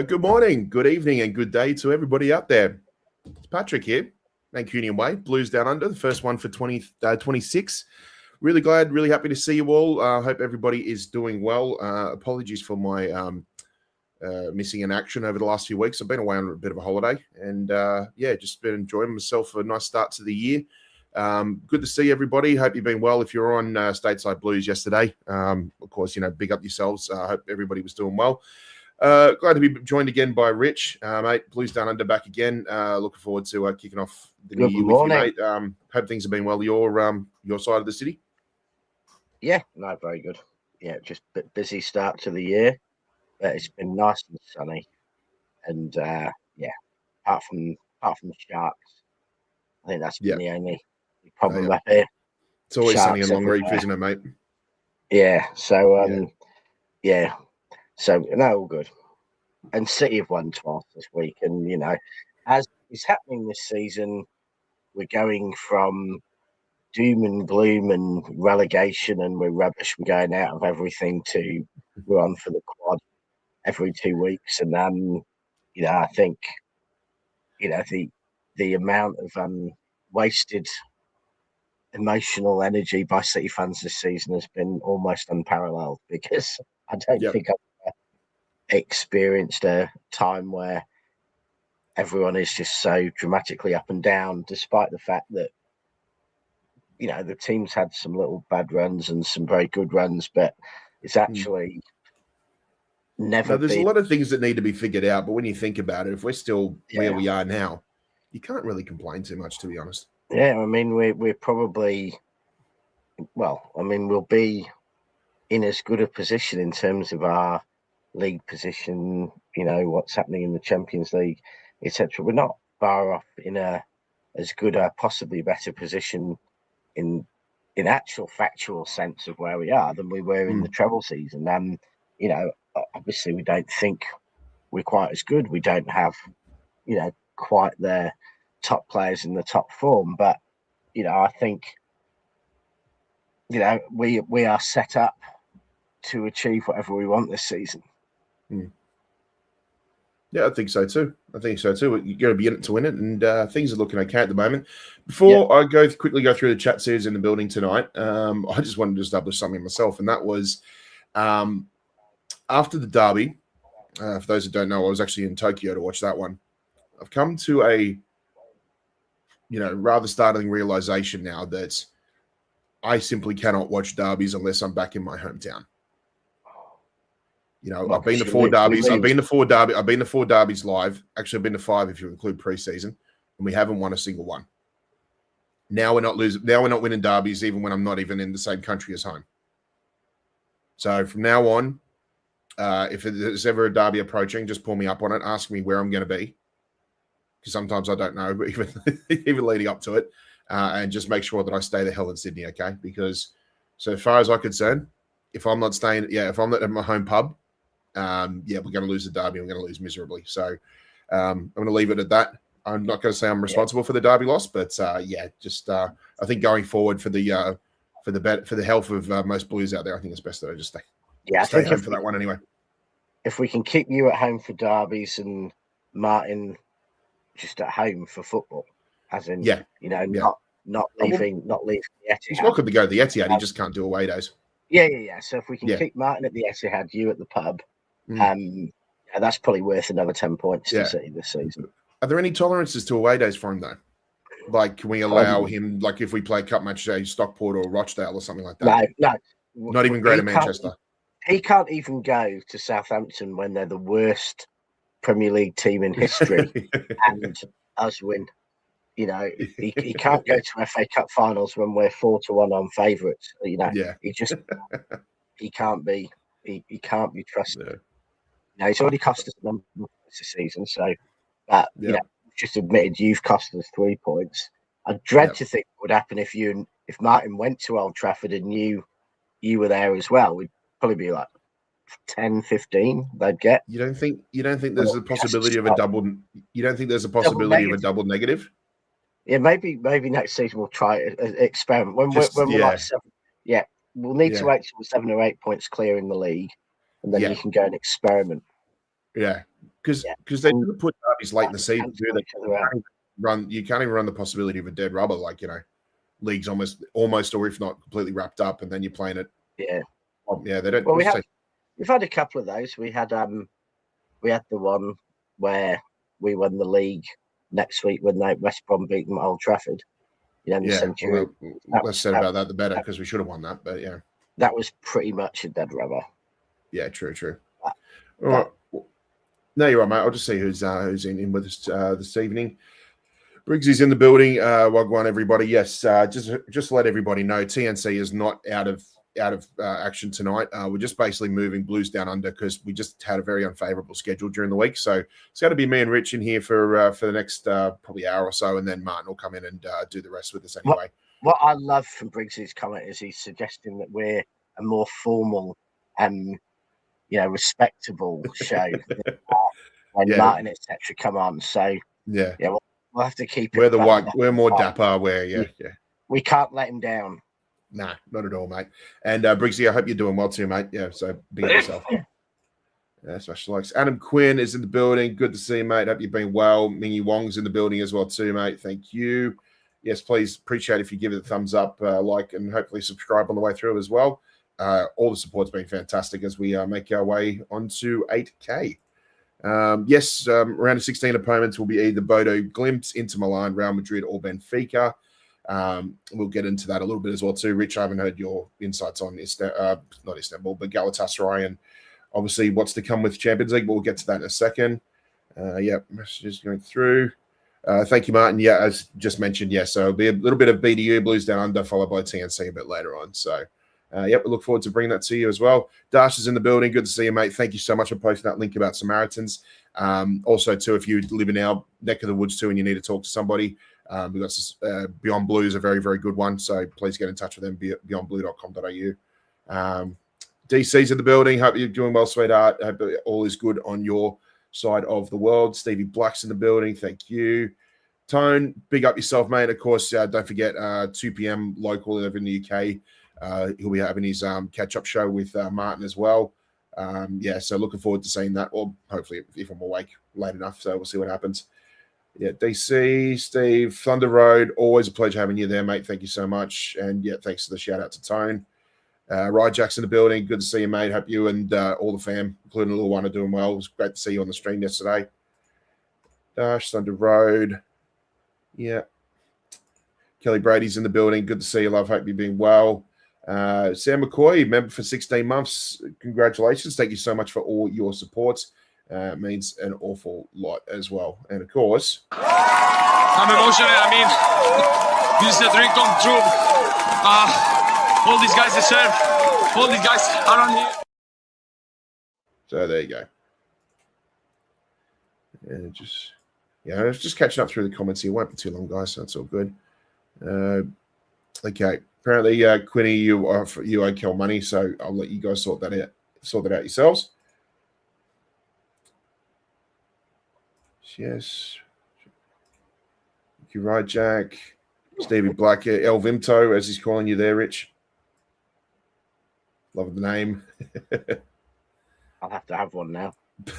Good morning, good evening, and good day to everybody out there. It's Patrick here, Mancunian Way, Blues Down Under, the first one for 2026. Really glad, really happy to see you all. Hope everybody is doing well. Apologies for my missing in action over the last few weeks. I've been away on a bit of a holiday and, just been enjoying myself for a nice start to the year. Good to see everybody. Hope you've been well. If you're on Stateside Blues yesterday, of course, big up yourselves. I hope everybody was doing well. Glad to be joined again by Rich, mate. Blues Down Under back again. Looking forward to kicking off the new year with you, mate. Hope things have been well your side of the city. Yeah, no, very good. Yeah, just a bit busy start to the year, but it's been nice and sunny. And apart from the Sharks, I think that's been the only problem up here. It's always Sharks sunny in Longreach, isn't it, mate? Yeah. So So, no, all good. And City have won twice this week. And, as is happening this season, we're going from doom and gloom and relegation and we're rubbish. We're going out of everything to we're on for the quad every 2 weeks. And, I think, the amount of wasted emotional energy by City fans this season has been almost unparalleled because I don't think I've experienced a time where everyone is just so dramatically up and down, despite the fact that the team's had some little bad runs and some very good runs, but it's actually never there's a lot of things that need to be figured out, but when you think about it, if we're still where we are now, you can't really complain too much, to be honest. We're probably we'll be in as good a position in terms of our league position, what's happening in the Champions League, etc. We're not far off in as good a possibly better position in actual factual sense of where we are than we were in the treble season. Obviously we don't think we're quite as good. We don't have, quite the top players in the top form, but I think we are set up to achieve whatever we want this season. Yeah, I think so too. You're going to be in it to win it, and things are looking okay at the moment. Before I quickly go through the chat series in the building tonight, I just wanted to establish something myself, and that was after the derby. For those who don't know, I was actually in Tokyo to watch that one. I've come to a rather startling realization now that I simply cannot watch derbies unless I'm back in my hometown. You know, Well, I've been to 'cause four you derbies. lose. I've been to four derbies live. Actually, I've been to 5 if you include preseason, and we haven't won a single one. Now we're not losing. Now we're not winning derbies, even when I'm not even in the same country as home. So from now on, if there's ever a derby approaching, just pull me up on it. Ask me where I'm going to be, because sometimes I don't know, even leading up to it, and just make sure that I stay the hell in Sydney, okay? Because so far as I'm concerned, if I'm not staying, if I'm not at my home pub, we're going to lose the derby. We're going to lose miserably. So I'm going to leave it at that. I'm not going to say I'm responsible for the derby loss, but I think going forward for the health of most Blues out there, I think it's best that I just stay home for that one anyway. If we can keep you at home for derbies and Martin just at home for football, as in not leaving the Etihad. He's welcome to go to the Etihad. He just can't do away days. Yeah. So if we can keep Martin at the Etihad, you at the pub, that's probably worth another 10 points to see this season. Are there any tolerances to away days for him though? Like, can we allow him, like, if we play a cup match, say Stockport or Rochdale or something like that? No. Not even Greater Manchester. He can't even go to Southampton when they're the worst Premier League team in history and us win. You know, he can't go to FA Cup finals when we're 4-1 on favourites. You know, he can't be trusted. Yeah. You know, he's already cost us a number of points this season. So, you know, just admitted you've cost us 3 points. I dread to think what would happen if Martin went to Old Trafford and you were there as well. We'd probably be like 10, 15 they'd get. You don't think there's a possibility of a double? You don't think there's a possibility of a double negative? Yeah, maybe next season we'll try an experiment. When we're like 7, we'll need to wait till we're 7 or 8 points clear in the league, and then you can go and experiment. Yeah, because they do put derbies late in the season. You can't even run the possibility of a dead rubber, like, you know, leagues almost or if not completely wrapped up, and then you're playing it. Yeah, they don't. Well, we've had a couple of those. We had the one where we won the league next week when West Brom beat them at Old Trafford. You know, well, less said about that, the better, because we should have won that. But that was pretty much a dead rubber. Yeah, true. All right. No, you're right, mate. I'll just see who's in with us this evening. Briggsy's in the building. Wagwan, everybody. Yes, just to let everybody know, TNC is not out of action tonight. We're just basically moving Blues down under because we just had a very unfavourable schedule during the week. So it's going to be me and Rich in here for the next probably hour or so, and then Martin will come in and do the rest with us anyway. What I love from Briggsy's comment is he's suggesting that we're a more formal respectable show when Martin etc. come on. So we'll have to keep it. We're more dapper. We can't let him down. Nah, not at all, mate. And Briggsy, I hope you're doing well too, mate. Yeah, so be yourself. Smash the likes. Adam Quinn is in the building. Good to see you, mate. Hope you've been well. Mingy Wong's in the building as well too, mate. Thank you. Yes, please appreciate if you give it a thumbs up, like, and hopefully subscribe on the way through as well. All the support's been fantastic as we make our way onto 8K. Round of 16 opponents will be either Bodo Glimt, Inter Milan, Real Madrid, or Benfica. We'll get into that a little bit as well too. Rich, I haven't heard your insights on not Istanbul, but Galatasaray, and obviously what's to come with Champions League, but we'll get to that in a second. Messages going through. Thank you, Martin. Yeah, as just mentioned, so it'll be a little bit of BDU, Blues Down Under, followed by TNC a bit later on. So we look forward to bringing that to you as well. Dash is in the building. Good to see you, mate. Thank you so much for posting that link about Samaritans. Also, too, if you live in our neck of the woods too and you need to talk to somebody, we've got Beyond Blue is a very, very good one. So please get in touch with them, beyondblue.com.au. DC's in the building. Hope you're doing well, sweetheart. Hope all is good on your side of the world. Stevie Black's in the building. Thank you. Tone, big up yourself, mate. Of course, don't forget 2 p.m. local over in the UK. He'll be having his catch-up show with Martin as well. So looking forward to seeing that, or hopefully if I'm awake late enough, so we'll see what happens. DC, Steve, Thunder Road, always a pleasure having you there, mate. Thank you so much. And thanks for the shout-out to Tone. Ryjack's in the building. Good to see you, mate. Hope you and all the fam, including little one, are doing well. It was great to see you on the stream yesterday. Dash, Thunder Road. Yeah. Kelly Brady's in the building. Good to see you, love. Hope you're being well. Sam McCoy, member for 16 months. Congratulations. Thank you so much for all your support. It means an awful lot as well. And of course, I'm emotional. I mean, this is a dream come true. All these guys deserve. All these guys around here. So there you go. And I was just catching up through the comments here. Won't be too long, guys. So that's all good. Okay. Apparently, Quinny, you owe Kel money, so I'll let you guys sort that out yourselves. Yes. You're right, Jack. Stevie Black, El Vimto, as he's calling you there, Rich. Love the name. I'll have to have one now.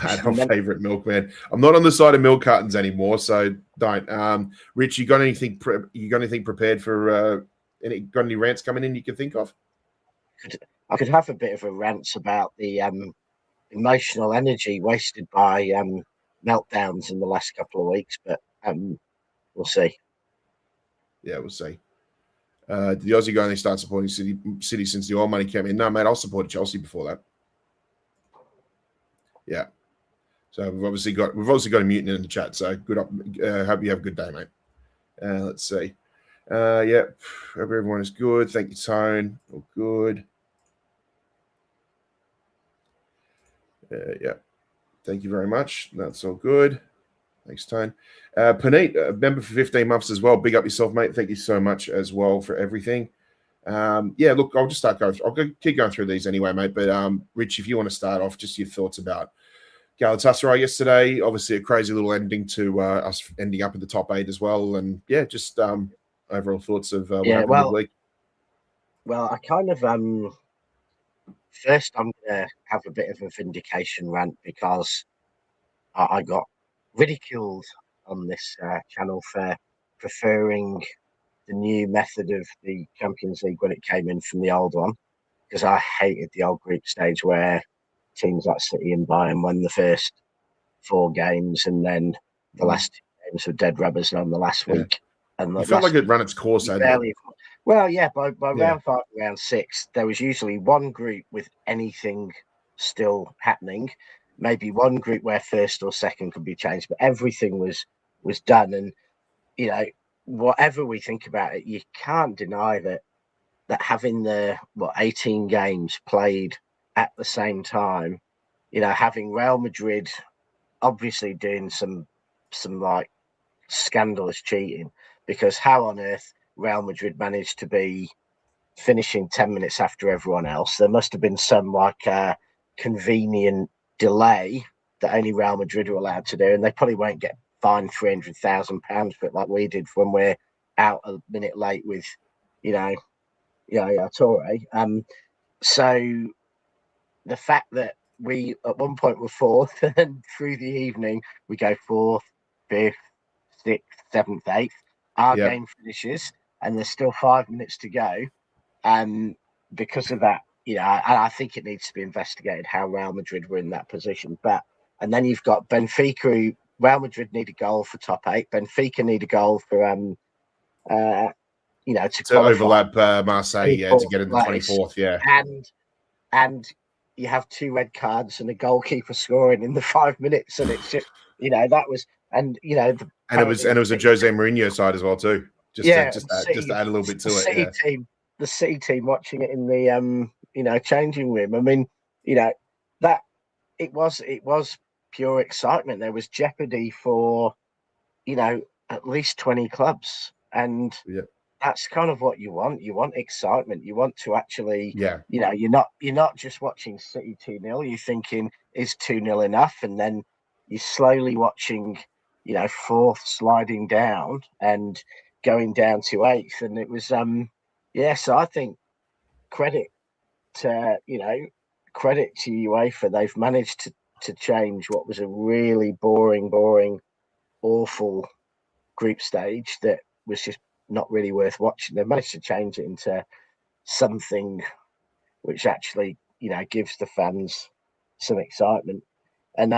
Our favorite milkman. I'm not on the side of milk cartons anymore, so don't. Rich, you got anything? You got anything prepared for? Got any rants coming in you can think of? I could have a bit of a rant about the emotional energy wasted by meltdowns in the last couple of weeks, but we'll see. Yeah, we'll see. Did the Aussie guy only start supporting City since the oil money came in? No, mate, I supported Chelsea before that. Yeah. So we've obviously got a mutant in the chat. So good up. Hope you have a good day, mate. Let's see. Yeah, hope everyone is good. Thank you, Tone. All good. Yeah. Thank you very much. That's all good. Thanks, Tone. Paneet, a member for 15 months as well. Big up yourself, mate. Thank you so much as well for everything. Yeah, look, I'll just start going through. Keep going through these anyway, mate. But Rich, if you want to start off, just your thoughts about Galatasaray yesterday. Obviously, a crazy little ending to us ending up in the top 8 as well. And yeah, just overall thoughts of what happened midweek. Well, I kind of first I'm going to have a bit of a vindication rant because I got ridiculed on this channel for preferring the new method of the Champions League when it came in from the old one, because I hated the old group stage where teams like City and Bayern won the first 4 games and then the last 2 games were dead rubbers on the last week. And it felt like it ran its course. Well, yeah, by round 5 and round 6, there was usually one group with anything still happening. Maybe one group where first or second could be changed, but everything was done. And you know, whatever we think about it, you can't deny that having the 18 games played at the same time, having Real Madrid obviously doing some like scandalous cheating, because how on earth Real Madrid managed to be finishing 10 minutes after everyone else? There must have been some convenient delay that only Real Madrid are allowed to do, and they probably won't get fined £300,000 for it like we did when we're out a minute late with, Torre. So the fact that we at one point were 4th, and through the evening we go 4th, 5th, 6th, 7th, 8th. Our game finishes, and there's still 5 minutes to go. Because of that, I think it needs to be investigated how Real Madrid were in that position. And then you've got Benfica, who Real Madrid need a goal for top 8. Benfica need a goal for to overlap Marseille, to get in the 24th, and you have 2 red cards and a goalkeeper scoring in the 5 minutes, and it's just that was, and it was a Jose Mourinho side as well too. Just to add a little bit to it. The City team watching it in the changing room. I mean, that it was pure excitement. There was jeopardy for at least 20 clubs, and that's kind of what you want. You want excitement. You want to actually, you're not just watching City 2-0. You're thinking, is 2-0 enough? And then you're slowly watching, 4th sliding down and going down to 8th. And it was, so I think credit to UEFA. They've managed to change what was a really boring, awful group stage that was just not really worth watching. They've managed to change it into something which actually, gives the fans some excitement. And,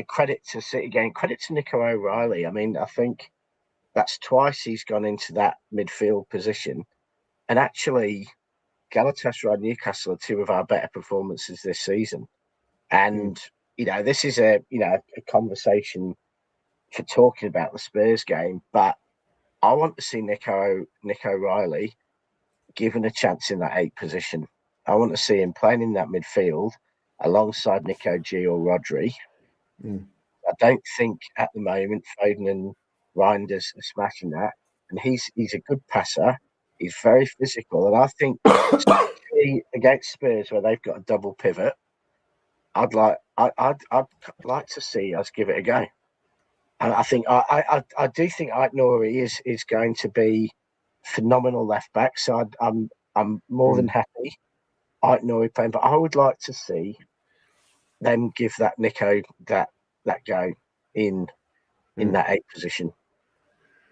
credit to City again, credit to Nico O'Reilly. I mean, I think that's twice he's gone into that midfield position. And actually, Galatasaray and Newcastle are two of our better performances this season. And, this is a conversation for talking about the Spurs game, but I want to see Nick O'Reilly given a chance in that 8 position. I want to see him playing in that midfield alongside Nico G or Rodri. I don't think at the moment Foden and Reinders are smashing that. And he's a good passer. He's very physical. And I think especially against Spurs where they've got a double pivot, I'd like to see us give it a go. And I think I do think Aït-Nouri is going to be phenomenal left back. So I'm more than happy Aït-Nouri playing, but I would like to see them give that Nico that go in that 8 position,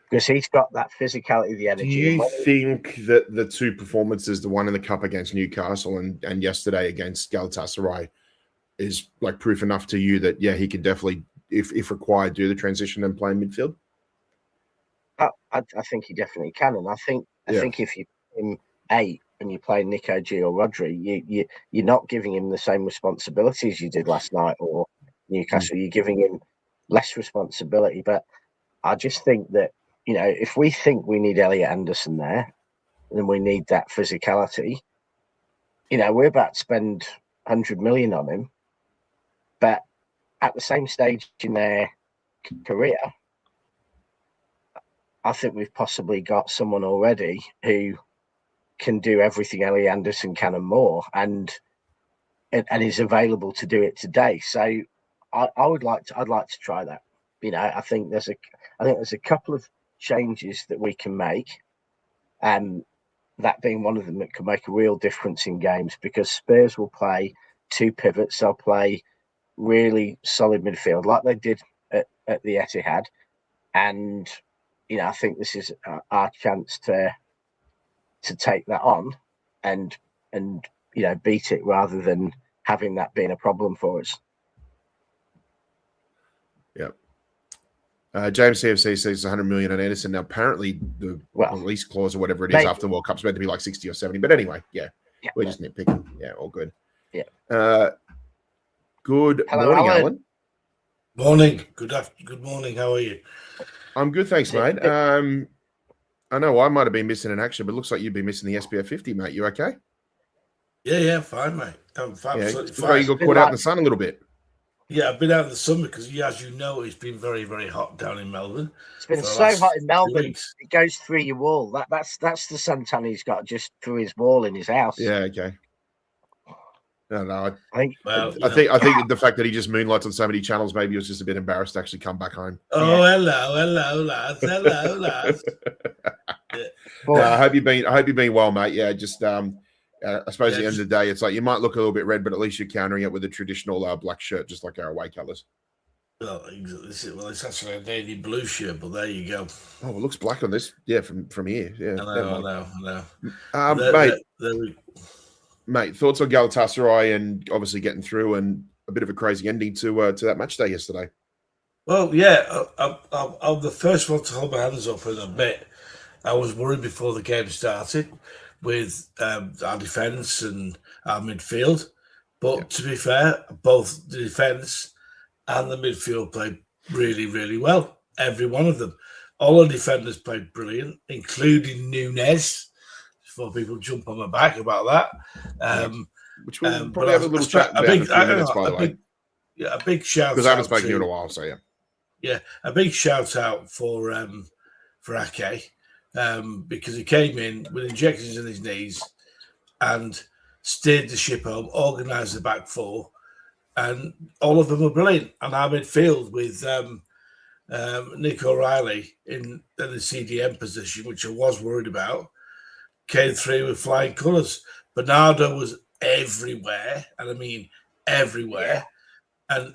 because he's got that physicality, the energy. Do you think that the 2 performances, the one in the cup against Newcastle and yesterday against Galatasaray, is like proof enough to you that he can definitely, if required, do the transition and play in midfield? I think he definitely can, and I think if you put him 8 and you play Nico G or Rodri, you're not giving him the same responsibilities you did last night or Newcastle. You're giving him less responsibility. But I just think that if we think we need Elliot Anderson there, then we need that physicality. We're about to spend 100 million on him, but at the same stage in their career, I think we've possibly got someone already who can do everything Elliot Anderson can and more, and is available to do it today. So I'd like to try that. I think there's a couple of changes that we can make, and that being one of them that can make a real difference in games, because Spurs will play 2 pivots. They'll play really solid midfield like they did at the Etihad, and I think this is our chance to take that on and beat it, rather than having that being a problem for us. Yep. James CFC says 100 million on Anderson. Now, apparently the release clause or whatever it is after the World Cup's meant to be like 60 or 70. But anyway, we're just nitpicking. Yeah, all good. Yeah. Good Hello, morning, Alan. Morning. Good morning. How are you? I'm good, thanks, mate. I know I might have been missing in action, but it looks like you've been missing the SPF 50, mate. You okay? Yeah, fine, mate. I'm absolutely fine. You got caught out in the sun a little bit. Yeah, I've been out in the sun because, as you know, it's been very, very hot down in Melbourne. It's been so hot in Melbourne, it goes through your wall. That's the suntan he's got just through his wall in his house. Yeah, okay. No, I think the fact that he just moonlights on so many channels, maybe he was just a bit embarrassed to actually come back home. Oh, hello, lads. Hello, lads. I hope you've been well, mate. Yeah, just I suppose at the end of the day, it's like you might look a little bit red, but at least you're countering it with a traditional black shirt, just like our away colours. Well, it's actually a navy blue shirt, but there you go. Oh, it looks black on this. Yeah, from here. Yeah, I know. Mate, thoughts on Galatasaray and obviously getting through and a bit of a crazy ending to that match day yesterday? Well, yeah, I'm the first one to hold my hands up and admit I was worried before the game started with our defence and our midfield. But to be fair, both the defence and the midfield played really, really well. Every one of them. All the defenders played brilliant, including Nunes. Before people jump on my back about that. Which we'll probably have a little chat about in a few minutes, by the way. A big shout out. Because I haven't spoken to you in a while, so yeah. Yeah, a big shout out for Ake, because he came in with injections in his knees and steered the ship home, organised the back four, and all of them were brilliant. And our midfield with Nick O'Reilly in the CDM position, which I was worried about, came through with flying colours. Bernardo was everywhere, and I mean everywhere, and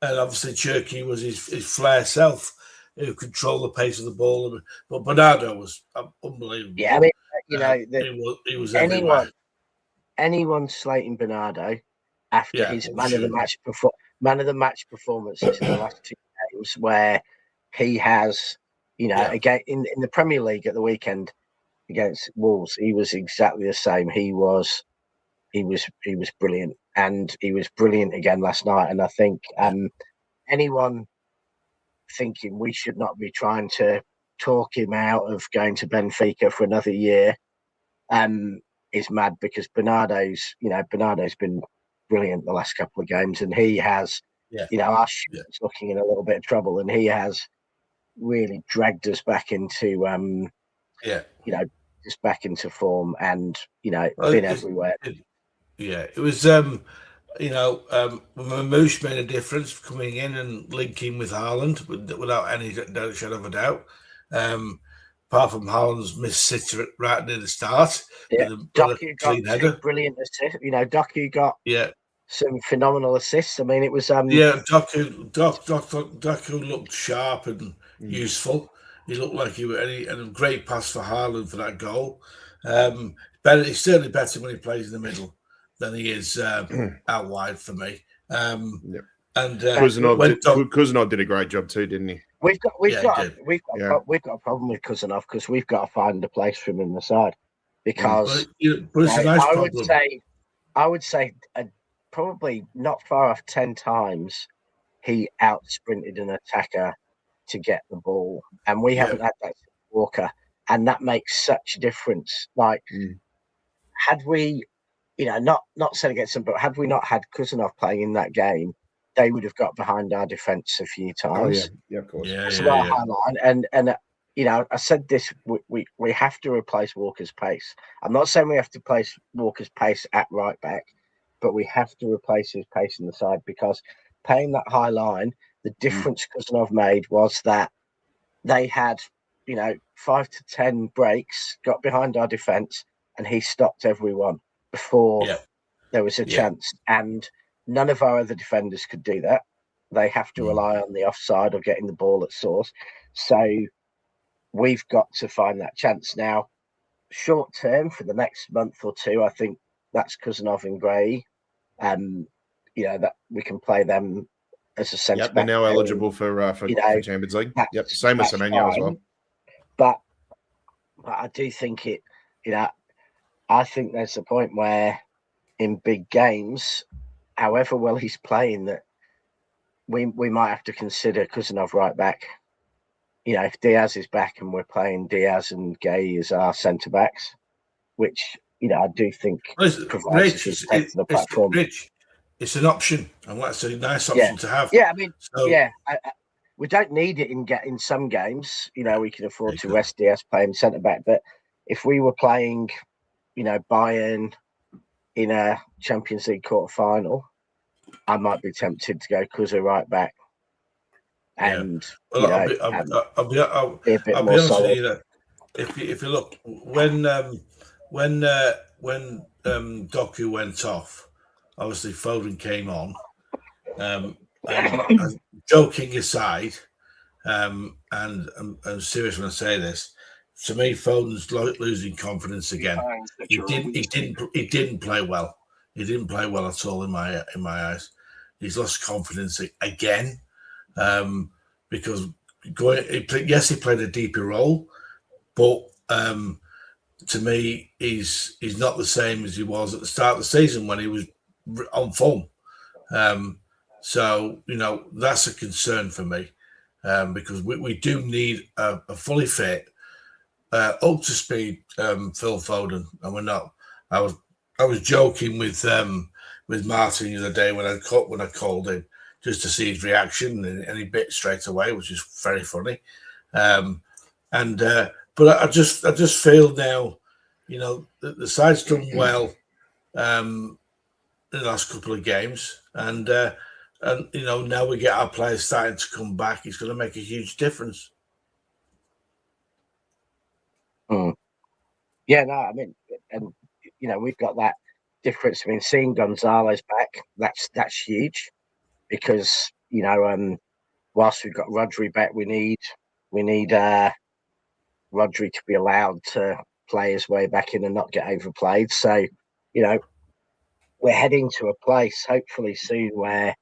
obviously Cherky was his flair self, who controlled the pace of the ball. But Bernardo was unbelievable. Yeah, I mean, he was everywhere. Anyone slating Bernardo after his man of the match performances in the last 2 games, where he has, again in the Premier League at the weekend, against Wolves, he was exactly the same. He was brilliant, and he was brilliant again last night. And I think anyone thinking we should not be trying to talk him out of going to Benfica for another year is mad, because Bernardo's been brilliant the last couple of games, and he has, our ship's looking in a little bit of trouble, and he has really dragged us back into, just back into form, and been everywhere. It was, Mamouche made a difference coming in and linking with Haaland without any shadow of a doubt. Apart from Haaland's missed sitter right near the start. Doku got two brilliant assists. Doku got some phenomenal assists. I mean, it was Doku looked sharp and useful. He looked like and a great pass for Haaland for that goal. He's certainly better when he plays in the middle than he is out wide for me. And Kuzanov did a great job too, didn't he? We've got a problem with Kuzanov, because we've got to find a place for him in the side, because but it's a nice problem. I would say probably not far off 10 times he out sprinted an attacker to get the ball, and we haven't had that since Walker, and that makes such a difference. Like, had we, not saying against them, but had we not had Kuzanov playing in that game, they would have got behind our defence a few times. Of course. And I said this: we have to replace Walker's pace. I'm not saying we have to replace Walker's pace at right back, but we have to replace his pace in the side, because playing that high line, the difference Kuzanov made was that they had 5 to 10 breaks, got behind our defence, and he stopped everyone before there was a chance. And none of our other defenders could do that. They have to rely on the offside or getting the ball at source. So we've got to find that chance now. Short term, for the next month or two, I think that's Kuzanov and Gray. That we can play them as a centre back. They're now eligible for Champions League. Same with Semenyo as well. But I do think I think there's a point where in big games, however well he's playing, that we might have to consider Kuzanov right back. If Diaz is back and we're playing Diaz and Gay as our centre backs, which I do think provides the platform. It's an option, and that's a nice option to have. Yeah, I mean, we don't need it in some games. We can afford to rest Diaz, play him centre back. But if we were playing, Bayern in a Champions League quarter final, I might be tempted to go Kuza right back. And I'll be honest with you. If you look, when Doku went off, obviously Foden came on. And joking aside, and I'm serious when I say this, to me, Foden's losing confidence again. He didn't play well. He didn't play well at all in my eyes. He's lost confidence again, because he played a deeper role, but to me, he's not the same as he was at the start of the season when he was on form. So that's a concern for me, because we do need a fully fit, up to speed Phil Foden, and we're not. I was joking with Martin the other day when I called him just to see his reaction, and he bit straight away, which is very funny. But I just feel now, the side's done well in the last couple of games, and now we get our players starting to come back. It's going to make a huge difference. Yeah, no, I mean, and we've got that difference. I mean, seeing Gonzalez back, that's huge, because whilst we've got Rodri back, we need Rodri to be allowed to play his way back in and not get overplayed. So, we're heading to a place hopefully soon where,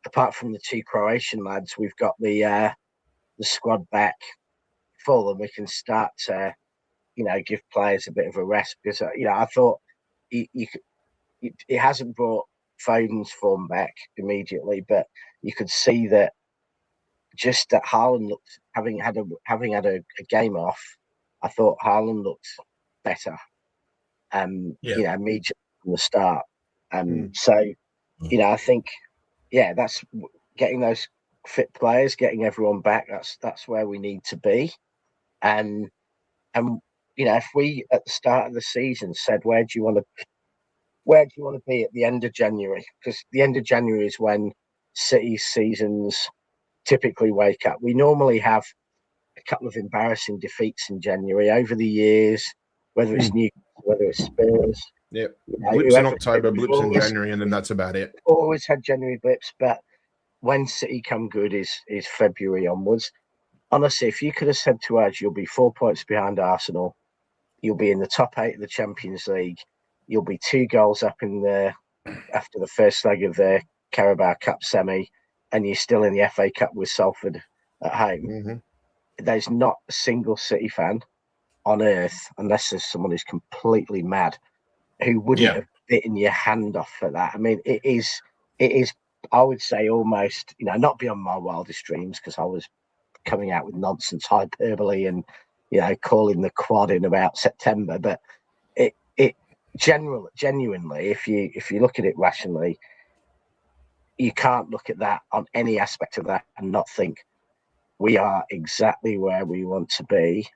apart from the two Croatian lads, we've got the squad back full, and we can start to give players a bit of a rest because I thought it hasn't brought Foden's form back immediately, but you could see that just that Haaland looked having had a game off. I thought Haaland looked better. Immediately from the start. So I think that's getting those fit players, getting everyone back. That's where we need to be. And if we at the start of the season said where do you want to be at the end of January, because the end of January is when City seasons typically wake up. We normally have a couple of embarrassing defeats in January over the years, whether it's Newcastle, whether it's Spurs. Yeah, blips in October, blips in January, and then that's about it. Always had January blips, but when City come good is February onwards. Honestly, if you could have said to us, you'll be 4 points behind Arsenal, you'll be in the top 8 of the Champions League, you'll be 2 goals up after the first leg of the Carabao Cup semi, and you're still in the FA Cup with Salford at home. There's not a single City fan on earth, unless there's someone who's completely mad, who wouldn't have bitten your hand off for that. I mean, it is, I would say, almost, not beyond my wildest dreams, because I was coming out with nonsense hyperbole and, calling the quad in about September. But it genuinely, if you look at it rationally, you can't look at that on any aspect of that and not think we are exactly where we want to be.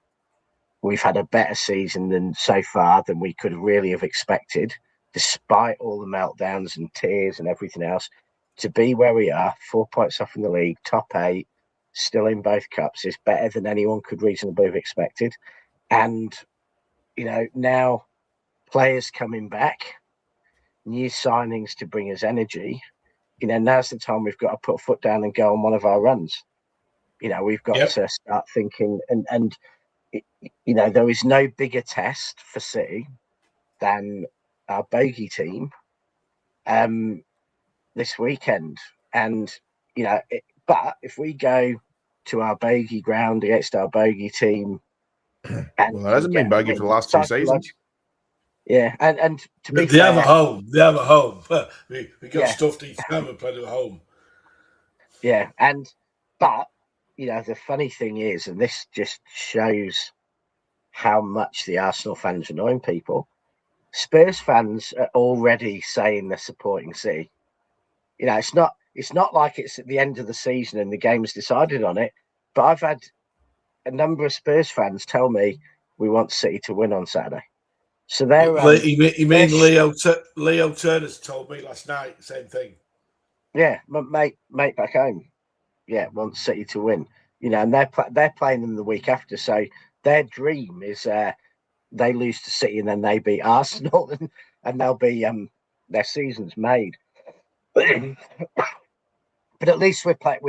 We've had a better season so far than we could really have expected, despite all the meltdowns and tears and everything else. To be where we are, 4 points off in the league, top 8, still in both cups, is better than anyone could reasonably have expected. And, now players coming back, new signings to bring us energy. Now's the time we've got to put a foot down and go on one of our runs. We've got to start thinking and there is no bigger test for City than our bogey team this weekend. And, but if we go to our bogey ground against our bogey team. Well, it hasn't been bogey for the last 2 seasons. Yeah, and to be fair, they have a home. We got stuffed each time and played at home. Yeah, but the funny thing is, and this just shows how much the Arsenal fans are annoying people. Spurs fans are already saying they're supporting City. It's not like it's at the end of the season and the game's decided on it. But I've had a number of Spurs fans tell me we want City to win on Saturday. So they're you mean Leo Turner's told me last night, same thing. Yeah, mate back home. Yeah, wants City to win. And they're playing them the week after. So their dream is they lose to City and then they beat Arsenal and they'll be their season's made. But at least we're playing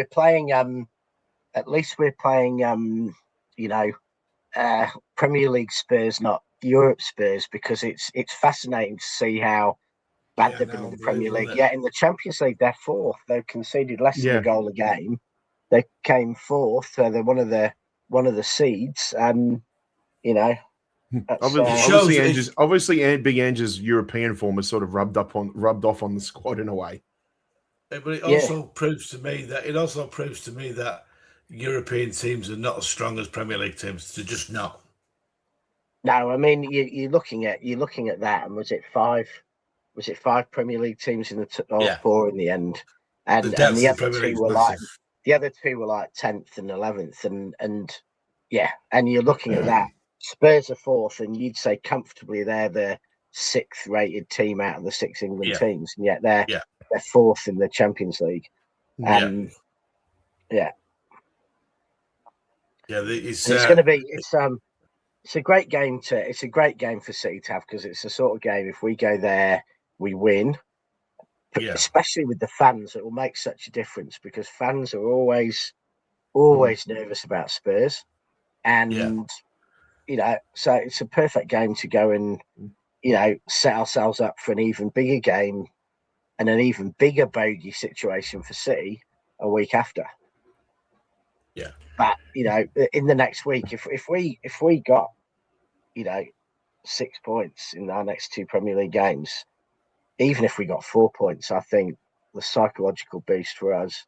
Premier League Spurs, not Europe Spurs, because it's fascinating to see how bad they've been in the Premier League. Yeah, in the Champions League, they're 4th. They've conceded less than a goal a game. They came 4th. So they're one of the seeds. Obviously, Big Ange's European form has sort of rubbed off on the squad in a way. But it also proves to me that European teams are not as strong as Premier League teams. They're just not. No, I mean you're looking at that, and was it 5 Premier League teams in the 4 in the end, and the other 2 were like 10th and 11th, and you're looking at that. Spurs are 4th, and you'd say comfortably they're the 6th rated team out of the 6 England teams, and yet they're 4th in the Champions League. It's a great game for City to have, because it's the sort of game, if we go there, we win. Especially with the fans, it will make such a difference, because fans are always nervous about Spurs, and so it's a perfect game to go and set ourselves up for an even bigger game and an even bigger bogey situation for City a week after. But in the next week, if we got 6 points in our next 2 Premier League games, even if we got 4 points, I think the psychological boost for us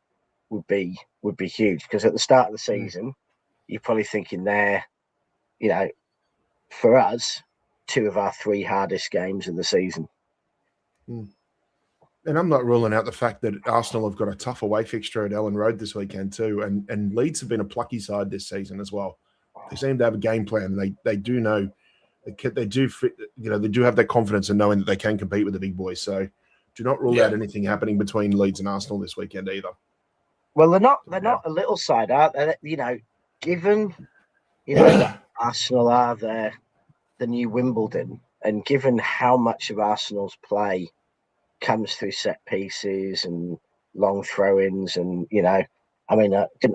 would be huge. Because at the start of the season, you're probably thinking for us, 2 of our 3 hardest games of the season. And I'm not ruling out the fact that Arsenal have got a tough away fixture at Ellen Road this weekend too. And Leeds have been a plucky side this season as well. They seem to have a game plan. They do know they do have that confidence in knowing that they can compete with the big boys. So do not rule out anything happening between Leeds and Arsenal this weekend either. Well, they're not a little side, are they? Given that Arsenal are the new Wimbledon, and given how much of Arsenal's play comes through set pieces and long throw-ins, and didn't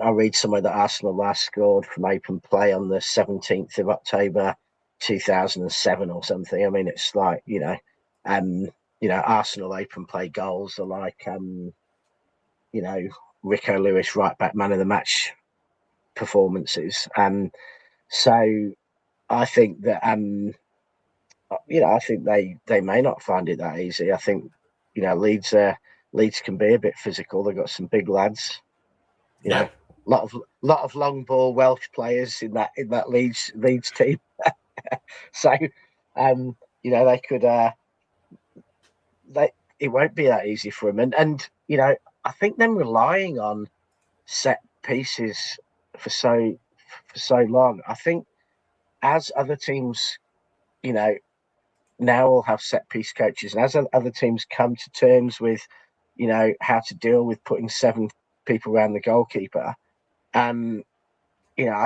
I read somewhere that Arsenal last scored from open play on the 17th of October 2007 or something? I mean, it's like Arsenal open play goals are like Rico Lewis right back man of the match performances. So I think that I think they may not find it that easy. I think Leeds can be a bit physical. They've got some big lads. Lot of long ball Welsh players in that Leeds team. So they could it won't be that easy for them. And I think them relying on set pieces for so long, I think as other teams now will have set piece coaches, and as other teams come to terms with how to deal with putting 7 people around the goalkeeper, I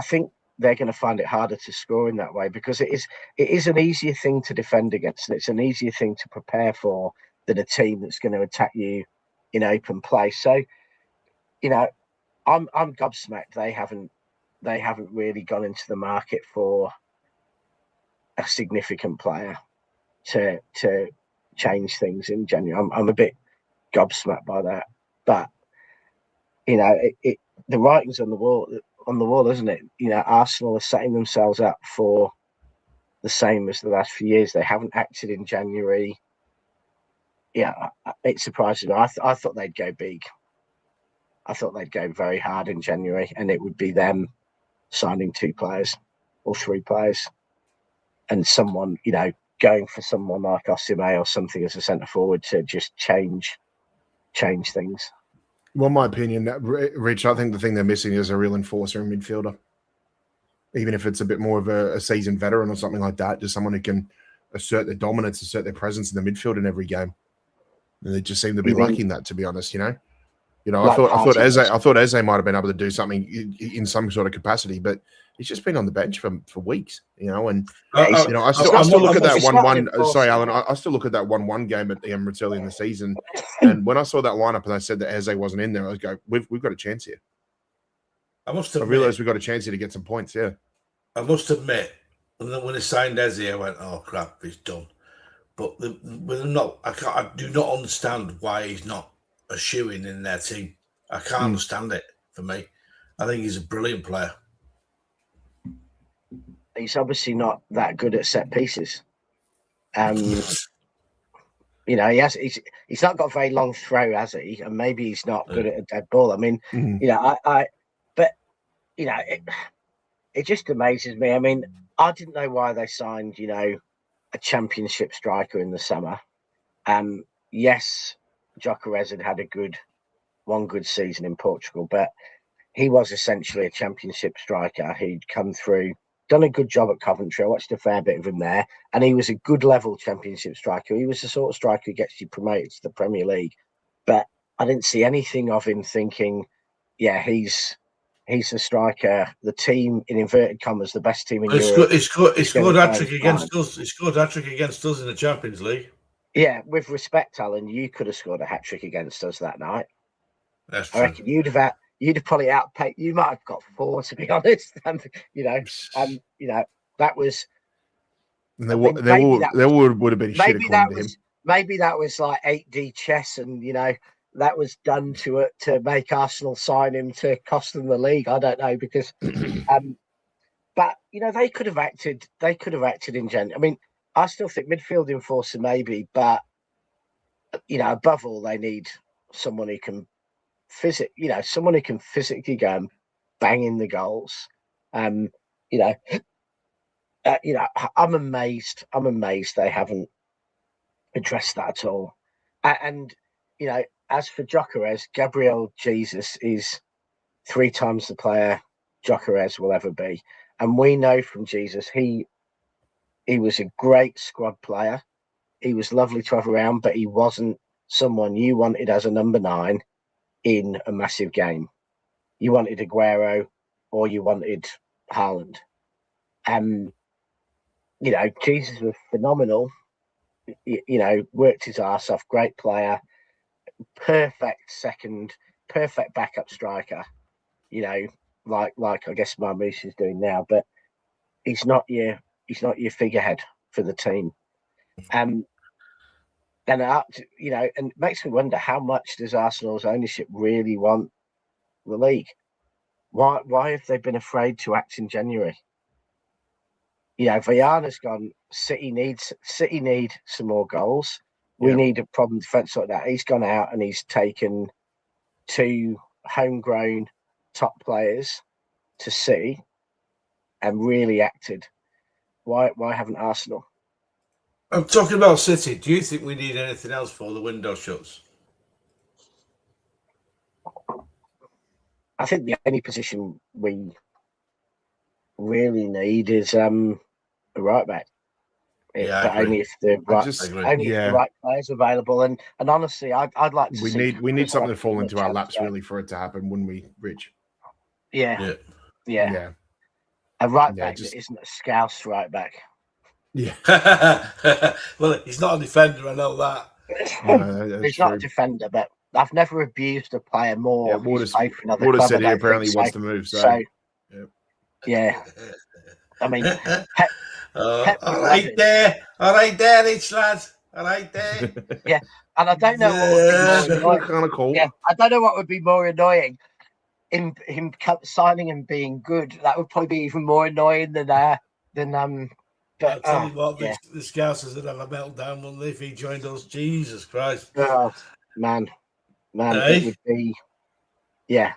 think they're going to find it harder to score in that way, because it is an easier thing to defend against, and it's an easier thing to prepare for than a team that's going to attack you in open play. So I'm gobsmacked they haven't really gone into the market for a significant player to change things in January. I'm a bit gobsmacked by that, but the writing's on the wall, isn't it? Arsenal are setting themselves up for the same as the last few years. They haven't acted in January. It surprises me. I thought they'd go big. I thought they'd go very hard in January, and it would be them signing 2 players or 3 players, and someone going for someone like Osimhen or something as a centre forward to just change things. Well, my opinion, Rich, I think the thing they're missing is a real enforcer in midfielder. Even if it's a bit more of a seasoned veteran or something like that, just someone who can assert their dominance, assert their presence in the midfield in every game. And they just seem to be lacking that, to be honest. I thought Eze might have been able to do something in some sort of capacity, but he's just been on the bench for weeks. And I still look at that 1-1. Sorry, Alan. I still look at that 1-1 game at the Emirates early in the season, and when I saw that lineup and I said that Eze wasn't in there, I was going, "We've got a chance here." I realised we've got a chance here to get some points. Yeah, I must admit, when they signed Eze, I went, "Oh crap, he's done." But I do not understand why he's not a shoo-in in their team. I can't understand it. For me, I think he's a brilliant player. He's obviously not that good at set pieces. He's not got a very long throw, has he? And maybe he's not good at a dead ball. I mean, it just amazes me. I mean, I didn't know why they signed, a championship striker in the summer. Yes, Gyökeres had one good season in Portugal, but he was essentially a championship striker. He'd come through, done a good job at Coventry. I watched a fair bit of him there, and he was a good level championship striker. He was the sort of striker who gets you promoted to the Premier League. But I didn't see anything of him thinking, he's the striker. The team, in inverted commas, the best team in Europe. He scored hat-trick against us. He scored hat-trick against us in the Champions League. Yeah, with respect, Alan, you could have scored a hat-trick against us that night. That's true. I reckon you'd have probably outpaid. You might have got 4, to be honest. That was. And there would have been shit according to him. Maybe that was like 8D chess, and that was done to make Arsenal sign him to cost them the league. I don't know, because But they could have acted. They could have acted in January. I mean, I still think midfield enforcer maybe, but above all, they need someone who can someone who can physically go and bang in the goals. I'm amazed. I'm amazed they haven't addressed that at all. And as for Gyökeres, Gabriel Jesus is 3 times the player Gyökeres will ever be. And we know from Jesus, he was a great squad player. He was lovely to have around, but he wasn't someone you wanted as a number 9 in a massive game. You wanted Aguero or you wanted Haaland. Jesus was phenomenal. Worked his arse off, great player, perfect backup striker. Like I guess Marmoush is doing now, but he's not your figurehead for the team. And it makes me wonder how much does Arsenal's ownership really want the league? Why have they been afraid to act in January? Villana's gone. City need some more goals. We need a problem defence like that. He's gone out and he's taken 2 homegrown top players to City and really acted. Why haven't Arsenal? I'm talking about City. Do you think we need anything else for the window shuts? I think the only position we really need is a right back. But only if the right players available. And honestly, I'd like to. We need something to fall into our laps really for it to happen, wouldn't we, Rich? Yeah. A right back that isn't a Scouse right back. Yeah. Well, he's not a defender. I know that. He's not a defender, but I've never abused a player more. Yeah, Water said he apparently wants to move. So yeah. I mean, all right there, it's lad. All right there. Yeah, and I don't know what would be more kind of cool. Yeah, I don't know what would be more annoying. Him signing and being good. That would probably be even more annoying than. But I'll tell you what, the Scousers would have a meltdown, wouldn't they, if he joined us? Jesus Christ! Oh man, it would be. Yeah.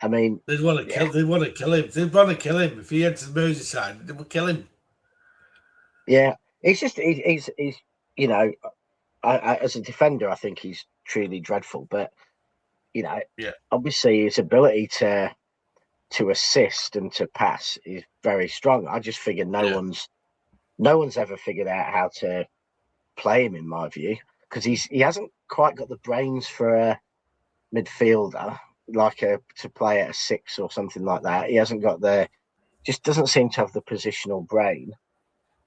I mean, they'd want to kill. They want to kill him. They'd want to kill him if he entered Merseyside. They would kill him. Yeah, it's just he's as a defender, I think he's truly dreadful. But obviously his ability to assist and to pass is very strong. I just figure no one's ever figured out how to play him, in my view, because he hasn't quite got the brains for a midfielder, to play at a 6 or something like that. He hasn't got just doesn't seem to have the positional brain.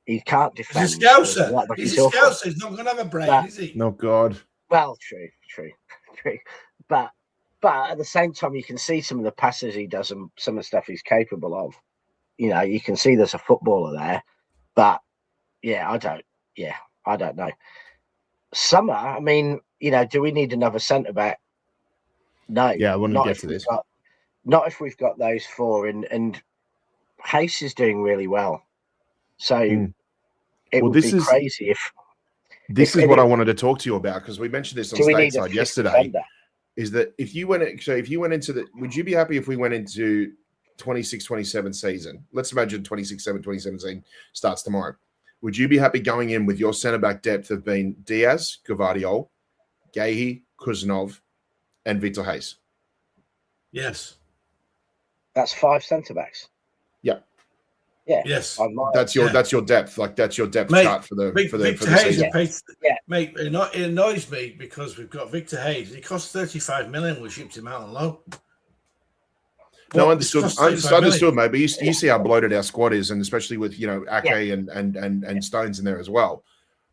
He can't defend. He's a Scouser. He's a Scouser. He's not going to have a brain, is he? No, God. Well, true. But at the same time, you can see some of the passes he does and some of the stuff he's capable of. You can see there's a footballer there. But I don't know. Summer, I mean, do we need another centre back? No. Yeah, I want to get to this. Not if we've got those 4, and Hayes is doing really well. So it would be crazy if. This is what I wanted to talk to you about, because we mentioned this on Stateside yesterday. Is that if you went into would you be happy if we went into 26-27 season? Let's imagine 26-27 starts tomorrow. Would you be happy going in with your centre back depth of being Diaz, Gvardiol, Guehi, Kuznov, and Vitor Hayes? Yes. That's 5 centre backs. Yeah. Yeah. Yes. That's your depth. That's your depth chart for the Victor Hayes. Yeah. Mate, it annoys me because we've got Victor Hayes. He cost 35 million. We shipped him out on loan. No, understood, mate. But you see how bloated our squad is, and especially with Ake and Stones in there as well.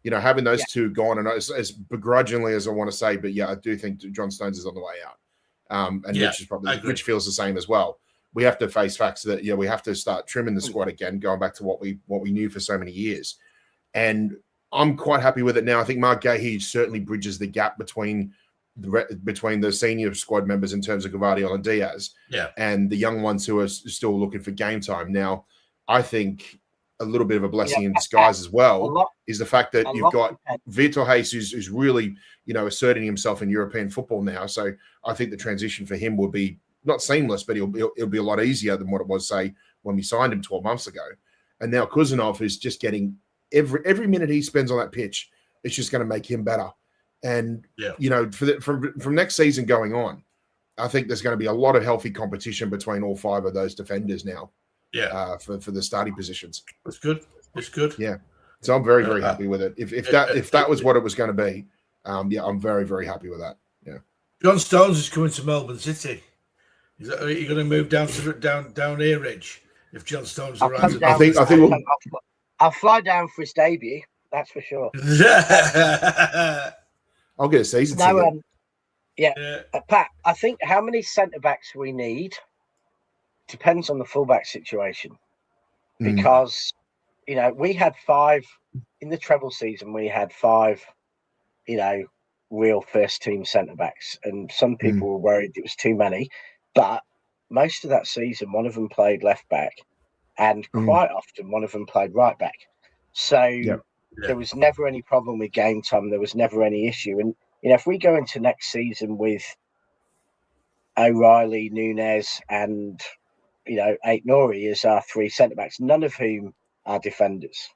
Having those two gone, and as begrudgingly as I want to say, but I do think John Stones is on the way out. And Rich feels the same as well. We have to face facts that we have to start trimming the squad again, going back to what we knew for so many years. And I'm quite happy with it now. I think Mark Guehi certainly bridges the gap between between the senior squad members in terms of Gvardiol and Diaz, and the young ones who are still looking for game time. Now, I think a little bit of a blessing in disguise as well is the fact that you've got Vitor Jesus, who's really, asserting himself in European football now. So I think the transition for him will be not seamless, but it'll be a lot easier than what it was, say, when we signed him 12 months ago. And now Kuzanov is just getting every minute he spends on that pitch, it's just going to make him better. And, from next season going on, I think there's going to be a lot of healthy competition between all five of those defenders now. For the starting positions. That's good. It's good. Yeah. So I'm very, very happy with it. If that was what it was going to be, I'm very, very happy with that. Yeah. John Stones is coming to Melbourne City. Are you going to move down here, Rich? If John Stones arrives, I'll fly down for his debut. That's for sure. I'll get a season ticket. Pat, I think how many centre backs we need depends on the fullback situation, because we had 5 in the treble season. We had 5, real first team centre backs, and some people were worried it was too many. But most of that season, one of them played left back, and quite often one of them played right back. So there was never any problem with game time. There was never any issue. And if we go into next season with O'Reilly, Nunes, and Aït-Nouri as our 3 centre-backs, none of whom are defenders.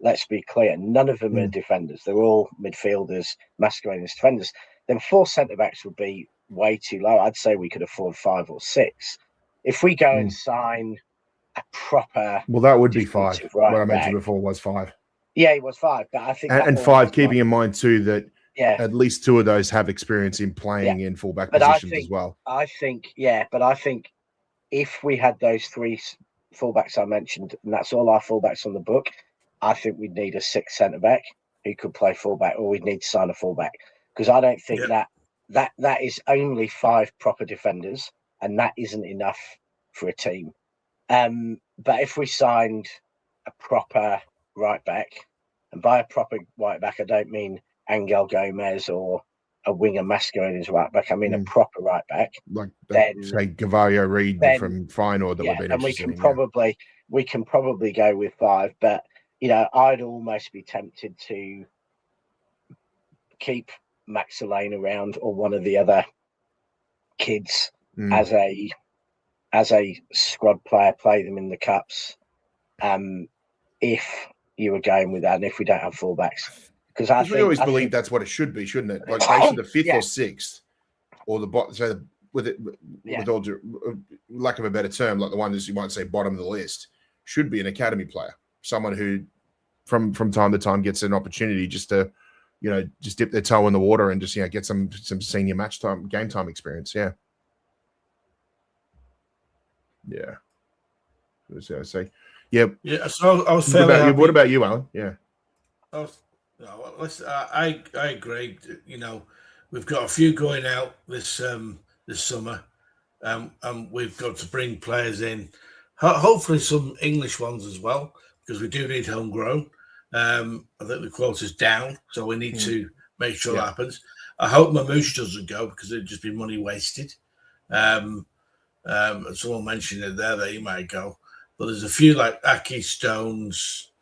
Let's be clear. None of them are defenders. They're all midfielders masquerading as defenders. Then 4 centre-backs would be way too low. I'd say we could afford 5 or 6. If we go and sign a proper... Well, that would be 5. What I mentioned before was 5. Yeah, it was 5. But I think... And 5, keeping in mind, too, that at least 2 of those have experience in playing in full-back positions as well. I think if we had those 3 fullbacks I mentioned, and that's all our fullbacks on the book, I think we'd need a 6th centre-back who could play fullback, or we'd need to sign a fullback, because I don't think that is only 5 proper defenders, and that isn't enough for a team. But if we signed a proper right-back, and by a proper right-back, I don't mean Angel Gomez or a winger masquerading as right back. I mean a proper right back. Like say Gavario Reed from Feyenoord that would be interesting. We can probably go with 5, but I'd almost be tempted to keep Max Lane around, or one of the other kids as a squad player, play them in the cups. If you were going with that, and if we don't have fullbacks. Because we always believe that's what it should be, shouldn't it? Like basically the 5th or 6th, or the bottom. So with all lack of a better term, like the one that you might say bottom of the list, should be an academy player, someone who from time to time gets an opportunity just to, just dip their toe in the water and just get some senior match time, game time experience. Yeah. So I say, So I was fairly. What about you, Alan? Yeah. No, listen, I agree. We've got a few going out this summer, and we've got to bring players in. Hopefully, some English ones as well, because we do need homegrown. I think the quota's down, so we need to make sure that happens. I hope Mamouche doesn't go, because it'd just be money wasted. Someone mentioned it there that he might go, but there's a few like Aki, Stones.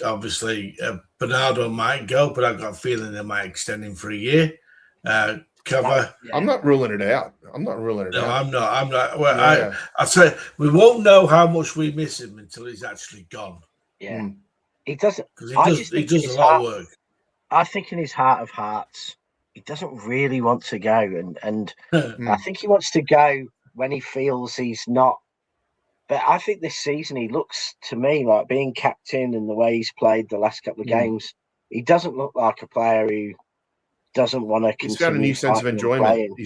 Obviously, Bernardo might go, but I've got a feeling they might extend him for a year. Cover. I'm not ruling it out. I'm not. Well, I'll say we won't know how much we miss him until he's actually gone. Yeah, he doesn't. Because he does a lot of work. I think in his heart of hearts, he doesn't really want to go, and I think he wants to go when he feels he's not. But I think this season he looks to me like, being captain and the way he's played the last couple of games, he doesn't look like a player who doesn't want to. He's found a new sense of enjoyment.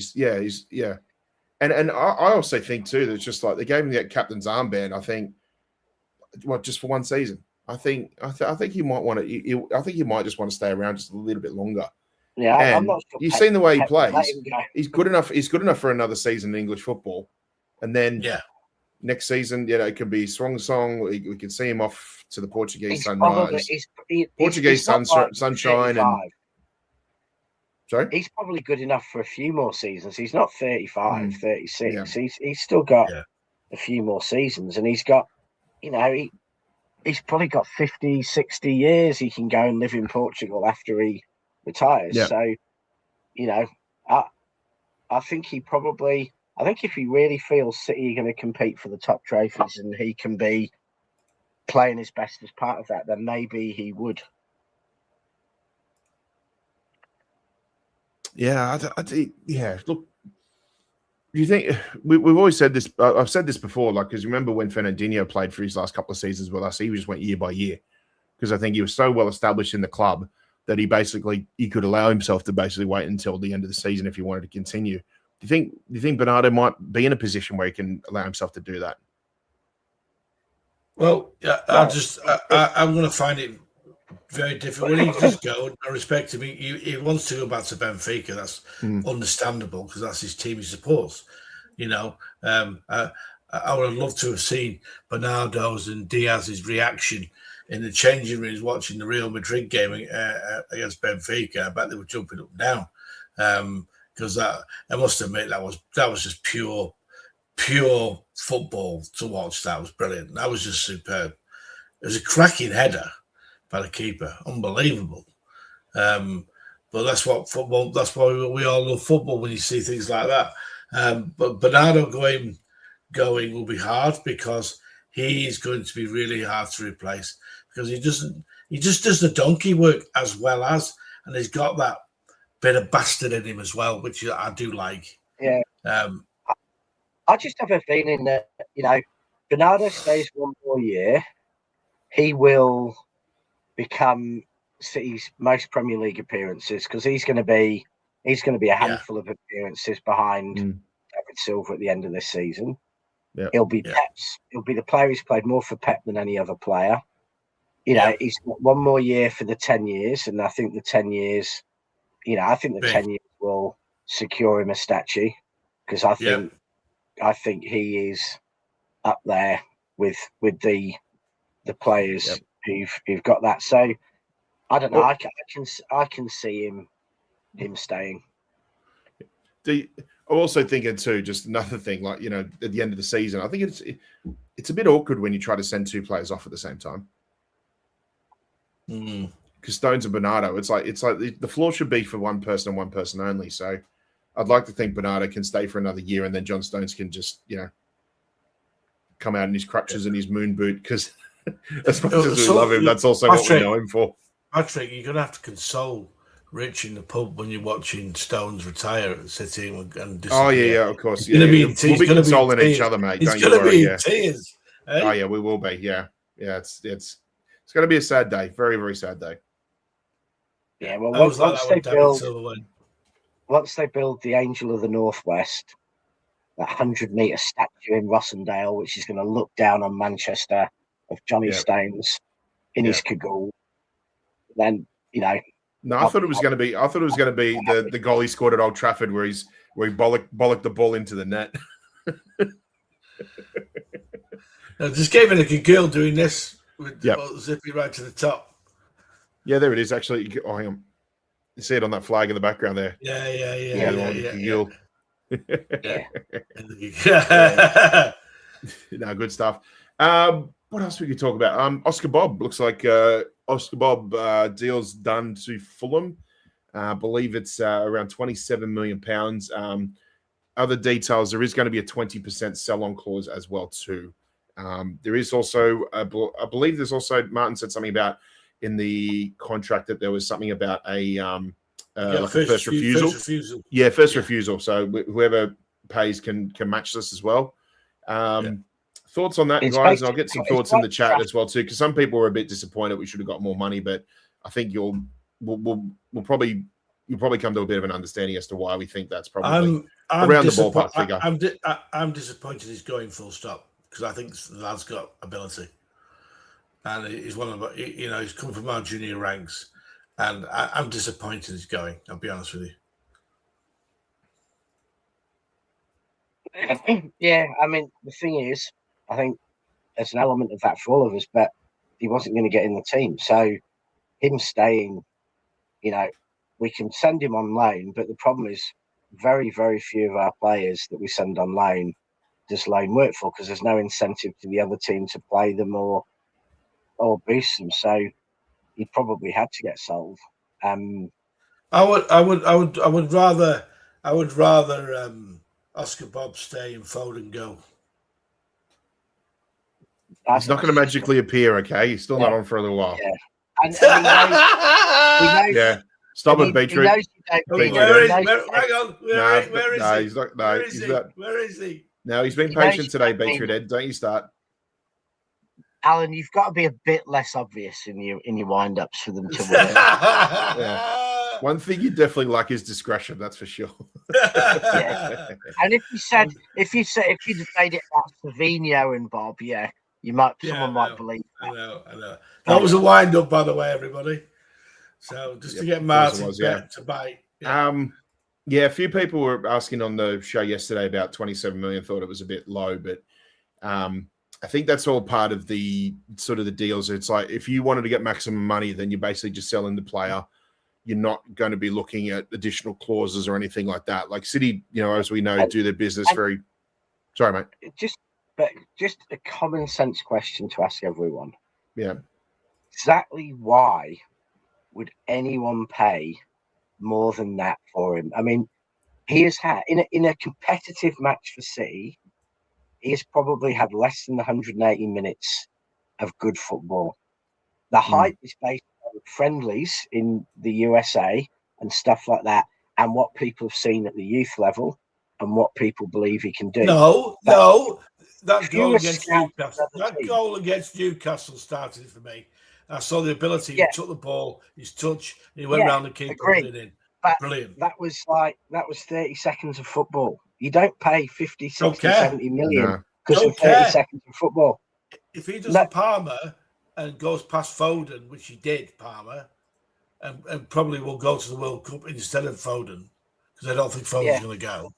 And I also think too that it's just like they gave him that captain's armband. I think, just for one season. I think he might want to. I think he might just want to stay around just a little bit longer. Yeah, I'm not sure. You've seen the way he plays. He's good enough. He's good enough for another season in English football, and then next season, it could be Song. We could see him off to the Portuguese sunrise, Portuguese sunshine, and Sorry? He's probably good enough for a few more seasons. He's not 35, 36. Yeah. He's still got a few more seasons, and he's got, he's probably got 50, 60 years he can go and live in Portugal after he retires. Yeah. So, I think if he really feels City are going to compete for the top trophies and he can be playing his best as part of that, then maybe he would. Yeah, yeah. Look, do you think we've always said this? I've said this before, like, because remember when Fernandinho played for his last couple of seasons with us, he just went year by year because I think he was so well established in the club that he could allow himself to basically wait until the end of the season if he wanted to continue. Do you think Bernardo might be in a position where he can allow himself to do that? Well, I'm going to find it very difficult. When he does go, I respect him. He wants to go back to Benfica. That's understandable because that's his team he supports. I would have loved to have seen Bernardo's and Diaz's reaction in the changing rooms watching the Real Madrid game against Benfica. I bet they were jumping up and down because I must admit that was just pure football to watch. That was brilliant. That was just superb. It was a cracking header by the keeper, unbelievable. But that's what football. That's why we all love football when you see things like that. But Bernardo going will be hard because he's going to be really hard to replace because he just does the donkey work as well as, and he's got that bit of bastard in him as well, which I do like. Yeah. I just have a feeling that Bernardo stays one more year, he will become City's most Premier League appearances because he's going to be a handful of appearances behind David Silva at the end of this season. Yeah. He'll be Pep's. He'll be the player who's played more for Pep than any other player. He's got one more year for the 10 years, and I think the 10 years, 10 years will secure him a statue because I think he is up there with the players who've got that. So I don't know. I can see him staying. I'm also thinking too, just another thing, like at the end of the season, I think it's a bit awkward when you try to send two players off at the same time. Because Stones and Bernardo, it's like the floor should be for one person and one person only. So I'd like to think Bernardo can stay for another year, and then John Stones can just come out in his crutches and his moon boot. Because as much as we love him, that's also what we know him for. Patrick, you're gonna have to console Rich in the pub when you're watching Stones retire at City and disappear. Oh yeah, of course. We'll be consoling each other, mate. He's going to be in tears. Eh? Oh yeah, we will be. Yeah. It's going to be a sad day. Very, very sad day. Yeah. Well, once they build the Angel of the Northwest, that 100-meter statue in Rossendale, which is going to look down on Manchester of Johnny Stones in his cagoule, then No, I thought it was going to be the goal he scored at Old Trafford where he bollocked the ball into the net. Just gave it a good girl doing this with zippy right to the top. Yeah, there it is. Actually, hang on. You see it on that flag in the background there. Yeah. No, good stuff. What else we could talk about? Oscar Bobb. Looks like Oscar Bobb deal's done to Fulham. I believe it's around £27 million. Other details, there is going to be a 20% sell-on clause as well too. There is also, I believe there's also, Martin said something about in the contract that there was something about a first refusal. Yeah, first refusal. So whoever pays can match this as well. Thoughts on that, guys? And I'll get some thoughts in the chat as well too, because some people were a bit disappointed we should have got more money, but I think you'll probably come to a bit of an understanding as to why we think that's probably around the ballpark figure. I'm disappointed he's going full stop because I think the lad's got ability, and he's one of he's come from our junior ranks, and I'm disappointed he's going. I'll be honest with you. Yeah, I mean the thing is, I think there's an element of that for all of us, but he wasn't going to get in the team. So him staying, we can send him on loan, but the problem is very, very few of our players that we send on loan does loan work for, because there's no incentive to the other team to play them or boost them. So he probably had to get sold. I would rather Oscar Bobb stay and Foden go. He's not going to magically appear, okay? He's still not on for a little while. Yeah. And he knows, yeah. Stop it, Beetroot. Where is he? No, he's been patient today, Beetroot Ed. Don't you start. Alan, you've got to be a bit less obvious in your wind-ups for them to win. Yeah. One thing you definitely like is discretion, that's for sure. Yeah. And if you'd made it about Savinho and Bob, someone might believe that. I know. That was a wind-up, by the way, everybody. So just to get Martin to bite. Yeah. A few people were asking on the show yesterday about 27 million, thought it was a bit low, but I think that's all part of the sort of the deals. It's like if you wanted to get maximum money, then you're basically just selling the player. You're not going to be looking at additional clauses or anything like that. Like City, as we know, do their business very. Sorry, mate. Just a common sense question to ask everyone. Yeah. Exactly why would anyone pay more than that for him? I mean, he has had in a competitive match for City, he has probably had less than 180 minutes of good football. The hype is based on friendlies in the USA and stuff like that, and what people have seen at the youth level and what people believe he can do. That goal against Newcastle started for me. I saw the ability. He took the ball, his touch, and he went around the keeper, put it in. Brilliant. That was 30 seconds of football. You don't pay 50, 60, 70 million because of 30 seconds of football. If he does a Palmer and goes past Foden, which he did, Palmer, and probably will go to the World Cup instead of Foden, because I don't think Foden's going to go,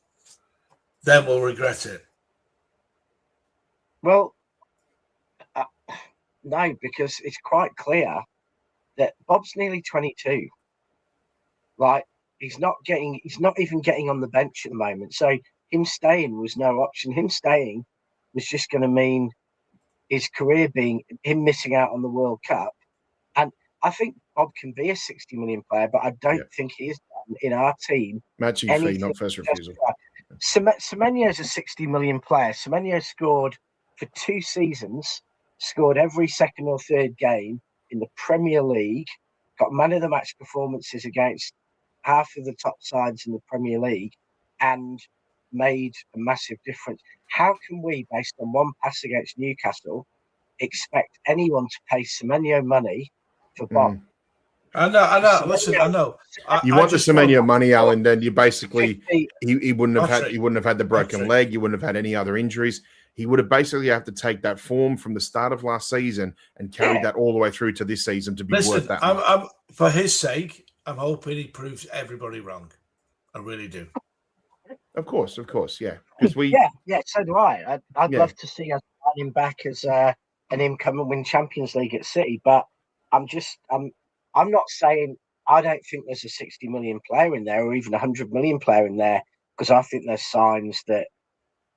then we'll regret it. Well, no, because it's quite clear that Bob's nearly 22. Right? He's not even getting on the bench at the moment. So him staying was no option. Him staying was just going to mean his career being him missing out on the World Cup. And I think Bob can be a 60 million player, but I don't think he is in our team. Matching fee, not first refusal. Semenyo's a 60 million player. Semenyo scored for 2 seasons, scored every second or third game in the Premier League, got man of the match performances against half of the top sides in the Premier League, and made a massive difference. How can we, based on one pass against Newcastle, expect anyone to pay Semenyo money for Bob? I know. Listen, I know. You want the Semenyo money, Alan? Then you basically he wouldn't have had the broken leg. You wouldn't have had any other injuries. He would have basically have to take that form from the start of last season and carry that all the way through to this season to be worth that. I'm for his sake, I'm hoping he proves everybody wrong. I really do. Of course, yeah. Because so do I. I'd love to see us him back as and him come and win Champions League at City. But I'm not saying I don't think there's a 60 million player in there or even 100 million player in there, because I think there's signs that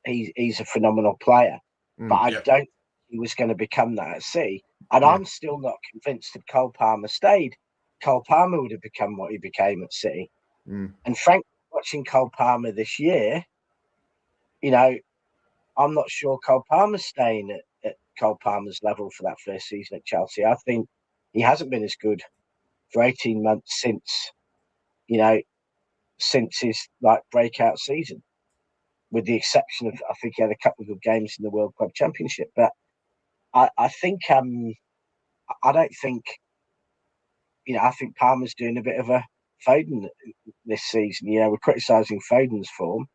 he's a phenomenal player. But I don't think he was going to become that at City. And I'm still not convinced that Cole Palmer stayed. Cole Palmer would have become what he became at City. And frankly, watching Cole Palmer this year, I'm not sure Cole Palmer's staying at Cole Palmer's level for that first season at Chelsea. I think he hasn't been as good for 18 months since his breakout season, with the exception of, I think he had a couple of good games in the World Club Championship. But I think I don't think, I think Palmer's doing a bit of a Foden this season. We're criticising Foden's form.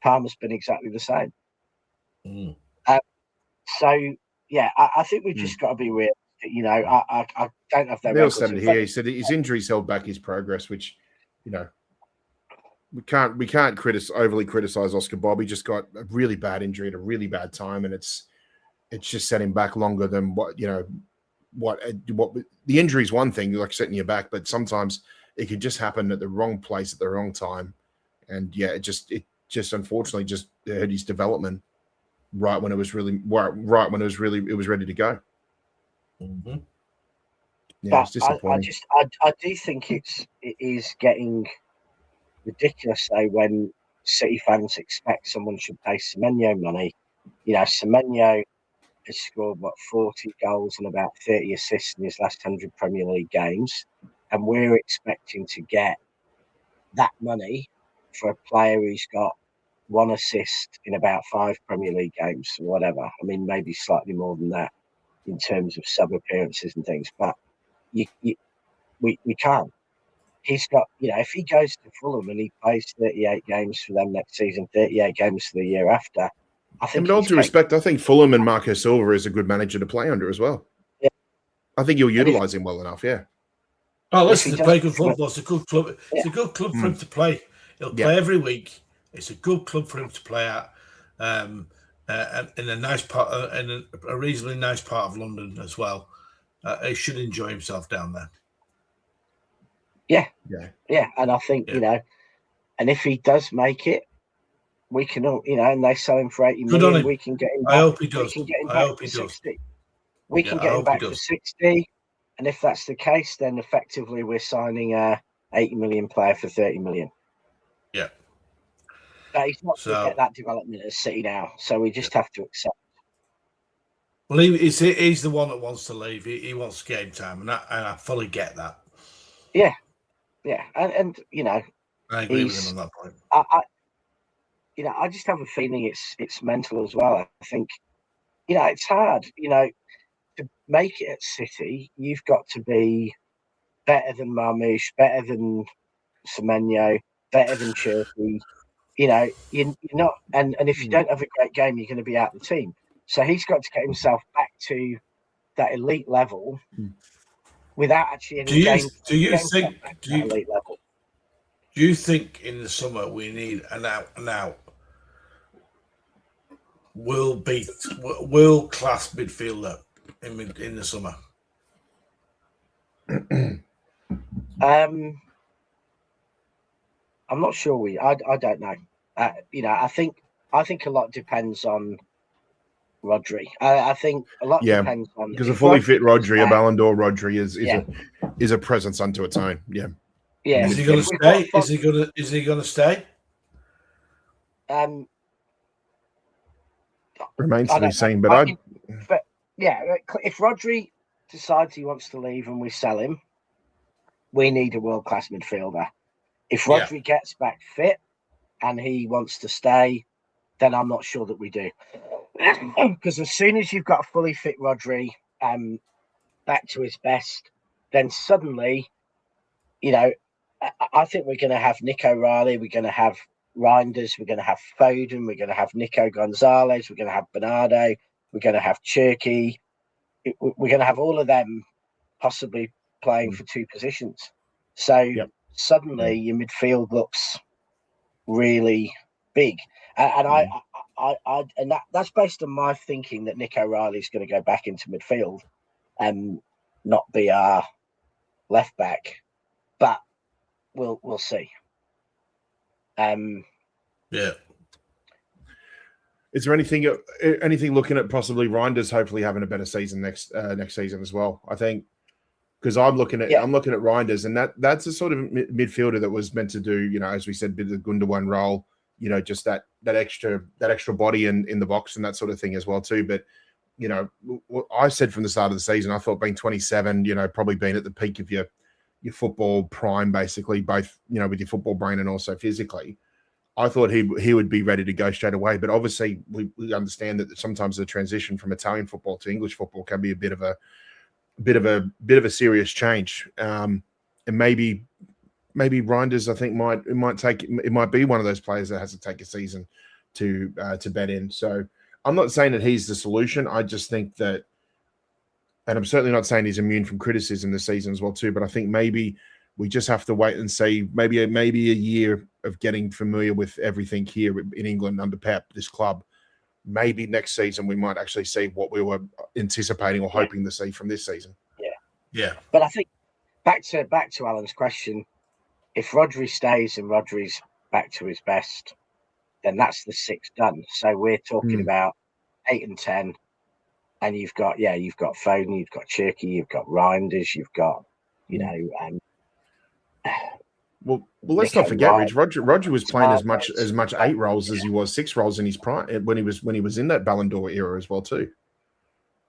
Palmer's been exactly the same. I think we've just got to be real. I don't have that. Neil said it here. He said his injuries held back his progress, which, we can't overly criticize Oscar Bobb. He just got a really bad injury at a really bad time, and it's just set him back longer than what the injury is one thing, like setting you back, but sometimes it could just happen at the wrong place at the wrong time. And yeah, it just unfortunately just hurt his development right when it was really ready to go. Mm-hmm. Yeah, it's disappointing. I do think it is getting ridiculous though when City fans expect someone should pay Semenyo money. You know, Semenyo has scored 40 goals and about 30 assists in his last 100 Premier League games, and we're expecting to get that money for a player who's got 1 assist in about 5 Premier League games or whatever. I mean, maybe slightly more than that in terms of sub appearances and things, but we can't. He's got, if he goes to Fulham and he plays 38 games for them next season, 38 games for the year after, I think. In all due respect, I think Fulham and Marco Silva is a good manager to play under as well. Yeah. I think you'll utilise him well enough. Yeah. Oh, listen, to play good football. It's a good club. It's Yeah. a good club for him to play. He'll play every week. It's a good club for him to play at, in a nice part, in a reasonably nice part of London as well. He should enjoy himself down there. Yeah, and I think and if he does make it, we can all, and they sell him for 80 million. We can get him back. I hope he does. We can get him back for 60. We can get him back for 60, and if that's the case, then effectively we're signing a 80 million player for 30 million. Yeah, but he's not going to get that development at City now, so we just have to accept. Well, he's the one that wants to leave. He wants game time, and I fully get that. Yeah, and I agree with him on that point. I just have a feeling it's mental as well. I think, it's hard. To make it at City, you've got to be better than Marmoush, better than Semenyo, better than Cherky. You're not, and if you don't have a great game, you're going to be out of the team. So he's got to get himself back to that elite level without actually any games. Do you think in the summer we need an out world-class midfielder in the summer? I'm not sure. I don't know. I think a lot depends on Rodri. I think a lot depends on, because a fully fit Rodri, a Ballon d'Or Rodri is a presence unto its own. Yeah. Yeah. Is he going to stay? Is he going to stay? Remains to be seen. But if Rodri decides he wants to leave and we sell him, we need a world-class midfielder. If Rodri gets back fit and he wants to stay, then I'm not sure that we do. Because as soon as you've got a fully fit Rodri back to his best, then suddenly, I think we're going to have Nico Riley, we're going to have Reinders, we're going to have Foden, we're going to have Nico Gonzalez, we're going to have Bernardo, we're going to have Cherky. We're going to have all of them possibly playing for 2 positions. So suddenly your midfield looks really big. And that's based on my thinking that Nico Riley is going to go back into midfield and not be our left back. But we'll see. Is there anything looking at possibly Reinders hopefully having a better season next season as well? I think, because I'm looking at Reinders, and that's a sort of midfielder that was meant to do, as we said, bit of the Gundogan role, just that extra body in the box and that sort of thing as well too. But what I said from the start of the season, I thought being 27, probably being at the peak of your football prime, basically, both with your football brain and also physically, I thought he would be ready to go straight away. But obviously, we understand that sometimes the transition from Italian football to English football can be a bit of a serious change. And maybe Reinders, I think, might be one of those players that has to take a season to bet in. So I'm not saying that he's the solution. I just think that, and I'm certainly not saying he's immune from criticism this season as well too. But I think maybe we just have to wait and see. Maybe a year of getting familiar with everything here in England under Pep, this club. Maybe next season we might actually see what we were anticipating or hoping to see from this season. Yeah. But I think back to Alan's question, if Rodri stays and Rodri's back to his best, then that's the 6 done. So we're talking about 8 and 10, and you've got Foden, you've got Cherky, you've got Reinders, you've got well, let's not forget, Rich. Rodri was playing as much 8 roles as he was 6 roles in his prime when he was in that Ballon d'Or era as well too.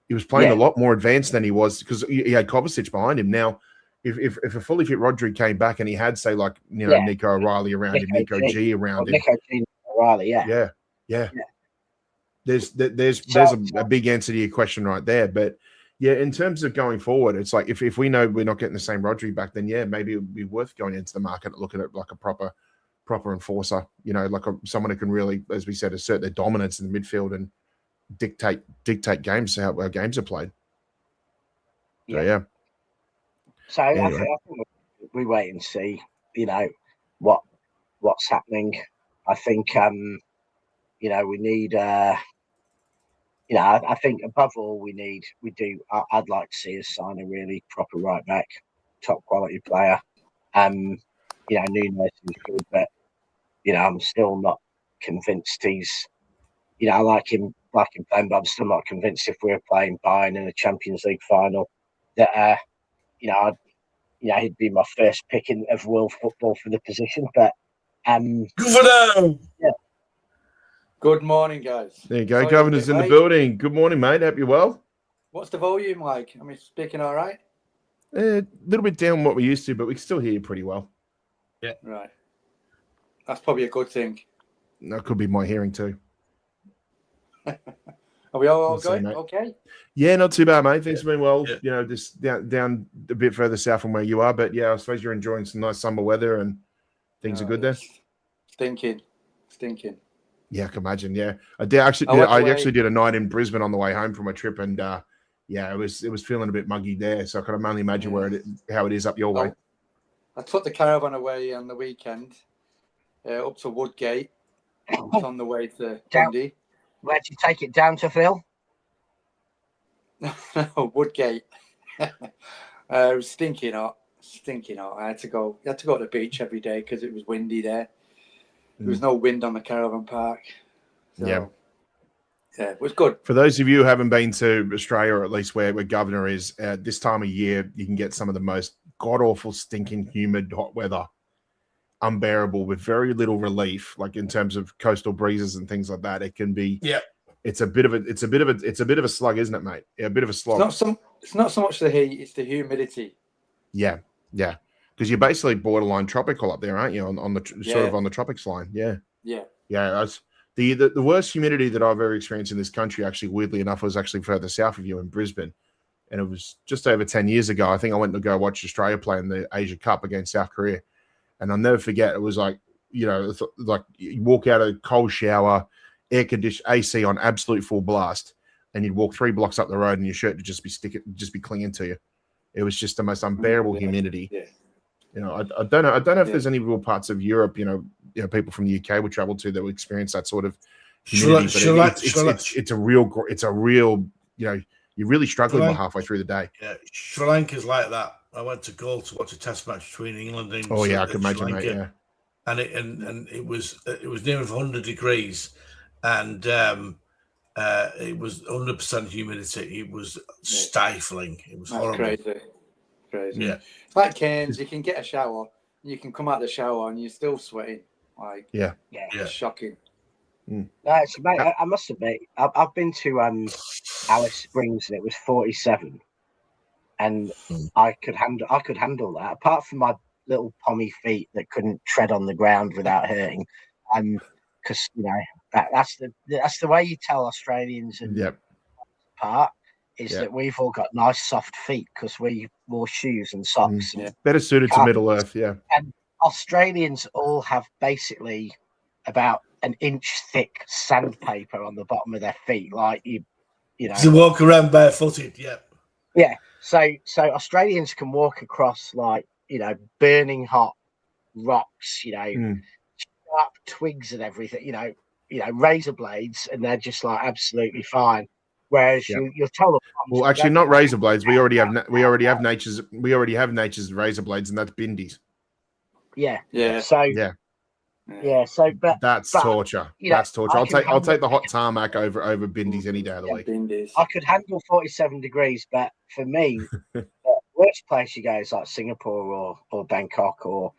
He was playing a lot more advanced than he was because he had Kovacic behind him. Now, if a fully fit Rodri came back and he had, say, like, Nico O'Reilly around him, Nico G around him, Nico G, O'Reilly, yeah. There's a big answer to your question right there. But yeah, in terms of going forward, it's like if we know we're not getting the same Rodri back, then maybe it would be worth going into the market and looking at like a proper enforcer, like someone who can really, as we said, assert their dominance in the midfield and dictate games, how our games are played. So I think we wait and see, what's happening. I think we need I think above all I'd like to see us sign a really proper right back, top quality player. Nunes is good, but I'm still not convinced he's I like him playing, but I'm still not convinced if we're playing Bayern in a Champions League final that he'd be my first pick of world football for the position. But Good morning, guys. There you go. Governor's in the building. Good morning, mate. Hope you're well. What's the volume like? Am I speaking all right? A little bit down what we used to, but we can still hear you pretty well. Yeah. Right. That's probably a good thing. That could be my hearing too. Are we all going? Okay. Yeah, not too bad, mate. Things have been well. Yeah. Just down a bit further south from where you are, but I suppose you're enjoying some nice summer weather and things are good there. Stinking. Yeah, I can imagine. Yeah, I actually did a night in Brisbane on the way home from a trip, and it was feeling a bit muggy there. So I can only imagine how it is up your way. I took the caravan away on the weekend up to Woodgate. It's on the way to Dundee. Where'd you take it down to, Phil? Woodgate. It was stinking hot. I had to go to the beach every day because it was windy there. There was no wind on the caravan park. So, it was good. For those of you who haven't been to Australia, or at least where Governor is, this time of year, you can get some of the most god-awful, stinking, humid, hot weather. Unbearable with very little relief, like in terms of coastal breezes and things like that. It can be, it's a bit of a slug, isn't it, mate? Yeah, a bit of a slog. It's not so much the heat; it's the humidity. Yeah, because you're basically borderline tropical up there, aren't you? On the sort of on the tropics line. Yeah. The worst humidity that I've ever experienced in this country, actually, weirdly enough, was actually further south of you in Brisbane, and it was just over 10 years ago. I think I went to go watch Australia play in the Asia Cup against South Korea. And I'll never forget, it was like, like you walk out of a cold shower, air conditioned, AC on absolute full blast, and you'd walk 3 blocks up the road and your shirt would just be clinging to you. It was just the most unbearable humidity. Yeah. I don't know if there's any real parts of Europe, people from the UK would travel to that would experience that sort of humidity. It's a real, you're really struggling by halfway through the day. Yeah, Sri Lanka's like that. I went to Gaul to watch a test match between England and I can imagine, mate, yeah. And it was near 100 degrees, and it was 100% humidity. It was stifling. It was horrible. Crazy. Yeah, it's like Cairns. You can get a shower, you can come out the shower, and you're still sweating. Like it's shocking. No, actually, mate, I must admit, I've been to Alice Springs and it was 47. And I could handle that. Apart from my little pommy feet that couldn't tread on the ground without hurting, because that's the way you tell Australians and apart is that we've all got nice soft feet because we wore shoes and socks. Better suited to Middle Earth, And Australians all have basically about an inch thick sandpaper on the bottom of their feet, like you to walk around barefooted. Yeah. So Australians can walk across burning hot rocks, sharp twigs and everything, razor blades, and they're just like absolutely fine. Whereas you'll tell them, well, actually, not razor blades. We already have nature's razor blades, and that's bindies. Yeah. Yeah. So Yeah. yeah. So That's but, torture. you know, That's torture. I I'll can take handle the hot tarmac over Bindies any day of the week. Bindies. I could handle 47 degrees, but for me, the worst place you go is like Singapore or Bangkok or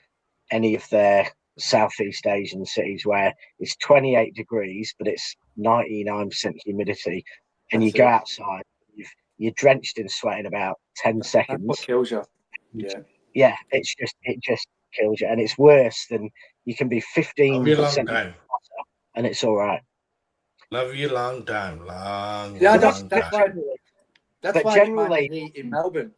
any of their Southeast Asian cities where it's 28 degrees, but it's 99% humidity. And That's you go it. outside, you're drenched in sweat in about 10 That's seconds. what kills you. Yeah. Yeah, it just kills you. And it's worse than you can be Love you a long 15% time. and it's all right. Love you a long time. Long, Yeah, long that's time. why. That's But why generally- I didn't mind the heat in Melbourne.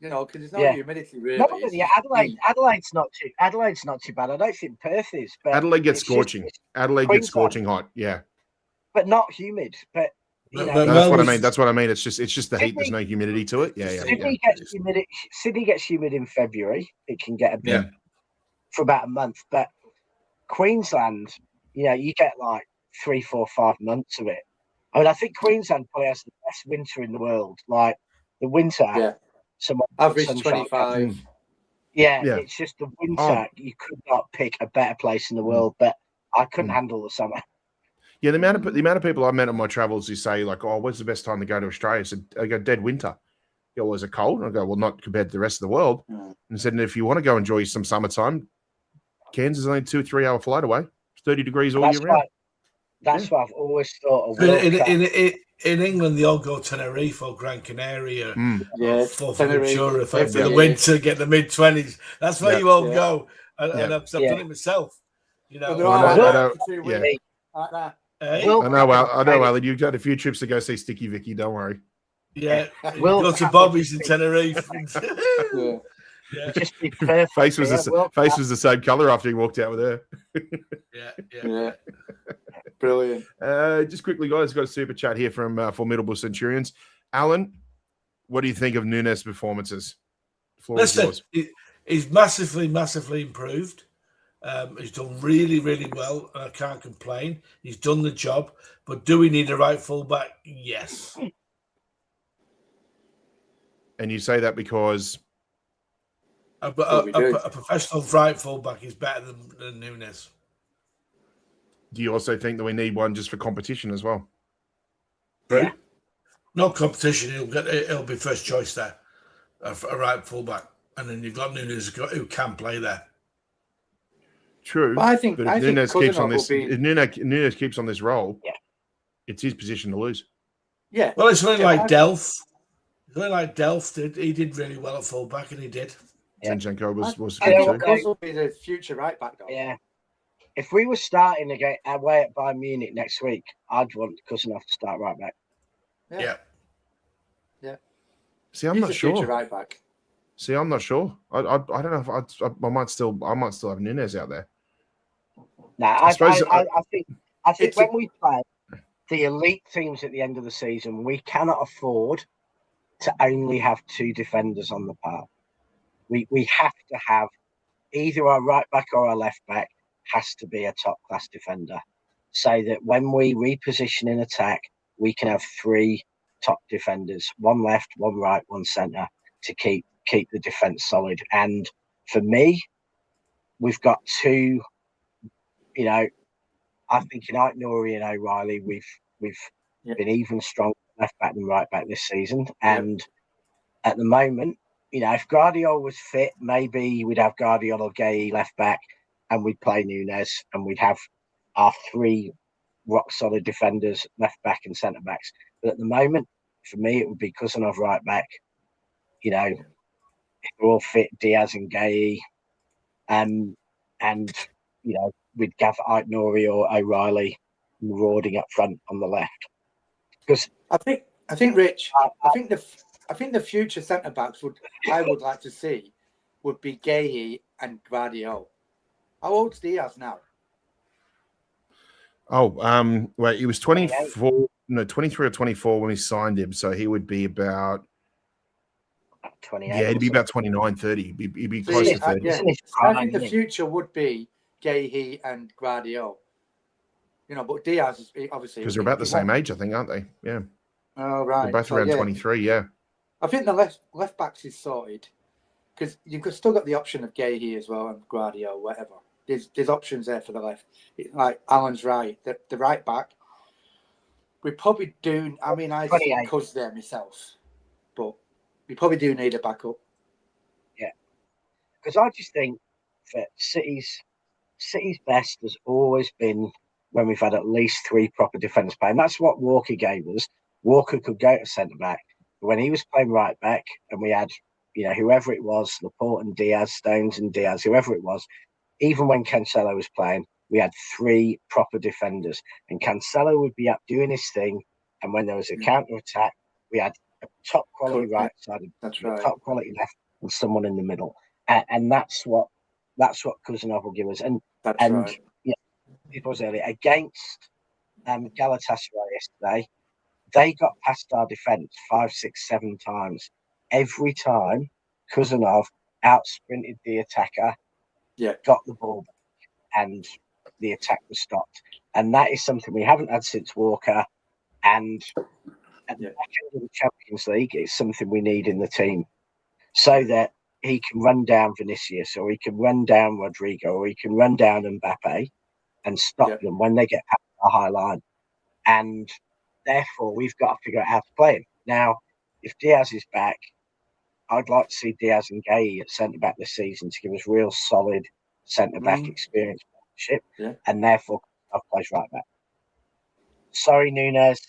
You know, because there's no Yeah. humidity really. Melbourne, It's yeah, just heat. Adelaide's not too bad. I don't think Perth is, but Adelaide gets it's just- scorching. Adelaide gets Queensland. scorching hot. Yeah. but not humid. But you But- know, but No, that's what I Melbourne's- mean. That's what I mean. It's just the heat. There's Sydney- no humidity to it. Yeah, yeah, Sydney yeah. gets humid. Sydney gets humid in February. It can get a bit Yeah. for about a month, but Queensland, you know, you get like 3, 4, 5 months of it. I mean, I think Queensland probably has the best winter in the world. Like the winter, Yeah. some Average sunshine. 25. Yeah, Yeah. it's just the winter. Oh. You could not pick a better place in the world, but I couldn't handle the summer. Yeah, the amount of people I've met on my travels who say like, "Oh, when's the best time to go to Australia?" I go, "Dead winter." They go, "Was it cold?" And I go, "Well, not compared to the rest of the world." Mm. And I said, "And if you want to go enjoy some summertime, Cairns is only a 2 or 3 hour flight away. It's 30 degrees all year round." That's what I've always thought. In England, they all go to Tenerife or Gran Canaria Yeah, or Fuerteventura for every the year. winter, get the mid-20s. That's where Yeah. you all Yeah. go. And Yeah. I've done it myself. You know, And they're Well, all I like know- that for 2 yeah. weeks. Like that. eh? Will- I know, Alan. You've got a few trips to go see Sticky Vicky. Don't worry. Yeah, you Will- go to Bobby's in Tenerife. Yeah. Yeah, Just be perfect. Face was yeah, the same color after he walked out with her. yeah. Yeah. Brilliant. Just quickly, guys, got a super chat here from Formidable Centurions. Alan, what do you think of Nunes' performances? The floor is Listen, yours. he's massively improved. He's done really well, and I can't complain. He's done the job, but do we need a right fullback? Yes. And you say that because A we do. professional right fullback is better than Nunes. do you also think that we need one just for competition as well? Yeah. No competition. He'll be first choice there, a right fullback, and then you've got Nunes who can play there. True. But I think if Nunes keeps on Cousinov this, will be- if Nunes keeps on this role, Yeah. it's his position to lose. Yeah. Well, it's only Yeah, like I- Delph. It's only like Delph did. He did really well at fullback, and he did. Yeah. Zinchenko was I good think too. Cuz will be the future right back though. Yeah. If we were starting again away at Bayern Munich next week, I'd want Cousinov to start right back. Yeah. See, I'm He's not the future sure. right back. See, I'm not sure. I don't know if I might still have Nunes out there. No, I suppose- I think It's when we play the elite teams at the end of the season, we cannot afford to only have 2 defenders on the park. We have to have either our right back or our left back has to be a top class defender, so that when we reposition in attack, we can have 3 top defenders, 1 left, 1 right, 1 centre, to keep the defence solid. And for me, we've got 2. You know, I think in Nouri and O'Reilly, we've Yeah. been even stronger left back than right back this season. And at the moment, you know, if Guardiola was fit, maybe we'd have Guardiola or Gay left back, and we'd play Nunes, and we'd have our 3 rock solid defenders, left back and centre backs. But at the moment, for me, it would be Cousinov right back. You know, if we're all fit, Diaz and Gay, and you know, we'd have Nouri or O'Reilly marauding up front on the left. Because I think Rich, I think the future centre backs I would like to see would be Gay and Guardiola. How old's Diaz now? Oh, wait, he was 24, no, 23 or 24 when we signed him, so he would be about 28. he'd be about 29, 30. He'd be See, close to 30. Isn't he I prime, think the isn't he? future would be Gay and Guardiola. You know, but Diaz is obviously Because they're about the same age, I think, aren't they? Yeah. Oh right, They're both So, around yeah. 23, yeah. I think the left backs is sorted because you've still got the option of Gay here as well and Guardiola, whatever. There's options there for the left. Like Alan's right, the right back. We probably do. I mean, I see 28. Cuz there myself, but we probably do need a backup. Yeah, because I just think that City's best has always been when we've had at least 3 proper defenders playing. That's what Walker gave us. Walker could go to centre back, but when he was playing right back, and we had, whoever it was, Laporte and Diaz, Stones and Diaz, whoever it was, even when Cancelo was playing, we had 3 proper defenders, and Cancelo would be up doing his thing, and when there was a counter attack, we had a top quality right side, top quality left, and someone in the middle, and that's what Kuznov will give us. And it was earlier against Galatasaray yesterday. They got past our defence 5, 6, 7 times. Every time Kuznov out sprinted the attacker, got the ball back, and the attack was stopped. And that is something we haven't had since Walker. And at the back end of the Champions League, it's something we need in the team, so that he can run down Vinicius, or he can run down Rodrigo, or he can run down Mbappe and stop them when they get past the high line. And therefore, we've got to figure out how to play him. Now, if Diaz is back, I'd like to see Diaz and Gay at centre-back this season to give us real solid centre-back experience, and therefore I'll play right back. Sorry, Nunes.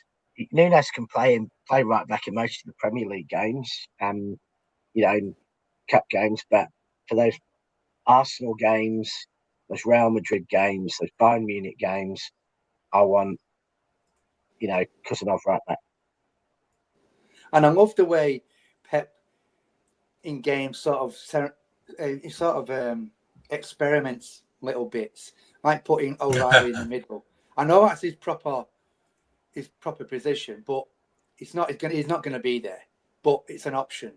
Nunes can play right back in most of the Premier League games, in cup games, but for those Arsenal games, those Real Madrid games, those Bayern Munich games, I want, Kuznov right back. And I love the way Pep in games sort of experiments little bits, like putting O'Reilly in the middle. I know that's his proper position, but he's not going to be there. But it's an option,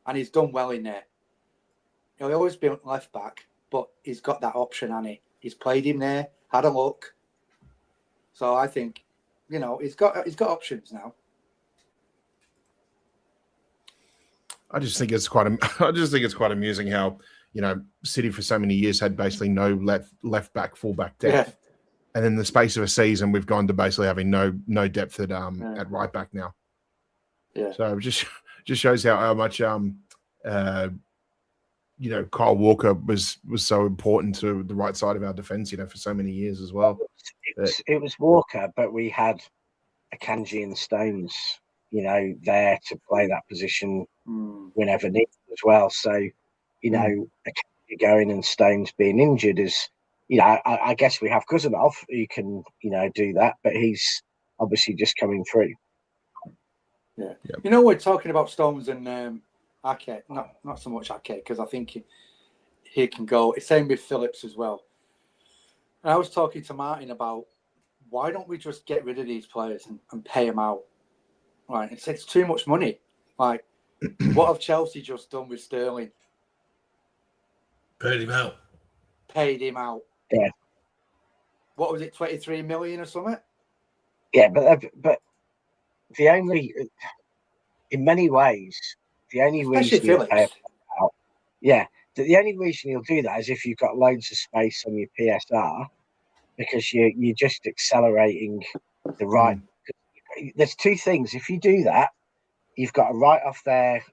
and he's done well in there. He'll always be left back, but he's got that option, and he's played him there, had a look. So I think, he's got options now. I just think it's quite amusing how, City for so many years had basically no left back, full back depth, and in the space of a season, we've gone to basically having no depth at right back now. Yeah. So it just shows how much Kyle Walker was so important to the right side of our defence, for so many years as well. It was Walker, but we had Akanji and Stones, there to play that position whenever needed as well. So, Akanji going and Stones being injured is, I guess we have Kuznov who can, do that, but he's obviously just coming through. Yeah. We're talking about Stones and Ake, not so much Ake, because I think he can go. Same with Phillips as well. And I was talking to Martin about why don't we just get rid of these players and pay them out? Right, it's too much money. Like, what have Chelsea just done with Sterling? Paid him out. Yeah. What was it, 23 million or something? Yeah, but the only, in many ways, the only reason you'll pay out, the only reason you'll do that is if you've got loads of space on your PSR, because you're just accelerating the right. There's 2 things. If you do that, you've got to write off their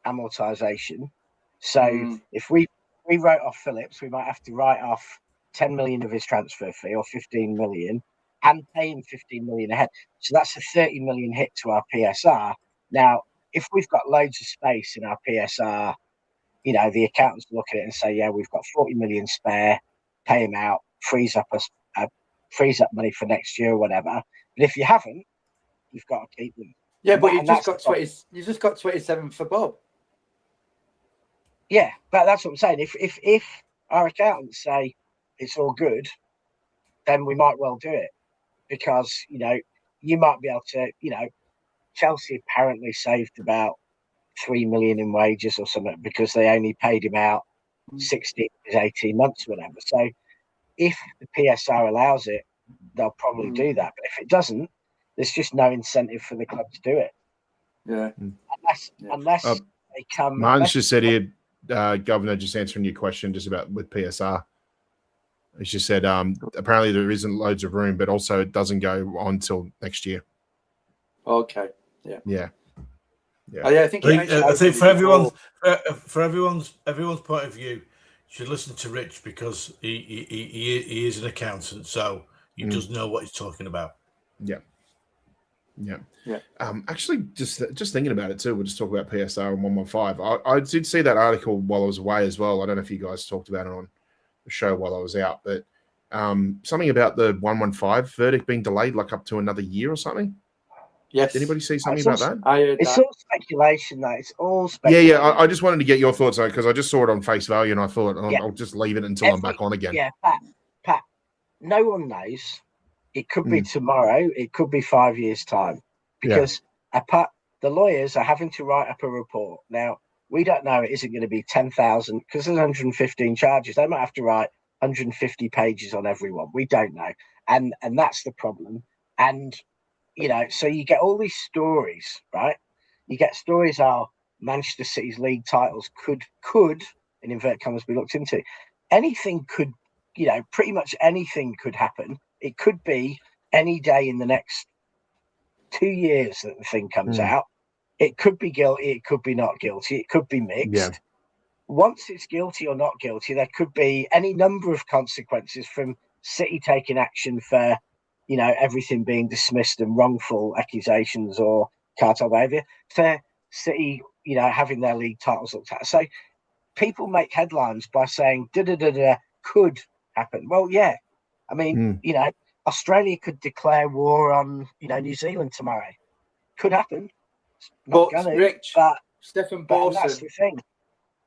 amortization. So if we wrote off Phillips, we might have to write off 10 million of his transfer fee, or 15 million, and pay him 15 million ahead. So that's a 30 million hit to our PSR. Now, if we've got loads of space in our PSR, the accountants look at it and say, yeah, we've got 40 million spare, pay him out, frees up money for next year or whatever. But if you haven't, you've got to keep them. Yeah, but you've just got 27 for Bobb. Yeah, but that's what I'm saying. If our accountants say it's all good, then we might well do it, because you might be able to. Chelsea apparently saved about 3 million in wages or something because they only paid him out 16 to 18 months, or whatever. So if the PSR allows it, they'll probably do that. But if it doesn't, there's just no incentive for the club to do it. Yeah. Unless they come. Martin's just said here, Governor, just answering your question just about with PSR. It's just said apparently there isn't loads of room, but also it doesn't go on till next year. Okay. Yeah. Yeah. Oh, yeah, I think for everyone's point of view, you should listen to Rich because he is an accountant, so he does know what he's talking about. Yeah. Actually, just thinking about it too. We'll just talk about PSR and 115. I did see that article while I was away as well. I don't know if you guys talked about it on the show while I was out, but something about the 115 verdict being delayed like up to another year or something. Yes. Did anybody see something about that? I heard It's that. all speculation, though. It's all speculation. Yeah. I just wanted to get your thoughts on it because I just saw it on face value and I thought I'll just leave it until I'm back on again. Yeah, Pat. No one knows. It could be tomorrow. It could be 5 years' time because the lawyers are having to write up a report. Now, we don't know. Is it going to be 10,000? Because there's 115 charges. They might have to write 150 pages on everyone. We don't know. And that's the problem. And, so you get all these stories, right? You get stories how Manchester City's league titles could, in inverted commas, be looked into. Anything could, pretty much anything could happen. It could be any day in the next 2 years that the thing comes out. It could be guilty. It could be not guilty. It could be mixed. Yeah. Once it's guilty or not guilty, there could be any number of consequences from City taking action for, everything being dismissed and wrongful accusations or cartel behaviour, for City, having their league titles looked at. So people make headlines by saying, could happen. Well, yeah. I mean, Australia could declare war on, New Zealand tomorrow. Could happen. But Rich, Stefan Borson, that's the thing.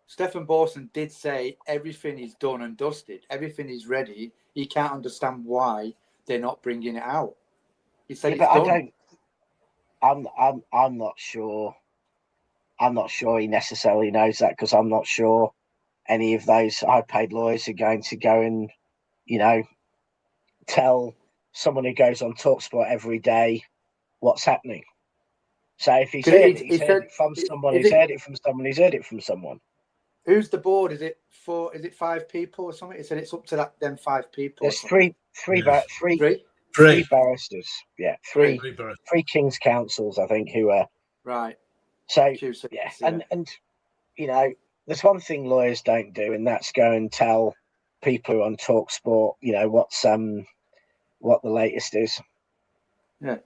Stefan Borson did say everything is done and dusted. Everything is ready. He can't understand why they're not bringing it out. He said it's done. I'm not sure. I'm not sure he necessarily knows that because I'm not sure any of those high-paid lawyers are going to go and, tell someone who goes on TalkSport every day what's happening. So if he's heard it from someone, he's heard it from someone, he's heard it from someone. Who's the board? Is it 5 people or something? He said it's up to them 5 people. There's three barristers. Yeah, three King's Councils, I think, who are right. So yeah, and there's one thing lawyers don't do, and that's go and tell people who are on TalkSport, what the latest is. Yeah.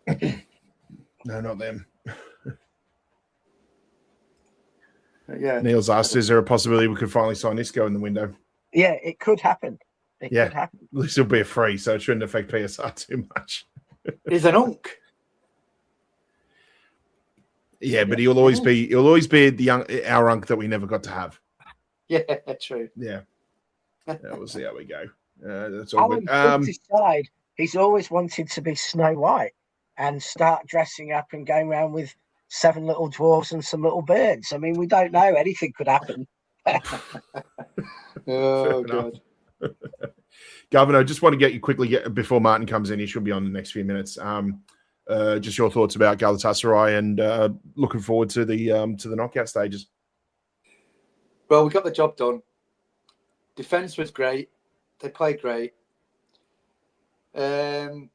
No, not them. Yeah. Neil's asked, is there a possibility we could finally sign Isco in the window? Yeah, it could happen. It could happen. This will be a free, so it shouldn't affect PSR too much. He's an unk. Yeah, but he'll always be our unk that we never got to have. Yeah, true. Yeah. We'll see how we go. That's all good. Side, he's always wanted to be Snow White and start dressing up and going around with 7 little dwarves and some little birds. I mean, we don't know. Anything could happen. Oh, God. Governor, I just want to get you quickly before Martin comes in. He should be on the next few minutes. Just your thoughts about Galatasaray and looking forward to the knockout stages. Well, we got the job done. Defense was great. They played great. When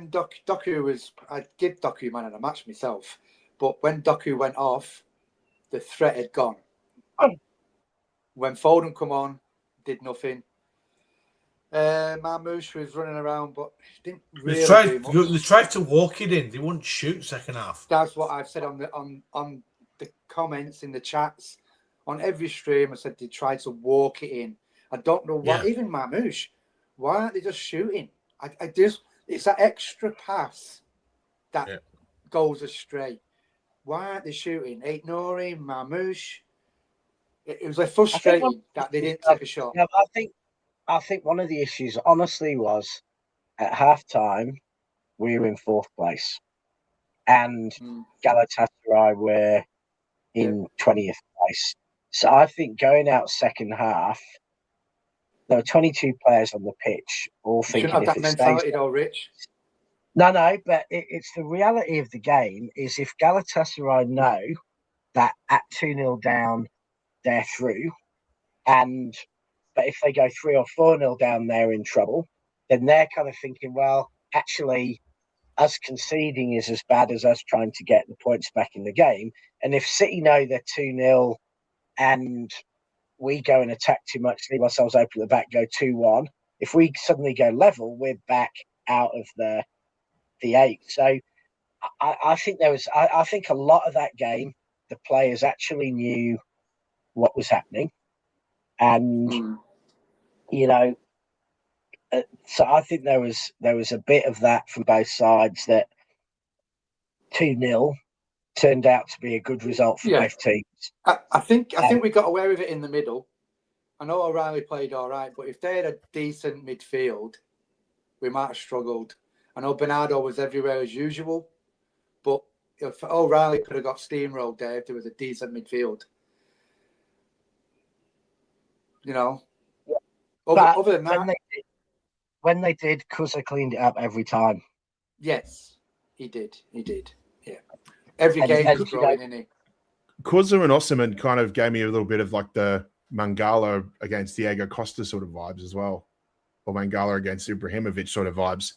Doku was, I'd give Doku man of the match myself, but when Doku went off, the threat had gone. When Foden come on, did nothing. Marmouche was running around, but he didn't really do much. They tried to walk it in. They wouldn't shoot second half. That's what I've said on the comments in the chats. On every stream, I said they tried to walk it in. I don't know why. Yeah. Even Marmouche, why aren't they just shooting? It's that extra pass that goes astray. Why aren't they shooting? Ignoring Marmouche. It was frustrating that they didn't take a shot. Yeah, I think one of the issues, honestly, was at halftime we were in 4th place, and Galatasaray were in 20th place. So I think going out second half, there were 22 players on the pitch, all thinking have that mentality, though, Rich. No, but it's the reality of the game. Is if Galatasaray know that at 2-0 down, they're through. But if they go 3 or 4-0 down, they're in trouble. Then they're kind of thinking, well, actually, us conceding is as bad as us trying to get the points back in the game. And if City know they're 2-0 and we go and attack too much, leave ourselves open at the back, go 2-1, if we suddenly go level, we're back out of the 8. So I think I think a lot of that game, the players actually knew what was happening. And, so I think there was a bit of that from both sides, that 2-0 turned out to be a good result for both teams. I think we got away with it in the middle. I know O'Reilly played all right, but if they had a decent midfield, we might have struggled. I know Bernardo was everywhere as usual, but if O'Reilly could have got steamrolled there if there was a decent midfield. Other than that, when they did, Cuzza cleaned it up every time. Yes, he did. Yeah, every game was growing, isn't he? Cuzza and Osimhen kind of gave me a little bit of like the Mangala against Diego Costa sort of vibes as well, or Mangala against Ibrahimovic sort of vibes.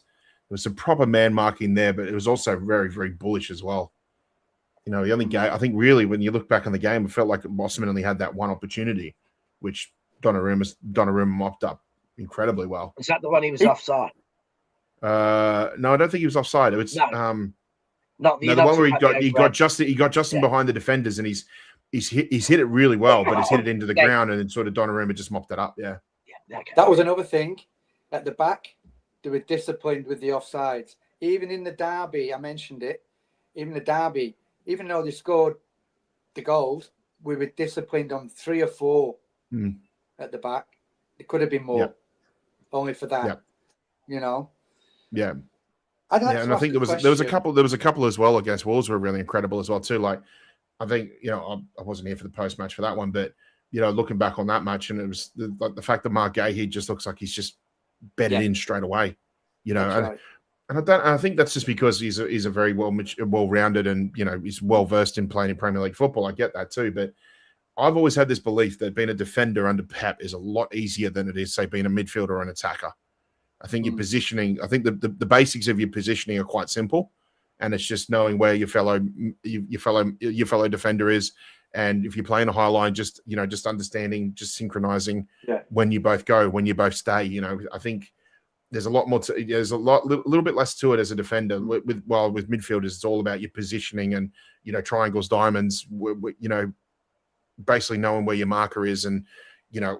There was some proper man marking there, but it was also very, very bullish as well. The only game, I think really when you look back on the game, it felt like Osimhen only had that one opportunity, which Donnarumma mopped up incredibly well. Is that the one he was offside? No, I don't think he was offside. It was the one where he got Justin behind the defenders, and he's hit it really well, but he's hit it into the ground, and then sort of Donnarumma just mopped it up. Yeah. Okay. That was another thing. At the back, they were disciplined with the offsides. Even in the derby, I mentioned it. Even the derby, even though they scored the goals, we were disciplined on 3 or 4 at the back. It could have been more, only for that. Yeah. And I think there was a couple as well against Wolves were really incredible as well too. Like, I think I wasn't here for the post match for that one, but looking back on that match, and it was the fact that Mark Gahey just looks like he's just bedded in straight away. Right. And I think that's just because he's a very well-rounded and he's well versed in playing in Premier League football. I get that too, but I've always had this belief that being a defender under Pep is a lot easier than it is, say, being a midfielder or an attacker. I think your positioning, I think the basics of your positioning are quite simple, and it's just knowing where your fellow defender is, and if you're playing a high line, just understanding, just synchronizing when you both go, when you both stay. I think there's a lot more. There's a little bit less to it as a defender. With midfielders, it's all about your positioning and triangles, diamonds. Basically knowing where your marker is, and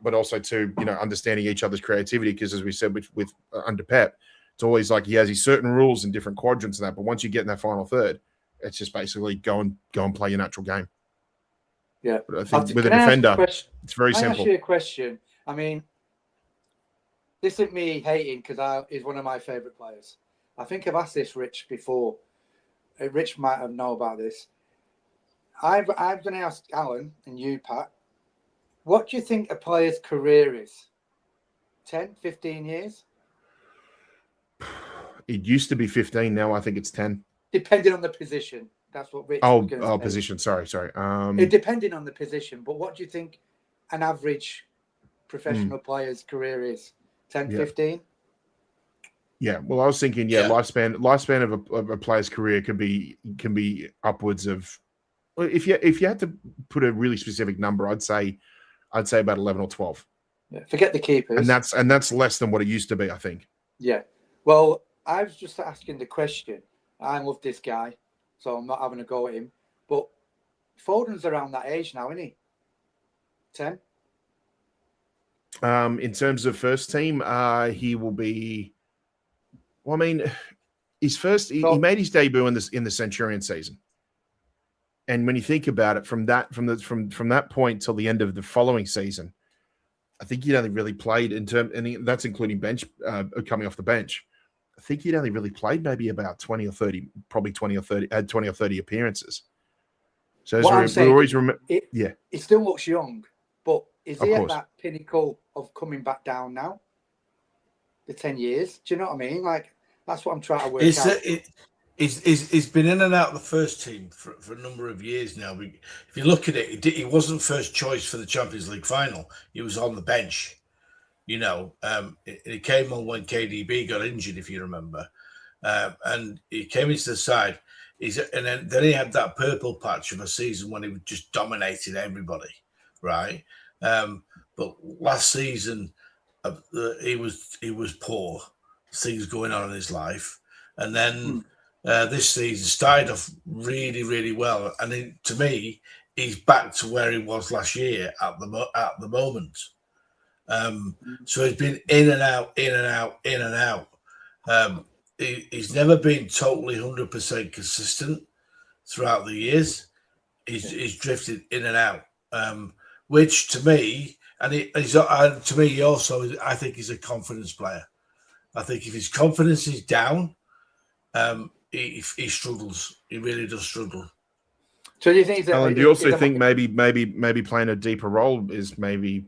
but also to understanding each other's creativity, because as we said with under Pep, it's always like he has his certain rules in different quadrants and that, but once you get in that final third, it's just basically go and play your natural game. Yeah, but I think with a defender, it's very simple. Can I ask you a question? I mean, this isn't me hating, because he's one of my favourite players. I think I've asked this Rich before. Rich might have known about this. I'm going to ask Alan and you, Pat, what do you think a player's career is? 10, 15 years? It used to be 15. Now I think it's 10. Depending on the position. That's what Rich was going to say. Position. Sorry. Depending on the position. But what do you think an average professional player's career is? 10, 15? Yeah. Well, I was thinking, lifespan of a player's career can be upwards of. If you had to put a really specific number, I'd say about 11 or 12. Yeah, forget the keepers. And that's less than what it used to be, I think. Yeah. Well, I was just asking the question. I love this guy, so I'm not having a go at him. But Foden's around that age now, isn't he? 10? In terms of first team, he will be. Well, I mean, he made his debut in the Centurion season. And when you think about it, from that point till the end of the following season, I think he'd only really played and that's including bench coming off the bench. I think he'd only really played maybe about 20 or 30 appearances. So as we always remember, he still looks young, but is he at that pinnacle of coming back down now? The 10 years, do you know what I mean? Like, that's what I'm trying to work out. he's been in and out of the first team for a number of years now. If you look at it, he wasn't first choice for the Champions League final. He was on the bench. You know, he came on when KDB got injured, if you remember, and he came into the side. And then he had that purple patch of a season when he just dominated everybody, right? But last season, he was poor. Things going on in his life, and then this season started off really, really well. And to me, he's back to where he was last year at the moment. So he's been in and out, in and out, in and out. He's never been totally 100% consistent throughout the years. He's drifted in and out, which to me, to me, he also, I think he's a confidence player. I think if his confidence is down, he struggles. He really does struggle. So do you think? Alan, do you also think maybe playing a deeper role is maybe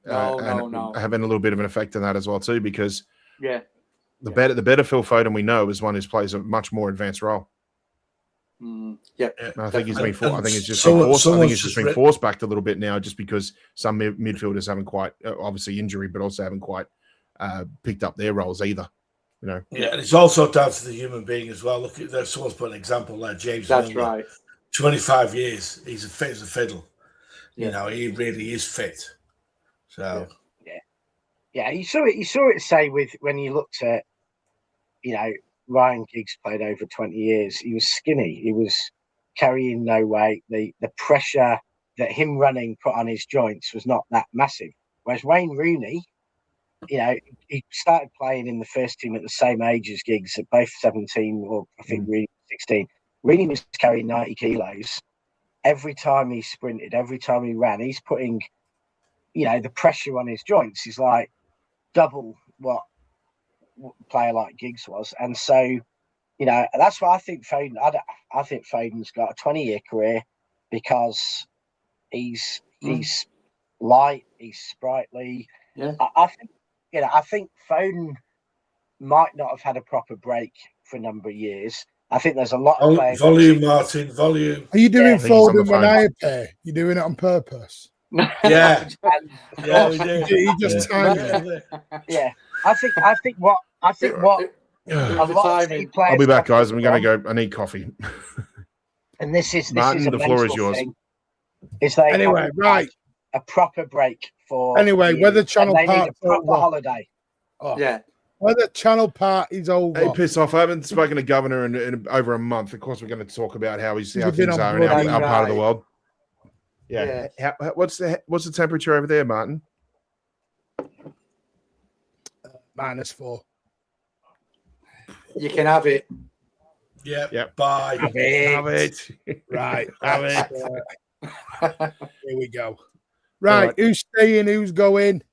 no, having a little bit of an effect on that as well too? Because the better Phil Foden we know is one who plays a much more advanced role. And I think he's been. I think it's just been forced. I think it's just been forced back a little bit now, just because some midfielders haven't quite, obviously injury, but also haven't quite picked up their roles either. You know. Yeah, and it's also down to the human being as well. Look, someone's put an example there, James. That's Milner, right. 25 years. He's fit as a fiddle. You know, he really is fit. So you saw it. Say when you looked at, you know, Ryan Giggs played over 20 years. He was skinny. He was carrying no weight. The pressure that him running put on his joints was not that massive. Whereas Wayne Rooney, you know, he started playing in the first team at the same age as Giggs, at both 17 or I think Rooney 16. Rooney was carrying 90 kilos. Every time he sprinted, every time he ran, he's putting, you know, the pressure on his joints is like double what a player like Giggs was. And so, you know, that's why I think Foden, I think Foden's got a 20-year career because he's light, he's sprightly. Yeah. I think Foden might not have had a proper break for a number of years. I think there's a lot of players. Volume, Martin, volume. Are you doing Foden when I appear? You're doing it on purpose? Yeah. Yeah, we do. You just time it. Yeah. I think what a lot of players. I'll be back, guys. I'm going to go. I need coffee. And this is Martin, the floor is yours. It's like anyway, right. A proper break for anyway. Whether Channel Park proper holiday. Oh. Yeah. Whether Channel Park is over. Hey, piss off! I haven't spoken to Governor in over a month. Of course, we're going to talk about how things are in our part of the world. Yeah. What's the temperature over there, Martin? -4. You can have it. Yeah. Yep. Bye. Have it. Right. Have it. Here we go. Right. Who's staying? Who's going?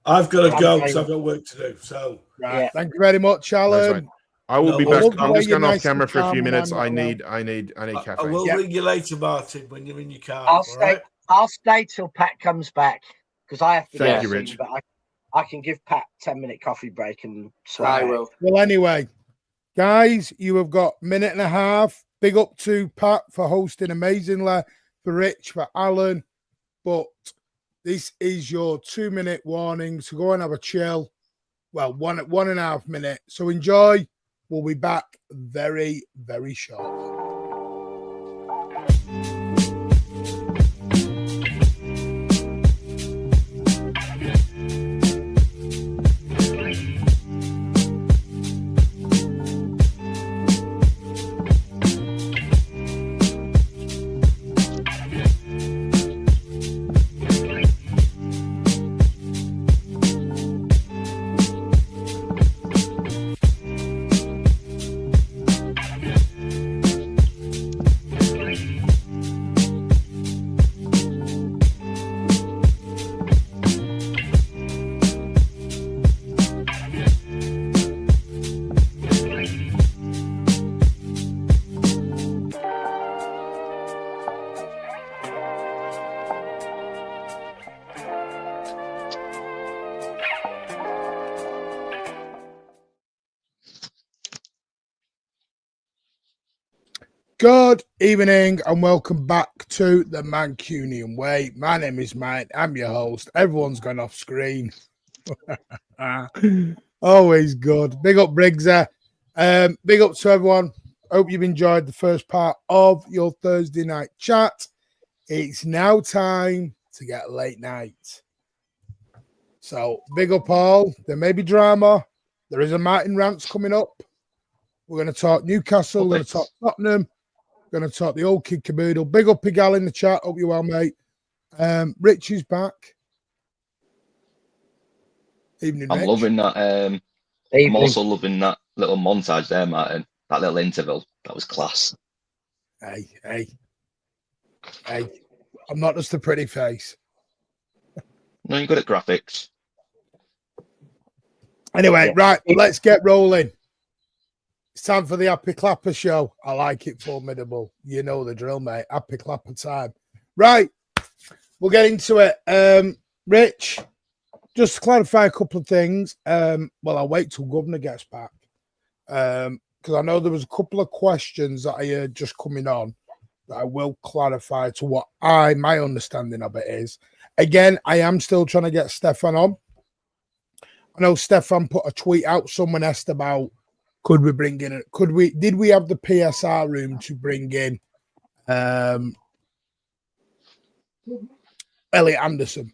I've got to go because I've got work to do. So, right. Yeah. Thank you very much, Alan. I will be back. I'm just going off camera for a few minutes. I need caffeine. I will ring you later, Martin, when you're in your car. I'll stay till Pat comes back because I have to. Thank you, Rich. But I can give Pat 10-minute coffee break and. I will. Well, anyway, guys, you have got a minute and a half. Big up to Pat for hosting amazingly, for Rich, for Alan, but. This is your 2-minute warning. So go and have a chill. Well, 1.5 minutes. So enjoy. We'll be back very, very shortly. Good evening and welcome back to the Mancunian Way. My name is Mike. I'm your host. Everyone's gone off screen. Always good. Big up, Briggsy. Big up to everyone. Hope you've enjoyed the first part of your Thursday night chat. It's now time to get late night. So, big up all. There may be drama. There is a Martin Rants coming up. We're going to talk Newcastle. We're going to talk Tottenham. We're going to talk the old kid caboodle. Big up, Pigal, in the chat. Hope you're well, mate. Rich is back. Evening, I'm Rich. loving that. I'm also loving that little montage there, Martin. That little interval. That was class. Hey. I'm not just a pretty face. No, you're good at graphics. Anyway, right, let's get rolling. It's time for the Happy Clapper show. I like it, formidable. You know the drill, mate. Happy Clapper time. Right, we'll get into it. Rich, just to clarify a couple of things. Well, I'll wait till Governor gets back. Because I know there was a couple of questions that I heard just coming on that I will clarify to what my understanding of it is. Again, I am still trying to get Stefan on. I know Stefan put a tweet out. Someone asked about did we have the PSR room to bring in Elliot Anderson?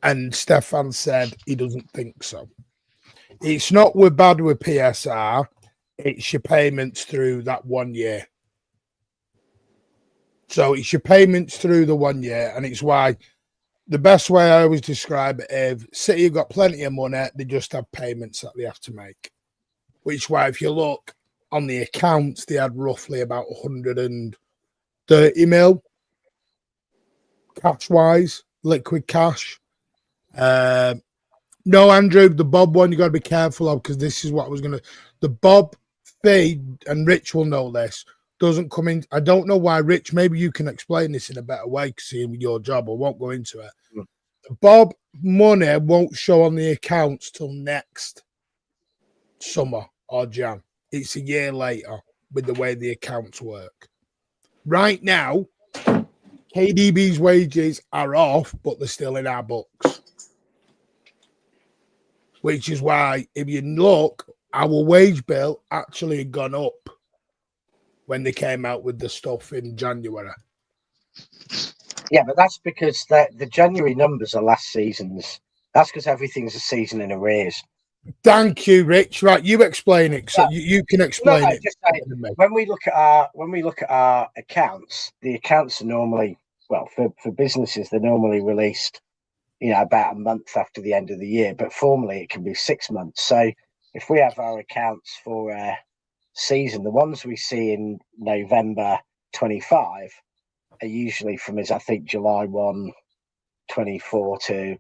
And Stefan said he doesn't think so. It's not we're bad with PSR. It's your payments through that 1 year. So it's your payments through the 1 year, and it's why the best way I always describe it is City have got plenty of money, they just have payments that they have to make. Which is why if you look on the accounts, they had roughly about 130 mil cash-wise, liquid cash. No, Andrew, the Bob one you got to be careful of because this is what I was going to... The Bob fee, and Rich will know this, doesn't come in. I don't know why, Rich. Maybe you can explain this in a better way because it's your job. I won't go into it. The Bob money won't show on the accounts till next summer or Jan. It's a year later with the way the accounts work. Right now, KDB's wages are off, but they're still in our books. Which is why, if you look, our wage bill actually had gone up when they came out with the stuff in January. Yeah, but that's because the January numbers are last season's. That's because everything's a season in arrears. Thank you, Rich. Right, you explain it. So you can explain it. Just saying, when we look at our accounts, the accounts are normally for businesses they're normally released, about a month after the end of the year. But formally, it can be 6 months. So if we have our accounts for a season, the ones we see in November 25 are usually from I think July 1, 24 to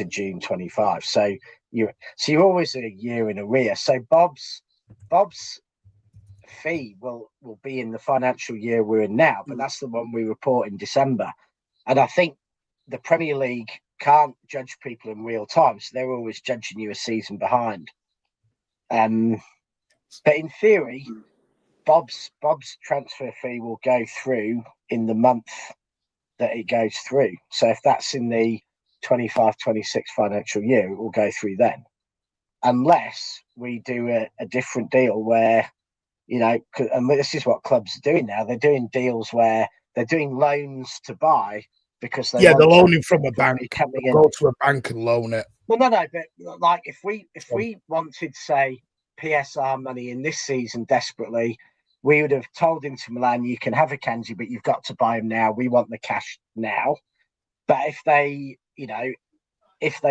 June 25. So you're always a year in arrears. So Bob's fee will be in the financial year we're in now, but that's the one we report in December. And I think the Premier League can't judge people in real time, so they're always judging you a season behind. But in theory, Bob's transfer fee will go through in the month that it goes through. So if that's in the 25-26 financial year, it will go through then. Unless we do a different deal where, and this is what clubs are doing now. They're doing deals where they're doing loans to buy because they're loaning from a bank. Go to a bank and loan it. Well, no, but like if we wanted, say, PSR money in this season desperately, we would have told Inter Milan, you can have Akanji, but you've got to buy him now. We want the cash now. But if they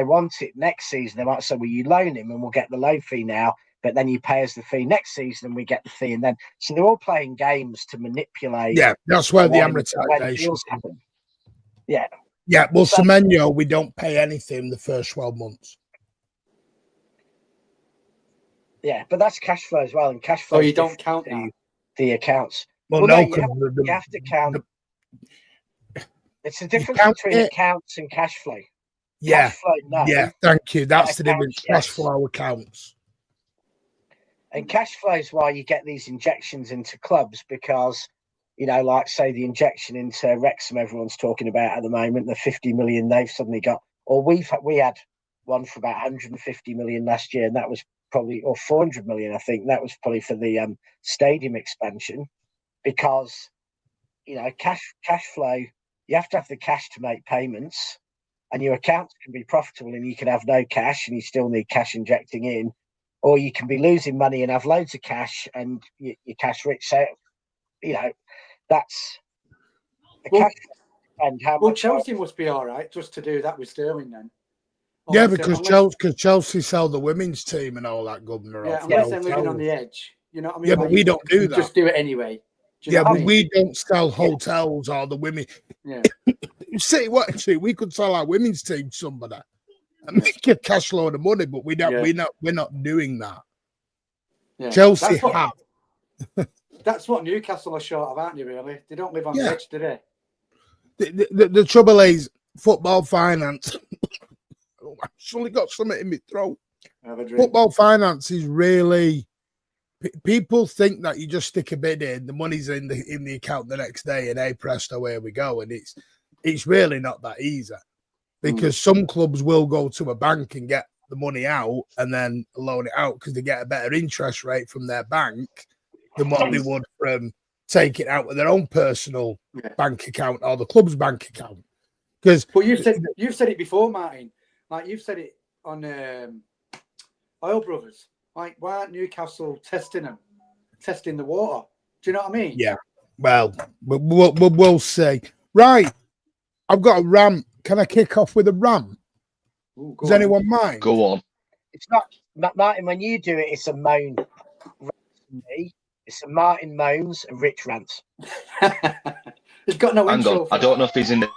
want it next season, they might say, well, you loan him and we'll get the loan fee now, but then you pay us the fee next season and we get the fee. And then, so they're all playing games to manipulate. Yeah, that's where the amortization happen. Yeah. Yeah, well, Semenyo, we don't pay anything the first 12 months. Yeah, but that's cash flow as well. And cash flow. So you don't count the accounts. Well, no, you have to count. It's the difference between accounts and cash flow. Yeah. Cash flow, no. Yeah, thank you. That's the difference. Cash flow accounts. And cash flow is why you get these injections into clubs, because you know, like say the injection into Wrexham everyone's talking about at the moment, the 50 million they've suddenly got, or we had one for about 150 million last year, and that was probably, or 400 million, I think that was probably for the stadium expansion, because, you know, cash flow, you have to have the cash to make payments, and your accounts can be profitable and you can have no cash and you still need cash injecting in, or you can be losing money and have loads of cash and you're cash rich. So, you know, that's the cash and how much. Chelsea must be all right just to do that with Sterling then. Yeah, because Chelsea sell the women's team and all that governor. Yeah, unless they're living on the edge. You know what I mean? Yeah, but we don't do that. Just do it anyway. Yeah, but we don't sell hotels or the women. Yeah. See, we could sell our women's team to somebody and make a cash load of money, but we're not doing that. Yeah. Chelsea have. That's what Newcastle are short of, aren't they, really? They don't live on the edge, do they? The trouble is football finance. I've actually got something in my throat. Football finance is really. People think that you just stick a bid in, the money's in the account the next day, and hey presto, here we go. And it's really not that easy, because some clubs will go to a bank and get the money out and then loan it out because they get a better interest rate from their bank than what they would from taking it out of their own personal bank account or the club's bank account. Because you've said it before, Martin. Like you've said it on Oil Brothers. Like, why aren't Newcastle testing the water? Do you know what I mean? Yeah. Well, we'll see. Right. I've got a rant. Can I kick off with a rant? Does anyone mind? Go on. It's not, Martin, when you do it, it's a moan. It's a Martin moans and Rich rants. He's got no intro. I don't know if he's in the...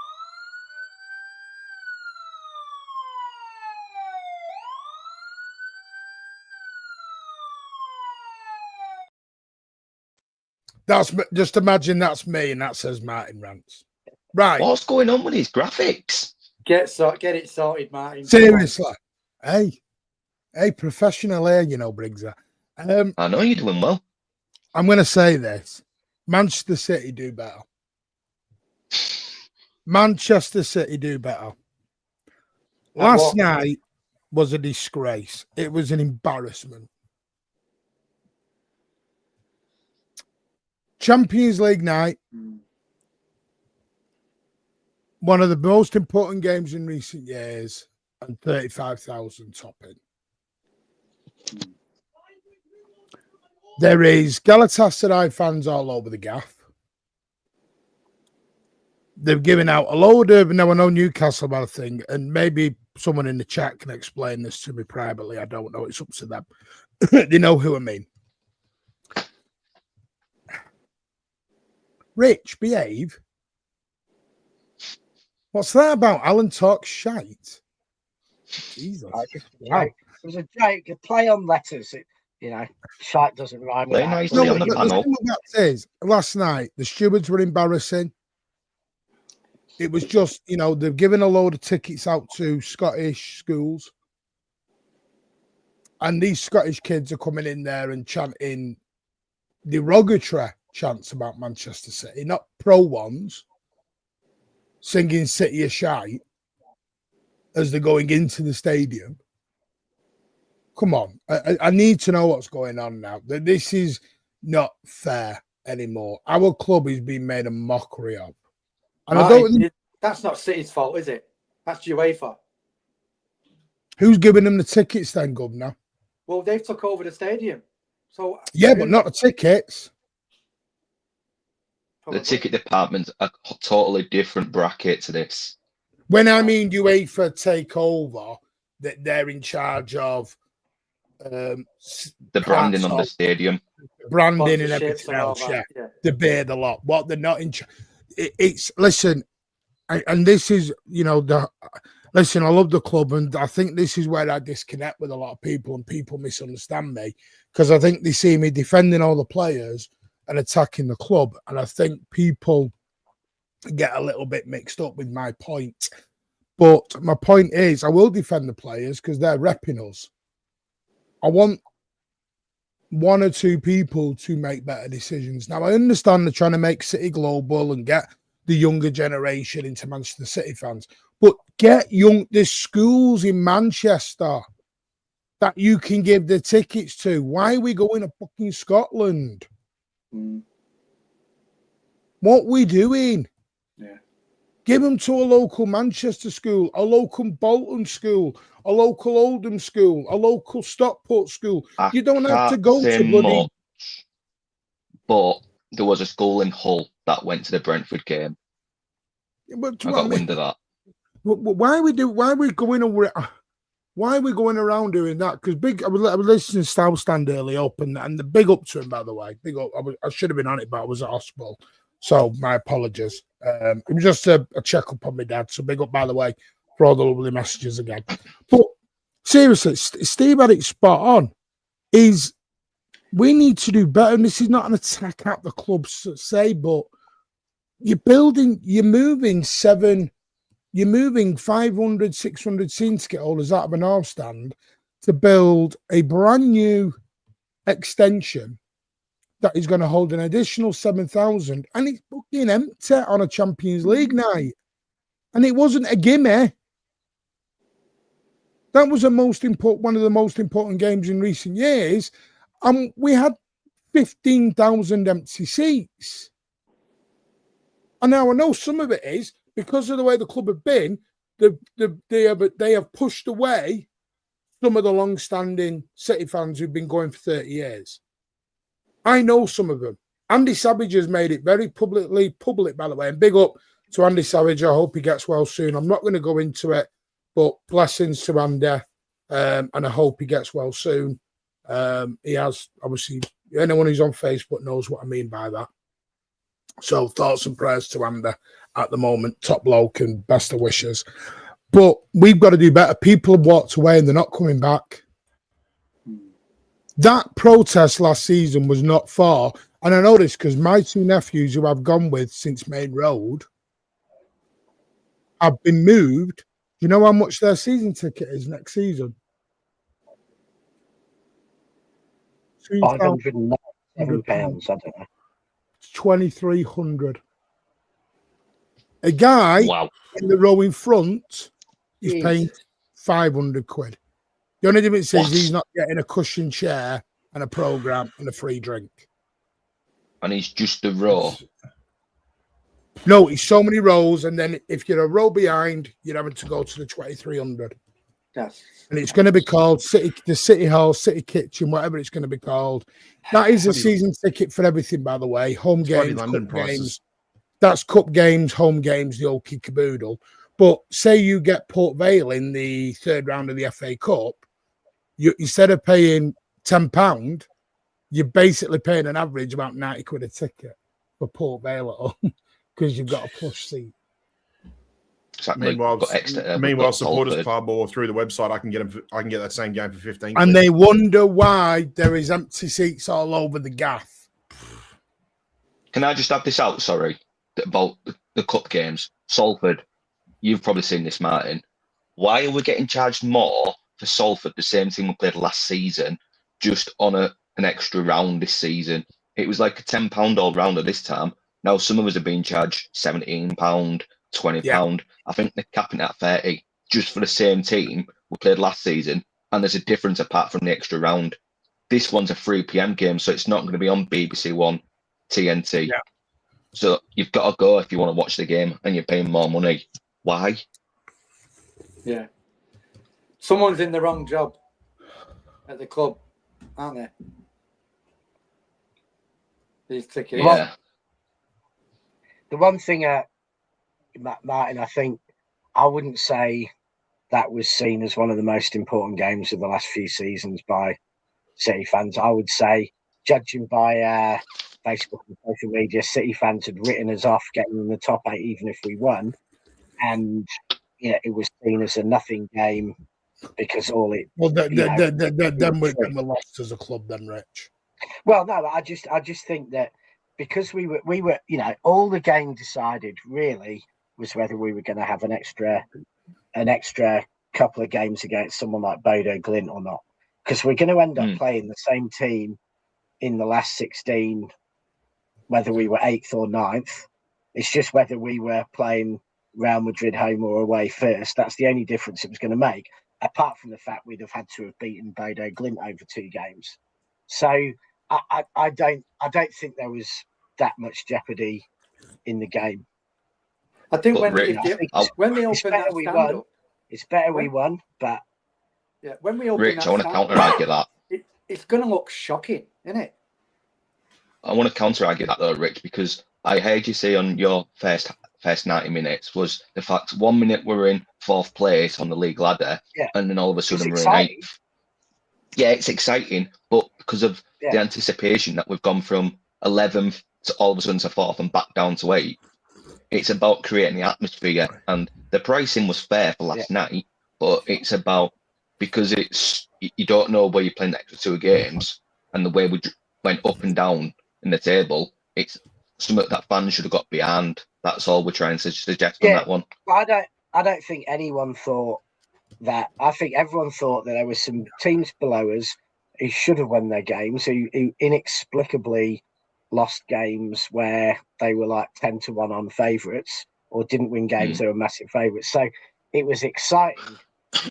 That's just imagine that's me and that says Martin rants. Right. What's going on with these graphics? Get it sorted, Martin. Seriously. Hey, professional here, you know, Briggsy. I know you're doing well. I'm going to say this. Manchester City do better. Manchester City do better. Last night was a disgrace. It was an embarrassment. Champions League night, one of the most important games in recent years, and 35,000 topping. There is Galatasaray fans all over the gaff. They've given out a load of, now I know Newcastle about a thing, and maybe someone in the chat can explain this to me privately. I don't know. It's up to them. They know who I mean. Rich, behave. What's that about? Alan talks shite. Jesus. Wow. It was a joke. A play on letters. Shite doesn't rhyme with that. That is, last night, the stewards were embarrassing. It was just, they've given a load of tickets out to Scottish schools. And these Scottish kids are coming in there and chanting derogatory chants about Manchester City, not pro ones, singing City of Shite as they're going into the stadium. Come on, I need to know what's going on now. This is not fair anymore. Our club is being made a mockery of. And that's not City's fault, is it? That's UEFA. Who's giving them the tickets then, Governor? Well, they've took over the stadium. So yeah, but not the tickets. Probably. The ticket department's a totally different bracket to this. When I mean UEFA take over, that they're in charge of the branding on the stadium, branding and everything else. Yeah, they bear the lot. What they're not in charge. It's listen, and this is listen. I love the club, and I think this is where I disconnect with a lot of people, and people misunderstand me because I think they see me defending all the players and attacking the club, and I think people get a little bit mixed up with my point. But my point is, I will defend the players because they're repping us. I want one or two people to make better decisions. Now, I understand they're trying to make City global and get the younger generation into Manchester City fans, but there's schools in Manchester that you can give the tickets to. Why are we going to fucking Scotland? What we doing? Yeah. Give them to a local Manchester school, a local Bolton school, a local Oldham school, a local Stockport school. You don't have to go to bloody... much, but there was a school in Hull that went to the Brentford game. But I got wind of that. Why are we going around doing that? Because I was listening to Stow stand early up, and the big up to him, by the way. Big up. I should have been on it, but I was at hospital, so my apologies. It was just a check up on my dad. So big up, by the way, for all the lovely messages again. But seriously, Steve had it spot on. We need to do better, and this is not an attack at the clubs, say, but you're moving 500, 600 season ticket holders out of an half stand to build a brand new extension that is going to hold an additional 7,000, and it's fucking empty on a Champions League night. And it wasn't a gimme. That was one of the most important games in recent years. And we had 15,000 empty seats. And now I know some of it is because of the way the club have been, they have pushed away some of the long-standing City fans who've been going for 30 years. I know some of them. Andy Savage has made it very public, by the way. And big up to Andy Savage. I hope he gets well soon. I'm not going to go into it, but blessings to Andy. And I hope he gets well soon. He has, obviously, anyone who's on Facebook knows what I mean by that. So thoughts and prayers to Andy at the moment. Top bloke and best of wishes. But we've got to do better. People have walked away and they're not coming back. That protest last season was not far. And I know this because my two nephews who I've gone with since Main Road have been moved. Do you know how much their season ticket is next season? £597, I don't know. 2,300. A guy in the row in front is paying 500 quid. The only difference is he's not getting a cushioned chair and a program and a free drink. And he's just a row. No, it's so many rows, and then if you're a row behind, you're having to go to the 2,300. Yes. And it's going to be called the City Hall, City Kitchen, whatever it's going to be called. That is a season ticket for everything, by the way. Home games, London games. That's cup games, home games, the old caboodle. But say you get Port Vale in the third round of the FA Cup, instead of paying £10, you're basically paying an average about 90 quid a ticket for Port Vale at home because you've got a plush seat. Exactly. Meanwhile, supporters club or through the website, I can get that same game for 15. And they wonder why there is empty seats all over the gaff. Can I just have this out? Sorry, about the cup games. Salford, you've probably seen this, Martin. Why are we getting charged more for Salford, the same thing we played last season, just on an extra round this season? It was like a £10 all rounder this time. Now some of us are being charged £17, £20. Yeah. I think they're capping it at 30 just for the same team we played last season. And there's a difference apart from the extra round. This one's a 3 p.m. game, so it's not going to be on BBC One, TNT. Yeah. So you've got to go if you want to watch the game and you're paying more money. Why? Yeah. Someone's in the wrong job at the club, aren't they? These tickets. Yeah. The one thing, Martin, I think I wouldn't say that was seen as one of the most important games of the last few seasons by City fans. I would say, judging by Facebook and social media, City fans had written us off getting in the top 8 even if we won. And it was seen as a nothing game because all it... Well, then we're lost as a club then, Rich. Well, no, I just think that because we were, all the game decided really was whether we were going to have an extra couple of games against someone like Bodo Glint or not, because we're going to end up playing the same team in the last 16, whether we were 8th or 9th. It's just whether we were playing Real Madrid home or away first. That's the only difference it was going to make, apart from the fact we'd have had to have beaten Bodo Glimt over 2 games. So I don't think there was that much jeopardy in the game. I think when Rick, they opened that stand up, it's better we won, but yeah, when we open Rich, that I want to stand counter argue that. It's going to look shocking, isn't it? I want to counter argue that though, Rich, because I heard you say on your first 90 minutes was the fact 1 minute we're in 4th place on the league ladder, and then all of a sudden we're in 8th. Yeah, it's exciting, but because of the anticipation that we've gone from 11th to all of a sudden to 4th and back down to 8th, it's about creating the atmosphere. And the pricing was fair for last night, but it's about, because you don't know where you're playing the extra 2 games, and the way we went up and down in the table, it's something that fans should have got behind. That's all we're trying to suggest on that one. I don't think anyone thought that. I think everyone thought that there were some teams below us who should have won their games, who inexplicably lost games where they were like 10-1 on favourites, or didn't win games they were massive favourites. So it was exciting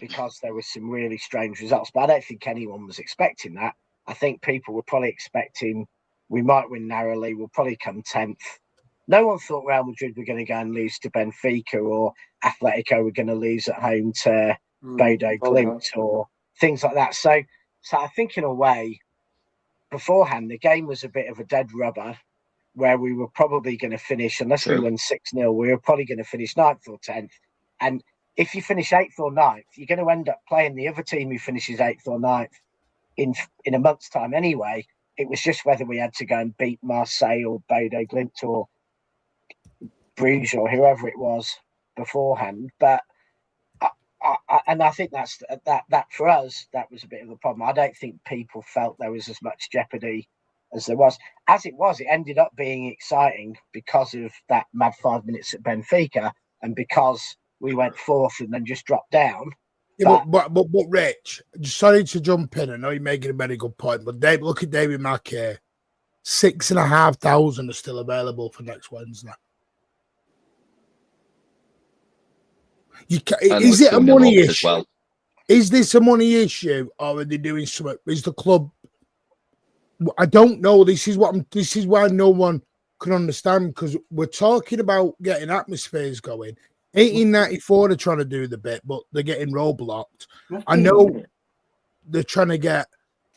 because there were some really strange results, but I don't think anyone was expecting that. I think people were probably expecting we might win narrowly, we'll probably come 10th. No one thought Real Madrid were going to go and lose to Benfica, or Atletico were going to lose at home to Bodo Glimt, or things like that. So I think in a way, beforehand, the game was a bit of a dead rubber, where we were probably going to finish, unless we won 6-0, we were probably going to finish 9th or 10th. And if you finish 8th or 9th, you're going to end up playing the other team who finishes 8th or 9th in a month's time anyway. It was just whether we had to go and beat Marseille or Bodo Glimt or Bruges or whoever it was beforehand. But I think that for us, that was a bit of a problem. I don't think people felt there was as much jeopardy as there was. As it was, it ended up being exciting because of that mad 5 minutes at Benfica, and because we went 4th and then just dropped down. Yeah, but Rich, sorry to jump in. I know you're making a very good point, but Dave, look at David Mackay. 6,500 are still available for next Wednesday. Is it a money issue? Well. Is this a money issue, or are they doing something? Is the club? I don't know. This is why no one can understand, because we're talking about getting atmospheres going. 1894 are trying to do the bit, but they're getting roadblocked. I know they're trying to get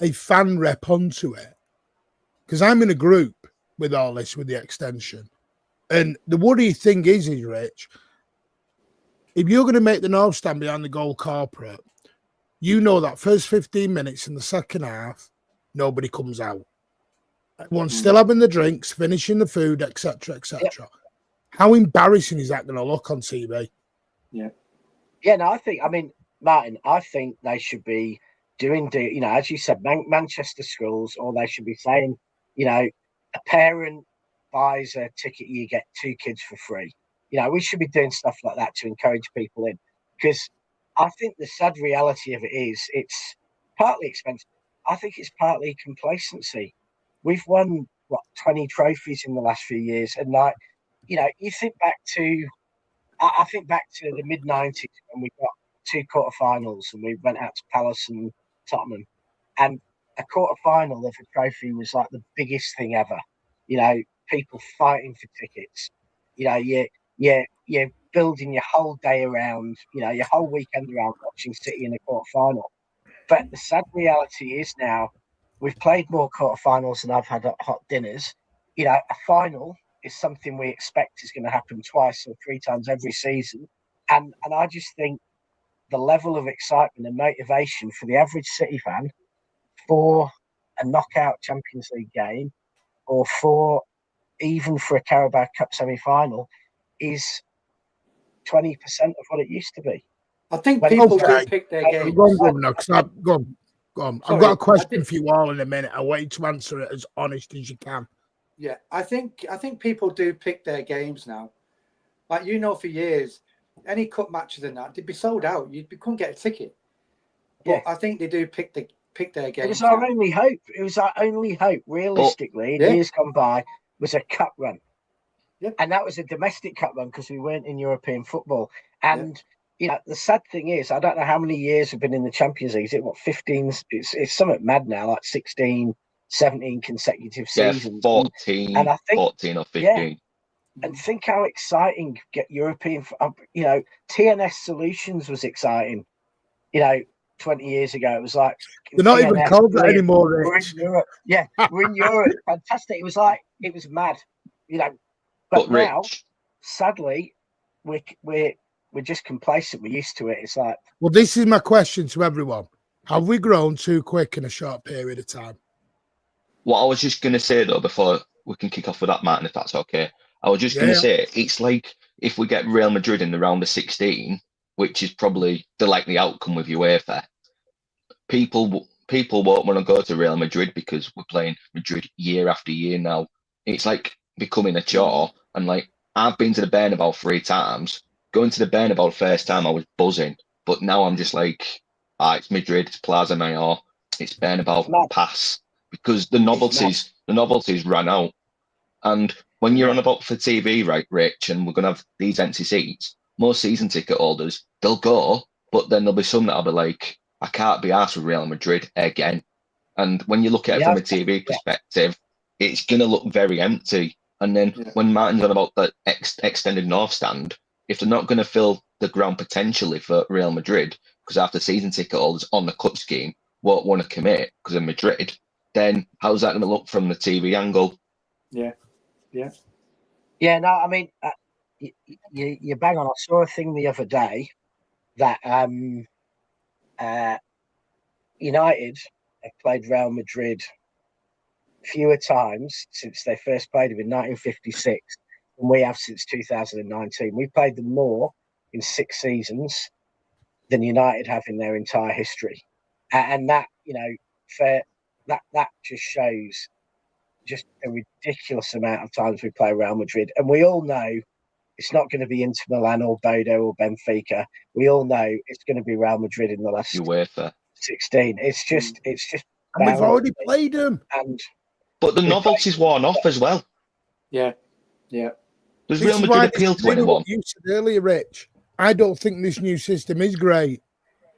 a fan rep onto it, because I'm in a group with all this, with the extension. And the worry thing is Rich, if you're going to make the North stand behind the goal corporate, you know that first 15 minutes in the second half, nobody comes out. Everyone's still having the drinks, finishing the food, etc., etc. Yep. How embarrassing is that going to look on TV? Yeah. Yeah, no, Martin, I think they should be doing, as you said, Manchester schools, or they should be saying, a parent buys a ticket, you get 2 kids for free. We should be doing stuff like that to encourage people in, because I think the sad reality of it is it's partly expensive. I think it's partly complacency. We've won, 20 trophies in the last few years, and you think back to, I think back to the mid-90s when we got 2 quarterfinals and we went out to Palace and Tottenham, and a quarterfinal of a trophy was like the biggest thing ever. People fighting for tickets. You're building your whole day around, your whole weekend around watching City in a quarterfinal. But the sad reality is now we've played more quarterfinals than I've had at hot dinners. A final is something we expect is going to happen 2 or 3 times every season. And I just think the level of excitement and motivation for the average City fan for a knockout Champions League game, or even for a Carabao Cup semi-final, is 20% of what it used to be. I think people do pick their games. Go on. I've got a question for you all in a minute. I want you to answer it as honest as you can. Yeah, I think people do pick their games now. Like, for years, any cup matches and that, they'd be sold out. You couldn't get a ticket. But I think they do pick pick their games. It was our only hope. It was our only hope, realistically, in years gone by, was a cup run. Yep. And that was a domestic cup run because we weren't in European football. And you know, the sad thing is, I don't know how many years we've been in the Champions League. Is it what, 15? It's something mad now, like 16, 17 consecutive seasons. 14, and I think 14 or 15. Yeah, and think how exciting get European. You know, TNS Solutions was exciting. You know, 20 years ago, it was like they're not TNS, even called that brilliant. anymore. We're in Europe. Yeah, we're in Europe. Fantastic. It was mad. You know, but now, sadly, we're just complacent. We're used to it. It's like, well, this is my question to everyone: have we grown too quick in a short period of time? What I was just going to say, though, before we can kick off with that, Martin, if that's okay, I was just going to say, it's like if we get Real Madrid in the round of 16, which is probably the likely outcome with UEFA, people won't want to go to Real Madrid because we're playing Madrid year after year now. It's like becoming a chore. And like, I've been to the Bernabeu 3 times. Going to the Bernabeu the first time, I was buzzing. But now I'm just like, it's Madrid, it's Plaza Mayor, it's Bernabeu, pass. Because the novelties ran out. And when you're on about for TV, right, Rich, and we're going to have these empty seats, most season ticket holders, they'll go, but then there'll be some that'll be like, I can't be asked with Real Madrid again. And when you look at it from a TV perspective, it's going to look very empty. And then when Martin's on about the extended north stand, if they're not going to fill the ground potentially for Real Madrid, because after season ticket holders on the cup scheme won't want to commit because of Madrid, then how's that going to look from the TV angle? Yeah. No, I mean, you bang on. I saw a thing the other day that United have played Real Madrid fewer times since they first played them in 1956 than we have since 2019. We played them more in 6 seasons than United have in their entire history, and that, you know, that just shows just a ridiculous amount of times we play Real Madrid. And we all know it's not going to be Inter Milan or Bodo or Benfica. We all know it's going to be Real Madrid in the last UEFA 16. It's just. And we've already played them. But the novelty's worn off as well. Yeah. Does Real Madrid appeal to anyone? You said earlier, Rich, I don't think this new system is great.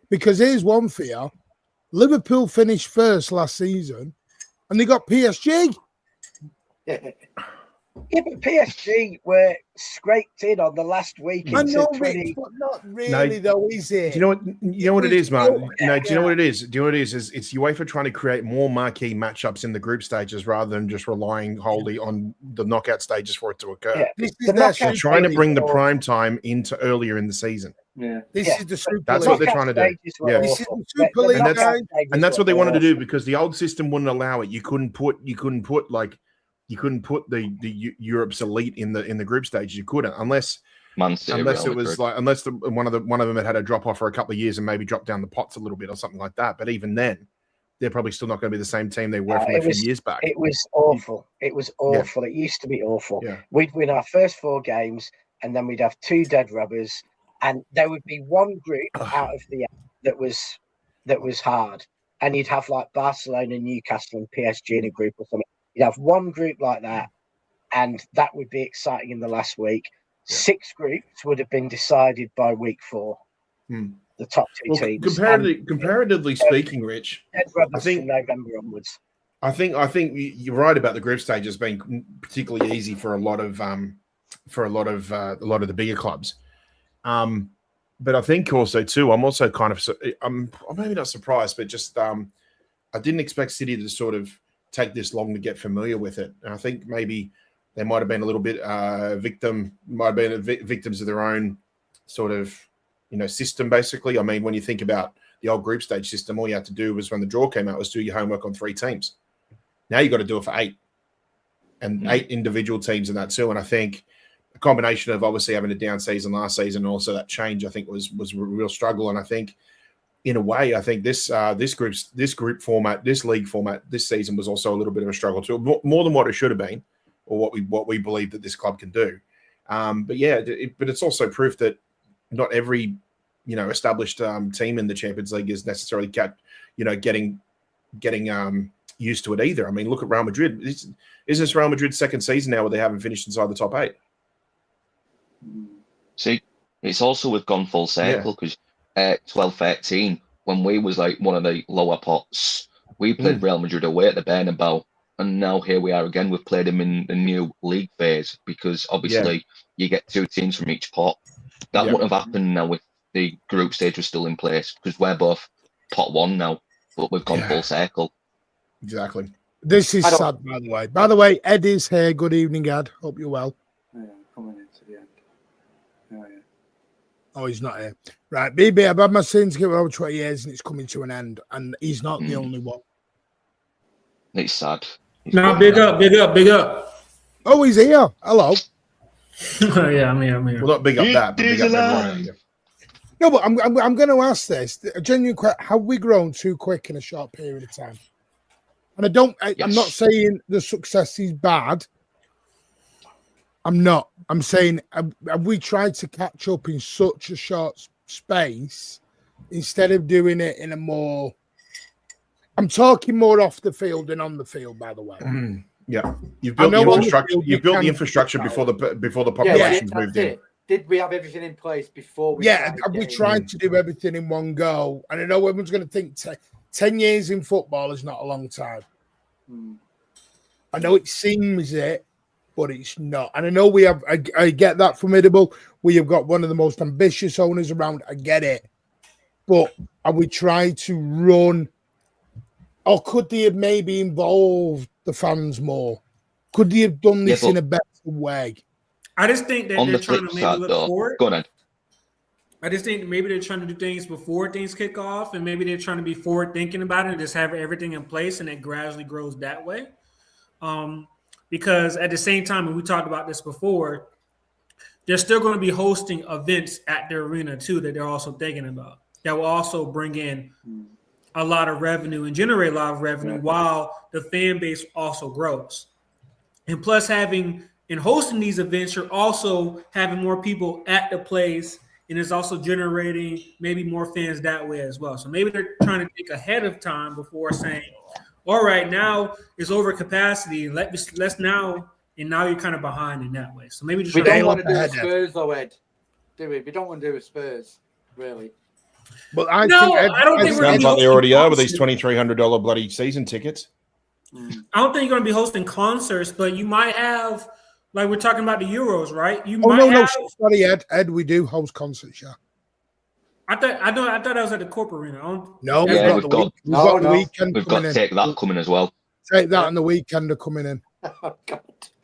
Because here's one for you. Liverpool finished first last season and they got PSG. Yeah, but PSG were scraped in on the last week. I know, Rich, but not really, though, is it? Do you know what it is, man? No, do you know what it is? Do you know what it is? It's UEFA trying to create more marquee matchups in the group stages rather than just relying wholly on the knockout stages for it to occur. Yeah, they're trying to bring the prime time into earlier in the season. Yeah, this is the Super That's League. what they're trying to do. Yeah, this is the Super League, and that's what they wanted to do because the old system wouldn't allow it. You couldn't put the Europe's elite in the group stages. You couldn't unless it was like one of them had a drop off for a couple of years and maybe dropped down the pots a little bit or something like that. But even then, they're probably still not going to be the same team they were from a few years back. It was awful. It was awful. It used to be awful. Yeah. We'd win our first 4 games, and then we'd have 2 dead rubbers, and there would be one group out of the that was hard, and you'd have like Barcelona, Newcastle, and PSG in a group or something. You'd have one group like that, and that would be exciting in the last week. 6 groups would have been decided by week 4. The top 2 teams. Comparatively speaking, Rich, I think from November onwards. I think you're right about the group stages being particularly easy for a lot of the bigger clubs. But I think also too, I'm also kind of I'm maybe not surprised, but just I didn't expect City to sort of take this long to get familiar with it. And I think maybe they might have been a little bit victims of their own sort of, system, basically. I mean, when you think about the old group stage system, all you had to do was when the draw came out was do your homework on 3 teams. Now you got to do it for 8 and 8 individual teams in that too. And I think a combination of obviously having a down season last season and also that change, I think was a real struggle. And I think in a way, I think this group format, this league format, this season was also a little bit of a struggle too, more than what it should have been, or what we believe that this club can do. But it's also proof that not every established team in the Champions League is necessarily getting getting used to it either. I mean, look at Real Madrid. Is this Real Madrid's second season now where they haven't finished inside the top 8? See, it's also we've gone full circle because 12-13, when we was like one of the lower pots, we played Real Madrid away at the Bernabeu, and now here we are again. We've played them in the new league phase because obviously you get 2 teams from each pot. That wouldn't have happened now if the group stage was still in place because we're both pot 1 now, but we've gone full circle. Exactly. This is sad, by the way. By the way, Ed is here. Good evening, Ed. Hope you're well. Yeah, coming into the end. Oh, he's not here. Right, BB, I've had my season ticket for over 20 years and it's coming to an end. And he's not the only one. It's sad. No, big up. Oh, he's here. Hello. Yeah, I'm here. Well, not big up that, but big up everyone. No, but I'm going to ask this. A genuine question. Have we grown too quick in a short period of time? And I'm not saying the success is bad. I'm not. I'm saying, have we tried to catch up in such a short space instead of doing it in a more... I'm talking more off the field than on the field, by the way. Yeah. You've built the infrastructure before the population's moved in. Did we have everything in place before we we tried to do everything in one go. And I know everyone's going to think 10 years in football is not a long time. I know it seems it, but it's not. And I know we have, I get that formidable. We have got one of the most ambitious owners around. I get it. But are we trying to run, or could they have maybe involved the fans more? Could they have done this in a better way? I just think that they're trying to maybe look forward. Go on, Ed. I just think maybe they're trying to do things before things kick off, and maybe they're trying to be forward thinking about it and just have everything in place, and it gradually grows that way. Because at the same time, and we talked about this before, they're still going to be hosting events at their arena too that they're also thinking about. That will also bring in a lot of revenue and generate a lot of revenue while the fan base also grows. And plus hosting these events, you're also having more people at the place, and it's also generating maybe more fans that way as well. So maybe they're trying to think ahead of time before saying, all right, now it's over capacity. Let's now, and now you're kind of behind in that way. So maybe just we don't want to do a Spurs though, Ed. Do we? We don't want to do a Spurs, really. But I don't think sounds like they already are with these $2,300 bloody season tickets. I don't think you're going to be hosting concerts, but you might have, like we're talking about the Euros, right? Sorry, Ed, we do host concerts, yeah. I thought that was at the corporate arena. We've got the weekend. We've got Take That coming as well. Take That and the weekend are coming in. Oh, God.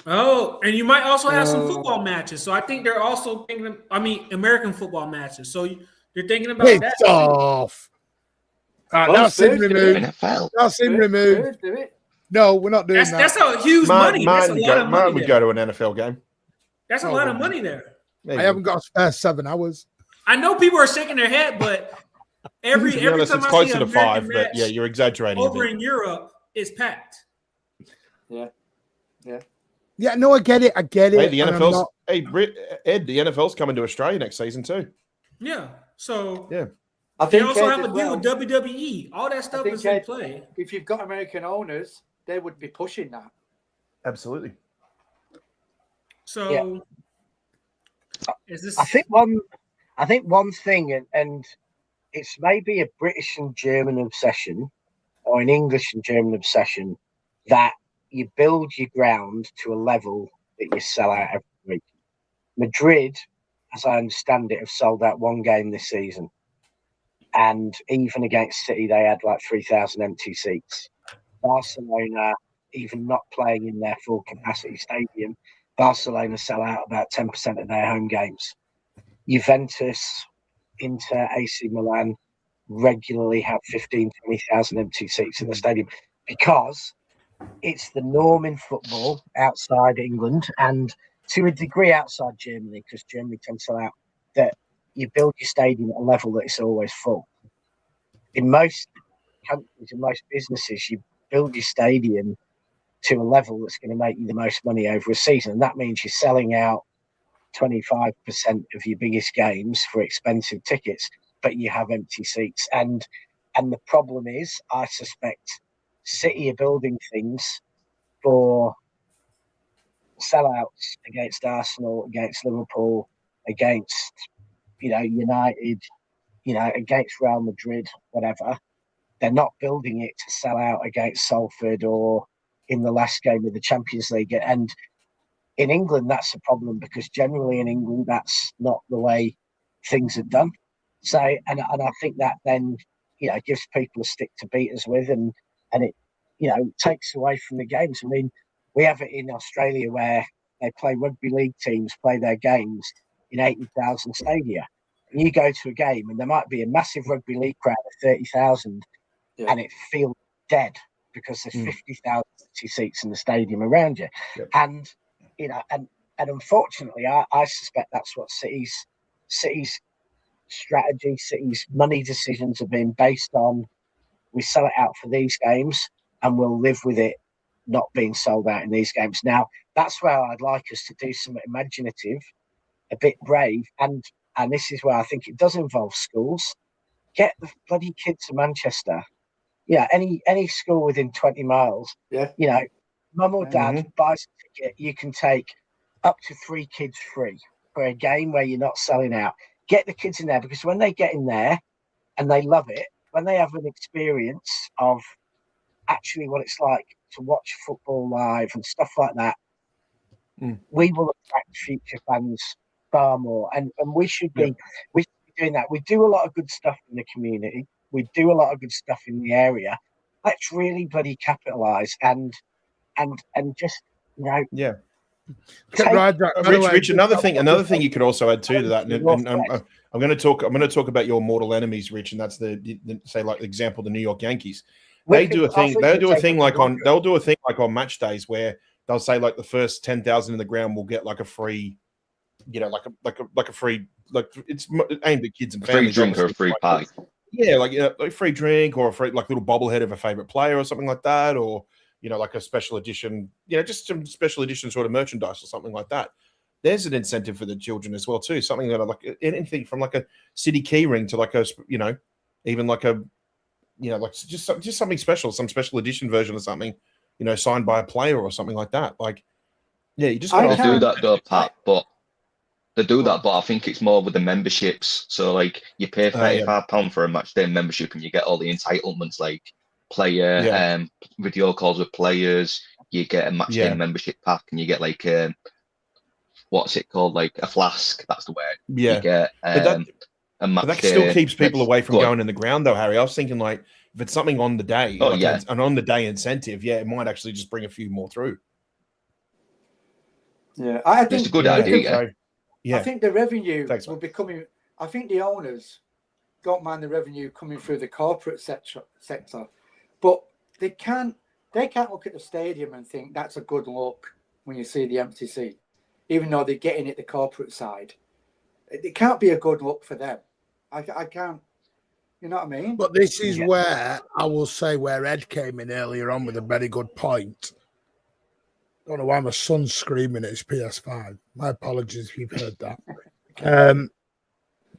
Oh, and you might also have some football matches. So I think they're also thinking, American football matches. So they're thinking about that. It's off. That's in removed. That's in removed. No, we're not doing that. That's a huge money. That's a lot of money. We go to an NFL game. That's a lot of money there. Maybe. I haven't got a spare 7 hours. I know people are shaking their head, but every time it's I closer see to 5, but yeah, you're exaggerating. Over in Europe, it's packed. Yeah. Yeah, no, I get it. Hey, the NFL's Ed, the NFL's coming to Australia next season too. Yeah. So yeah. I think they also have a deal with WWE. All that stuff is in play. If you've got American owners, they would be pushing that. Absolutely. So is this I think one thing, and it's maybe a British and German obsession, or an English and German obsession, that you build your ground to a level that you sell out every week. Madrid, as I understand it, have sold out one game this season. And even against City, they had like 3,000 empty seats. Barcelona, even not playing in their full capacity stadium, Barcelona sell out about 10% of their home games. Juventus, Inter, AC Milan regularly have 15,000 to 20,000 empty seats in the stadium because it's the norm in football outside England and to a degree outside Germany, because Germany tends to sell out, that you build your stadium at a level that it's always full. In most countries and most businesses, you build your stadium to a level that's going to make you the most money over a season. And that means you're selling out 25% of your biggest games for expensive tickets, but you have empty seats. And the problem is, I suspect City are building things for sellouts against Arsenal, against Liverpool, against United, against Real Madrid, whatever. They're not building it to sell out against Salford or in the last game of the Champions League. And in England, that's a problem because generally in England, that's not the way things are done. So, and I think that then, gives people a stick to beat us with, and it, takes away from the games. I mean, we have it in Australia where they play rugby league teams, play their games in 80,000 stadia. And you go to a game and there might be a massive rugby league crowd of 30,000 and it feels dead because there's 50,000 seats in the stadium around you. Yep. And, and unfortunately, I suspect that's what City's strategy, City's money decisions have been based on. We sell it out for these games and we'll live with it not being sold out in these games. Now, that's where I'd like us to do something imaginative, a bit brave, and this is where I think it does involve schools. Get the bloody kids to Manchester. Any school within 20 miles. Mum or dad buys a ticket. You can take up to 3 kids free for a game where you're not selling out. Get the kids in there, because when they get in there and they love it, when they have an experience of actually what it's like to watch football live and stuff like that, we will attract future fans far more. And we should be doing that. We do a lot of good stuff in the community. We do a lot of good stuff in the area. Let's really bloody capitalise and just Rich, another thing you could also add to that, and I'm going to talk about your mortal enemies, Rich, and that's the example, the New York Yankees. They'll do a thing like on match days where they'll say like the first 10,000 in the ground will get like a free, like a free, like it's aimed at kids and families. Free drink or a free pie. Yeah, like a free drink or a free like little bobblehead of a favorite player or something like that, or like a special edition, just some special edition sort of merchandise or something like that. There's an incentive for the children as well too. Something that like anything from like a city key ring to like a even like a like just something special, some special edition version of something, signed by a player or something like that. Like, you just gotta do that though, Pat. But they do that, but I think it's more with the memberships. So like you pay £35 for a match day membership, and you get all the entitlements like player video calls with players. You get a match day membership pack, and you get like what's it called, like a flask. That's the word. Yeah. You get a match. But that still keeps people away from going in the ground, though, Harry. I was thinking like if it's something on the day, an on the day incentive, it might actually just bring a few more through. Yeah, I think it's a good idea. I think the revenue will be coming. I think the owners don't mind the revenue coming through the corporate sector, but they can't look at the stadium and think that's a good look when you see the empty seat, even though they're getting it the corporate side. It can't be a good look for them. I can't. You know what I mean? But this is where I will say where Ed came in earlier on with a very good point. I don't know why my son's screaming at his PS5. My apologies if you've heard that.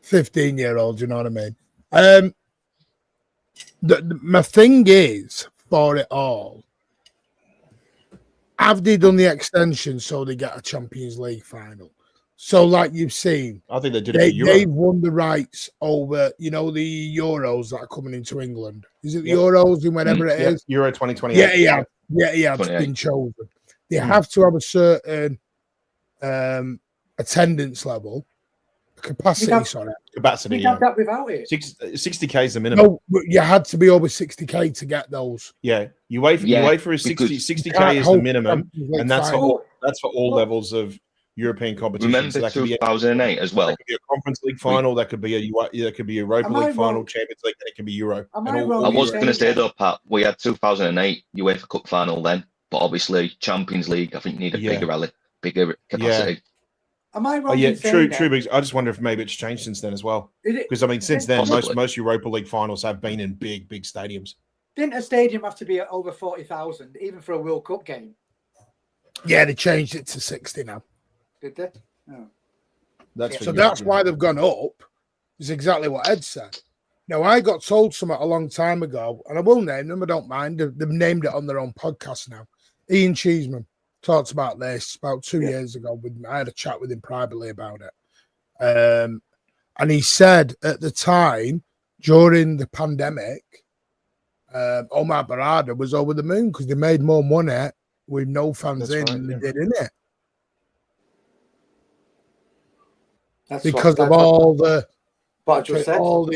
15-year-old, you know what I mean? My thing is, for it all, have they done the extension so they get a Champions League final? So, like you've seen, I think they did it for Euro. They've won the rights over, the Euros that are coming into England. Is it the Euros in whenever it is? Euro 2028. Yeah, it's been chosen. They have to have a certain attendance level, capacity. Capacity. You have that without it. 60K is the minimum. No, you had to be over 60K to get those. Yeah, you wait for 60K is the minimum, and that's for all levels of European competition. Remember 2008 as well. That could be a Conference League final. That could be a Europa League final, Champions League. It could be Euro. I was going to say though, Pat, we had 2008 UEFA Cup final then, but obviously Champions League, I think, need a bigger capacity. Am I wrong? True. I just wonder if maybe it's changed since then as well. Because I mean, since then, most Europa League finals have been in big stadiums. Didn't a stadium have to be at over 40,000 even for a World Cup game? Yeah, they changed it to 60 now. Did they? Oh. That's why they've gone up. Is exactly what Ed said. Now, I got told something a long time ago, and I will name them. I don't mind. They've named it on their own podcast now. Ian Cheeseman talked about this about 2 years ago. I had a chat with him privately about it. And he said at the time, during the pandemic, Omar Barada was over the moon because they made more money with no fans than they did in it. Because of all the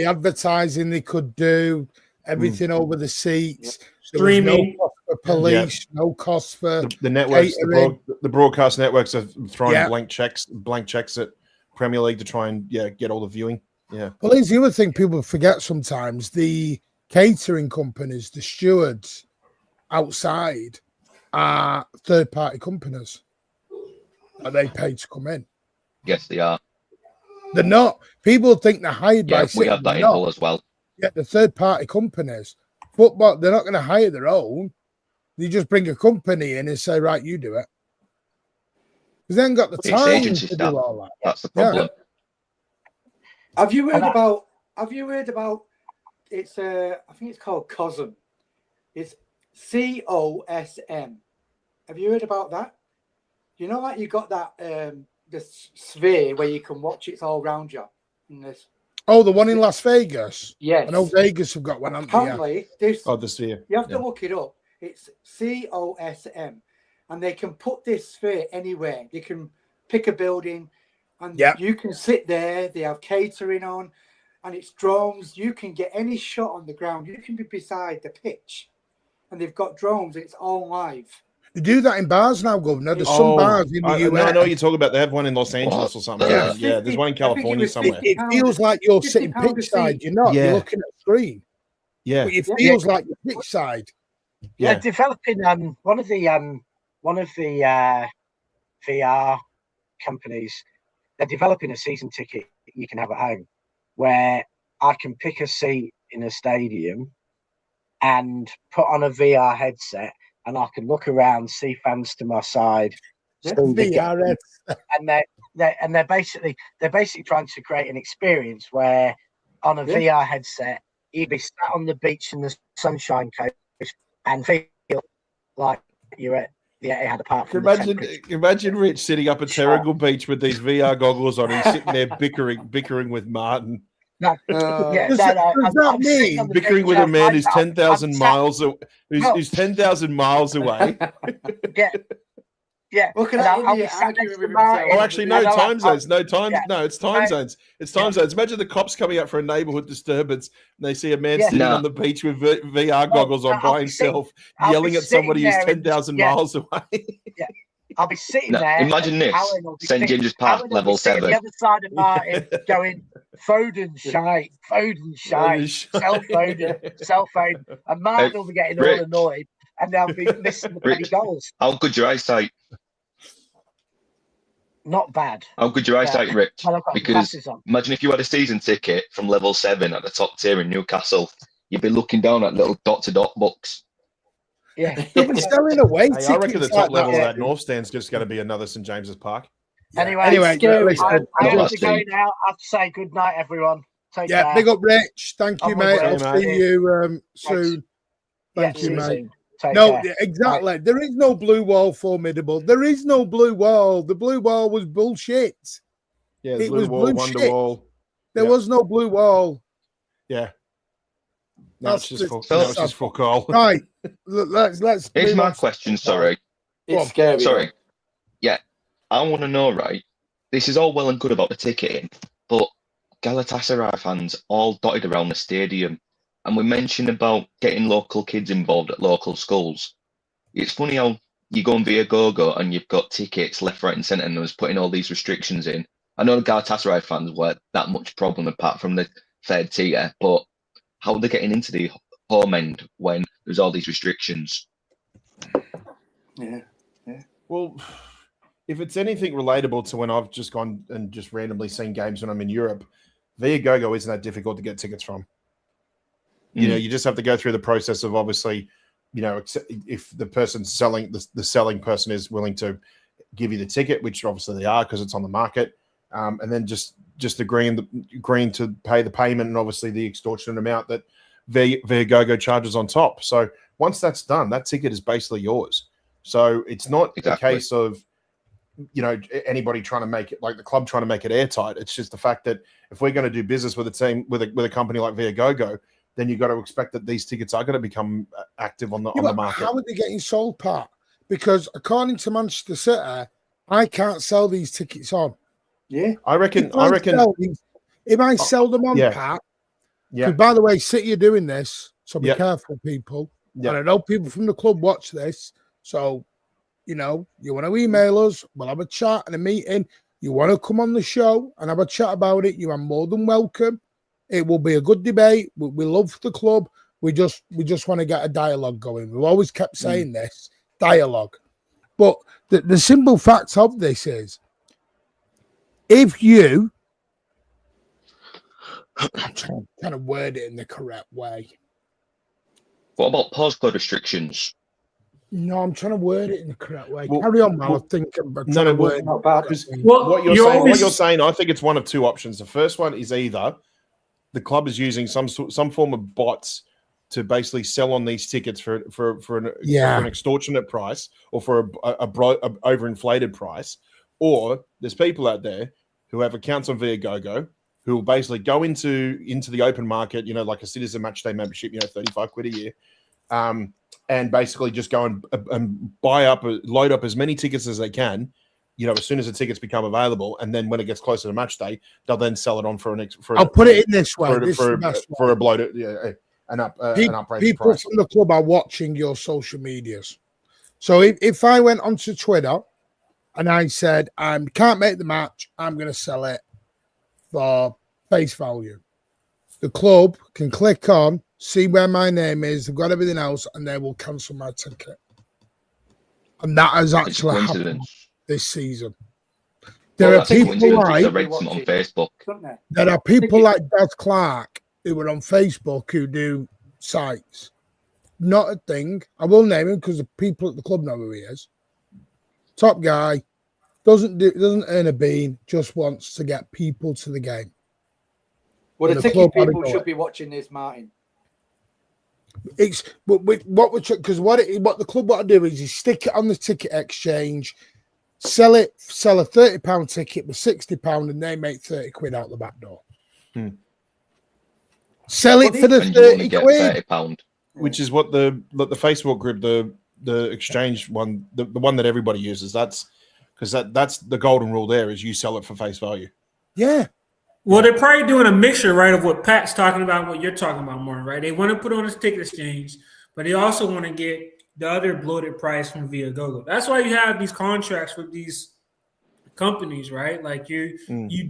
advertising they could do, everything over the seats, streaming, no cost for police, no cost for the networks, the broadcast networks are throwing blank checks at Premier League to try and get all the viewing. Yeah. Well, here's the other thing people forget sometimes: the catering companies, the stewards outside are third-party companies that they pay to come in. Yes, they are. They're not. People think they're hired by. We have that in Hull as well. Yeah, the third-party companies. Football, they're not going to hire their own. They just bring a company in and say, "Right, you do it." Because they haven't got the time to do all that. That's the problem. Yeah. Have you heard about? It's I think it's called COSM. It's COSM. Have you heard about that? You know, like you got that the sphere where you can watch it all around you. In this. Oh, the one in Las Vegas. Yes. I know Vegas have got one. Apparently, the sphere. You have to look it up. It's COSM, and they can put this sphere anywhere. They can pick a building, and you can sit there. They have catering on, and it's drones. You can get any shot on the ground. You can be beside the pitch, and they've got drones. It's all live. They do that in bars now, Governor. There's some bars in the US. I know what you're talking about. They have one in Los Angeles or something. Yeah, there's one in California somewhere. It feels like you're sitting pitch side. You're not. You're looking at the screen. Yeah. But it feels like you're pitch side. Yeah. They're developing one of the VR companies. They're developing a season ticket you can have at home, where I can pick a seat in a stadium and put on a VR headset, and I can look around, see fans to my side. VR and they're basically trying to create an experience where on a VR headset you'd be sat on the beach in the Sunshine Coast and feel like you're at the Etihad Park. Imagine Rich sitting up at Terrigal Beach with these VR goggles on and sitting there bickering with Martin. Does that mean bickering with a man who's 10,000 miles who's 10,000 miles away? Yeah. Look at actually, no time zones. No, it's time zones. It's time zones. Imagine the cops coming up for a neighborhood disturbance and they see a man sitting on the beach with VR goggles on by himself, yelling at somebody who's 10,000 miles away. I'll be sitting there. Imagine this: St James's Park, level 7. The other side of Martin, going Foden shite, sell Foden, and Martin will be getting all annoyed, and they'll be missing the bloody goals. How good your eyesight? Not bad. How good your eyesight, Rich? Because imagine if you had a season ticket from level 7 at the top tier in Newcastle, you'd be looking down at little dot-to-dot books. Yeah, they've been selling away. I reckon the top level of that North Stand's just going to be another St James's Park. Anyway, I have to go now. I have to say good night, everyone. Take care. Big up, Rich. Thank you, mate. I'll see you soon. Thank you, mate. No, exactly. There is no blue wall formidable. There is no blue wall. The blue wall was bullshit. Yeah, it was blue wonder wall. There was no blue wall. Yeah. No, it's just fuck all. Right. Let's. Here's my question. Sorry. It's scary. Sorry. Yeah, I want to know. Right. This is all well and good about the ticketing, but Galatasaray fans all dotted around the stadium, and we mentioned about getting local kids involved at local schools. It's funny how you go on Viagogo and you've got tickets left, right, and centre, and was putting all these restrictions in. I know the Galatasaray fans weren't that much problem apart from the third tier, but how are they getting into the home end when there's all these restrictions? Yeah. Well, if it's anything relatable to when I've just gone and just randomly seen games when I'm in Europe, Viagogo isn't that difficult to get tickets from. You know, you just have to go through the process of obviously, you know, if the person selling, the selling person is willing to give you the ticket, which obviously they are because it's on the market, and then just just agreeing to pay the payment and obviously the extortionate amount that Viagogo charges on top. So once that's done, that ticket is basically yours. So it's not a case of, you know, anybody trying to make it, like the club trying to make it airtight. It's just the fact that if we're going to do business with a team, with a company like Viagogo, then you've got to expect that these tickets are going to become active on the market. How are they getting sold, Pat? Because according to Manchester City, I can't sell these tickets on. Yeah, I reckon. If I sell them on, Pat. Yeah. By the way, City are doing this, so be careful, people. Yeah. And I know people from the club watch this, so you know, you want to email us, we'll have a chat and a meeting. You want to come on the show and have a chat about it, you are more than welcome. It will be a good debate. We love the club. We just want to get a dialogue going. We've always kept saying this, dialogue. But the simple fact of this is, if you, I'm trying to word it in the correct way. What about postcode restrictions? No, I'm trying to word it in the correct way. Carry on, man. I think what you're saying, I think it's one of two options. The first one is either the club is using some form of bots to basically sell on these tickets for an extortionate price or for a overinflated price, or there's people out there who have accounts on Viagogo who will basically go into the open market, you know, like a Citizen Matchday membership, you know, 35 quid a year, and basically just go and load up as many tickets as they can, you know, as soon as the tickets become available, and then when it gets closer to match day, they'll then sell it on I'll put it in this way. For a bloated, an upgraded people price. From the club are watching your social medias. So if I went onto Twitter and I said, I can't make the match, I'm going to sell it for face value, the club can click on, see where my name is, they've got everything else, and they will cancel my ticket. And that has actually happened this season. There are people like on Facebook. There are people like Daz Clark who are on Facebook who do sites. Not a thing. I will name him because the people at the club know who he is. Top guy, doesn't earn a bean, just wants to get people to the game. Well, the ticket people should be watching this, Martin. It's what the club want to do is stick it on the ticket exchange, sell a £30 ticket for £60, and they make 30 quid out the back door. Sell it for the 30 quid, £30. Which is what the Facebook group, the exchange one, the one that everybody uses. That's the golden rule. There is you sell it for face value. Yeah. Well, they're probably doing a mixture, right, of what Pat's talking about and what you're talking about, Martin, right? They want to put on a ticket exchange, but they also want to get the other bloated price from Viagogo. That's why you have these contracts with these companies, right? Like you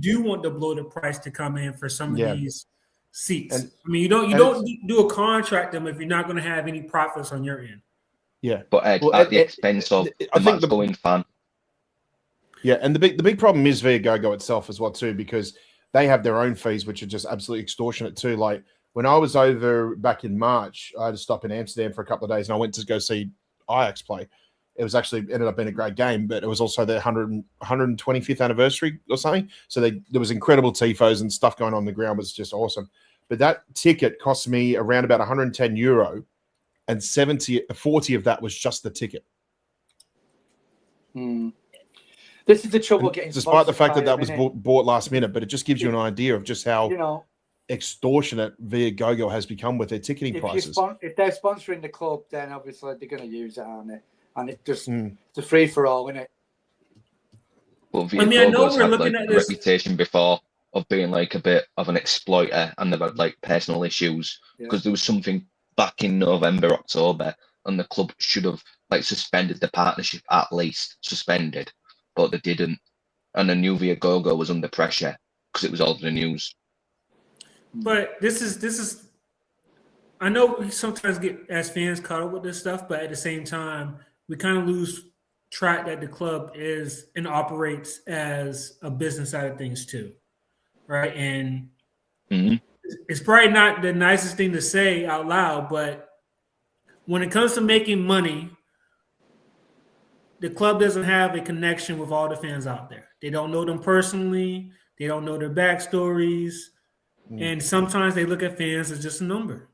do want the bloated price to come in for some of these seats. And, I mean, you don't do a contract them if you're not going to have any profits on your end. Yeah, but at the expense of the match-going fan. Yeah, and the big problem is Viagogo itself as well too, because they have their own fees, which are just absolutely extortionate too. Like when I was over back in March, I had to stop in Amsterdam for a couple of days, and I went to go see Ajax play. It was actually ended up being a great game, but it was also their 125th anniversary or something. So there was incredible tifos and stuff going on the ground. It was just awesome. But that ticket cost me around about €110, and 40 of that was just the ticket. This is the trouble getting. Despite the fact that was bought last minute, but it just gives you an idea of just how extortionate Viagogo has become with their ticketing prices. If they're sponsoring the club, then obviously they're going to use it, aren't they? And it just it's a free for all, isn't it? Well, I know we're looking at this reputation before of being like a bit of an exploiter, and they've had like personal issues because there was something back in November, October, and the club should have like suspended the partnership, at least suspended. But they didn't, and the new Viagogo was under pressure because it was all the news. But this is. I know we sometimes get as fans caught up with this stuff, but at the same time, we kind of lose track that the club is and operates as a business side of things too, right? And it's probably not the nicest thing to say out loud, but when it comes to making money, the club doesn't have a connection with all the fans out there. They don't know them personally. They don't know their backstories. And sometimes they look at fans as just a number.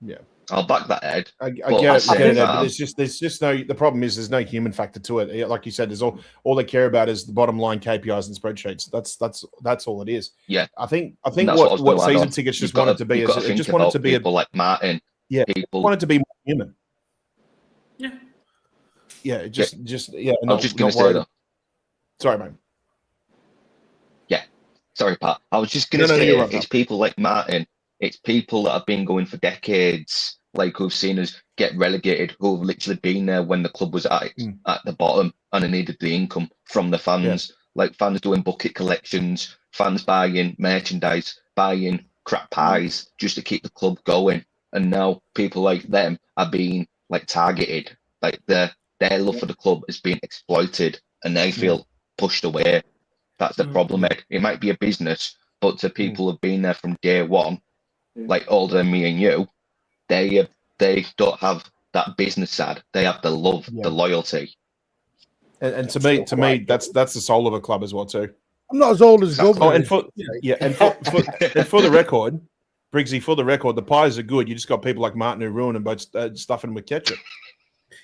Yeah. I'll back that, Ed. I get it, Ed, but there's just no. The problem is there's no human factor to it. Like you said, there's all they care about is the bottom line KPIs and spreadsheets. That's all it is. Yeah, I think what season tickets just wanted to be is it just wanted to be people like Martin. Yeah, people wanted to be more human. Yeah, yeah. I was just going to say that. Sorry, mate. Yeah, sorry, Pat. I was just going to say it's people like Martin. It's people that have been going for decades, like who've seen us get relegated, who've literally been there when the club was at the bottom and they needed the income from the fans. Like fans doing bucket collections, fans buying merchandise, buying crap pies just to keep the club going. And now people like them are being like targeted. Like their love for the club is being exploited and they feel pushed away. That's the problem, Ed. It might be a business, but to people who've been there from day one, like older than me and you, they don't have that business side. They have the love, the loyalty. And to me, that's the soul of a club as well too. I'm not as old as Governor. And for the record, Briggsy, for the record, the pies are good. You just got people like Martin who ruin them by stuffing them with ketchup.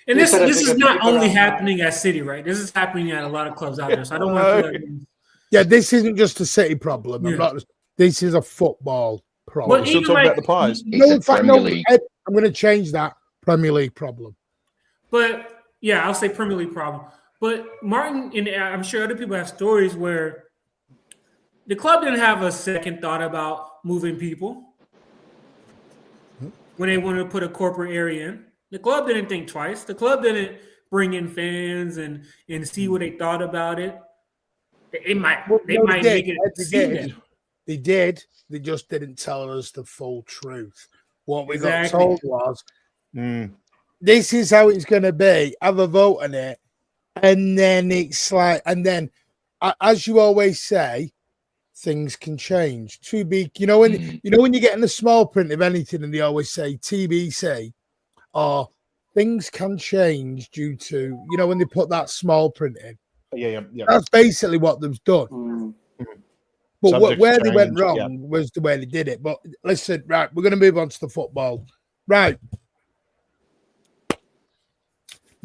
And this is not only happening at City, right? This is happening at a lot of clubs out there. So I don't want to feel like... Yeah, this isn't just a City problem. This is a football problem. We're still talking about the pies. Ed, I'm going to change that. Premier League problem. But yeah, I'll say Premier League problem. But Martin, and I'm sure other people have stories where the club didn't have a second thought about moving people when they wanted to put a corporate area in. The club didn't think twice. The club didn't bring in fans and see what they thought about it. They might make it exceed. They did. They just didn't tell us the full truth. What we got told was, this is how it's going to be. Have a vote on it. And then it's like, as you always say, things can change. Too big. When you get in the small print of anything and they always say TBC, or things can change due to, when they put that small print in. Yeah. That's basically what they've done. But where they went wrong was the way they did it. But listen, right, we're going to move on to the football. Right.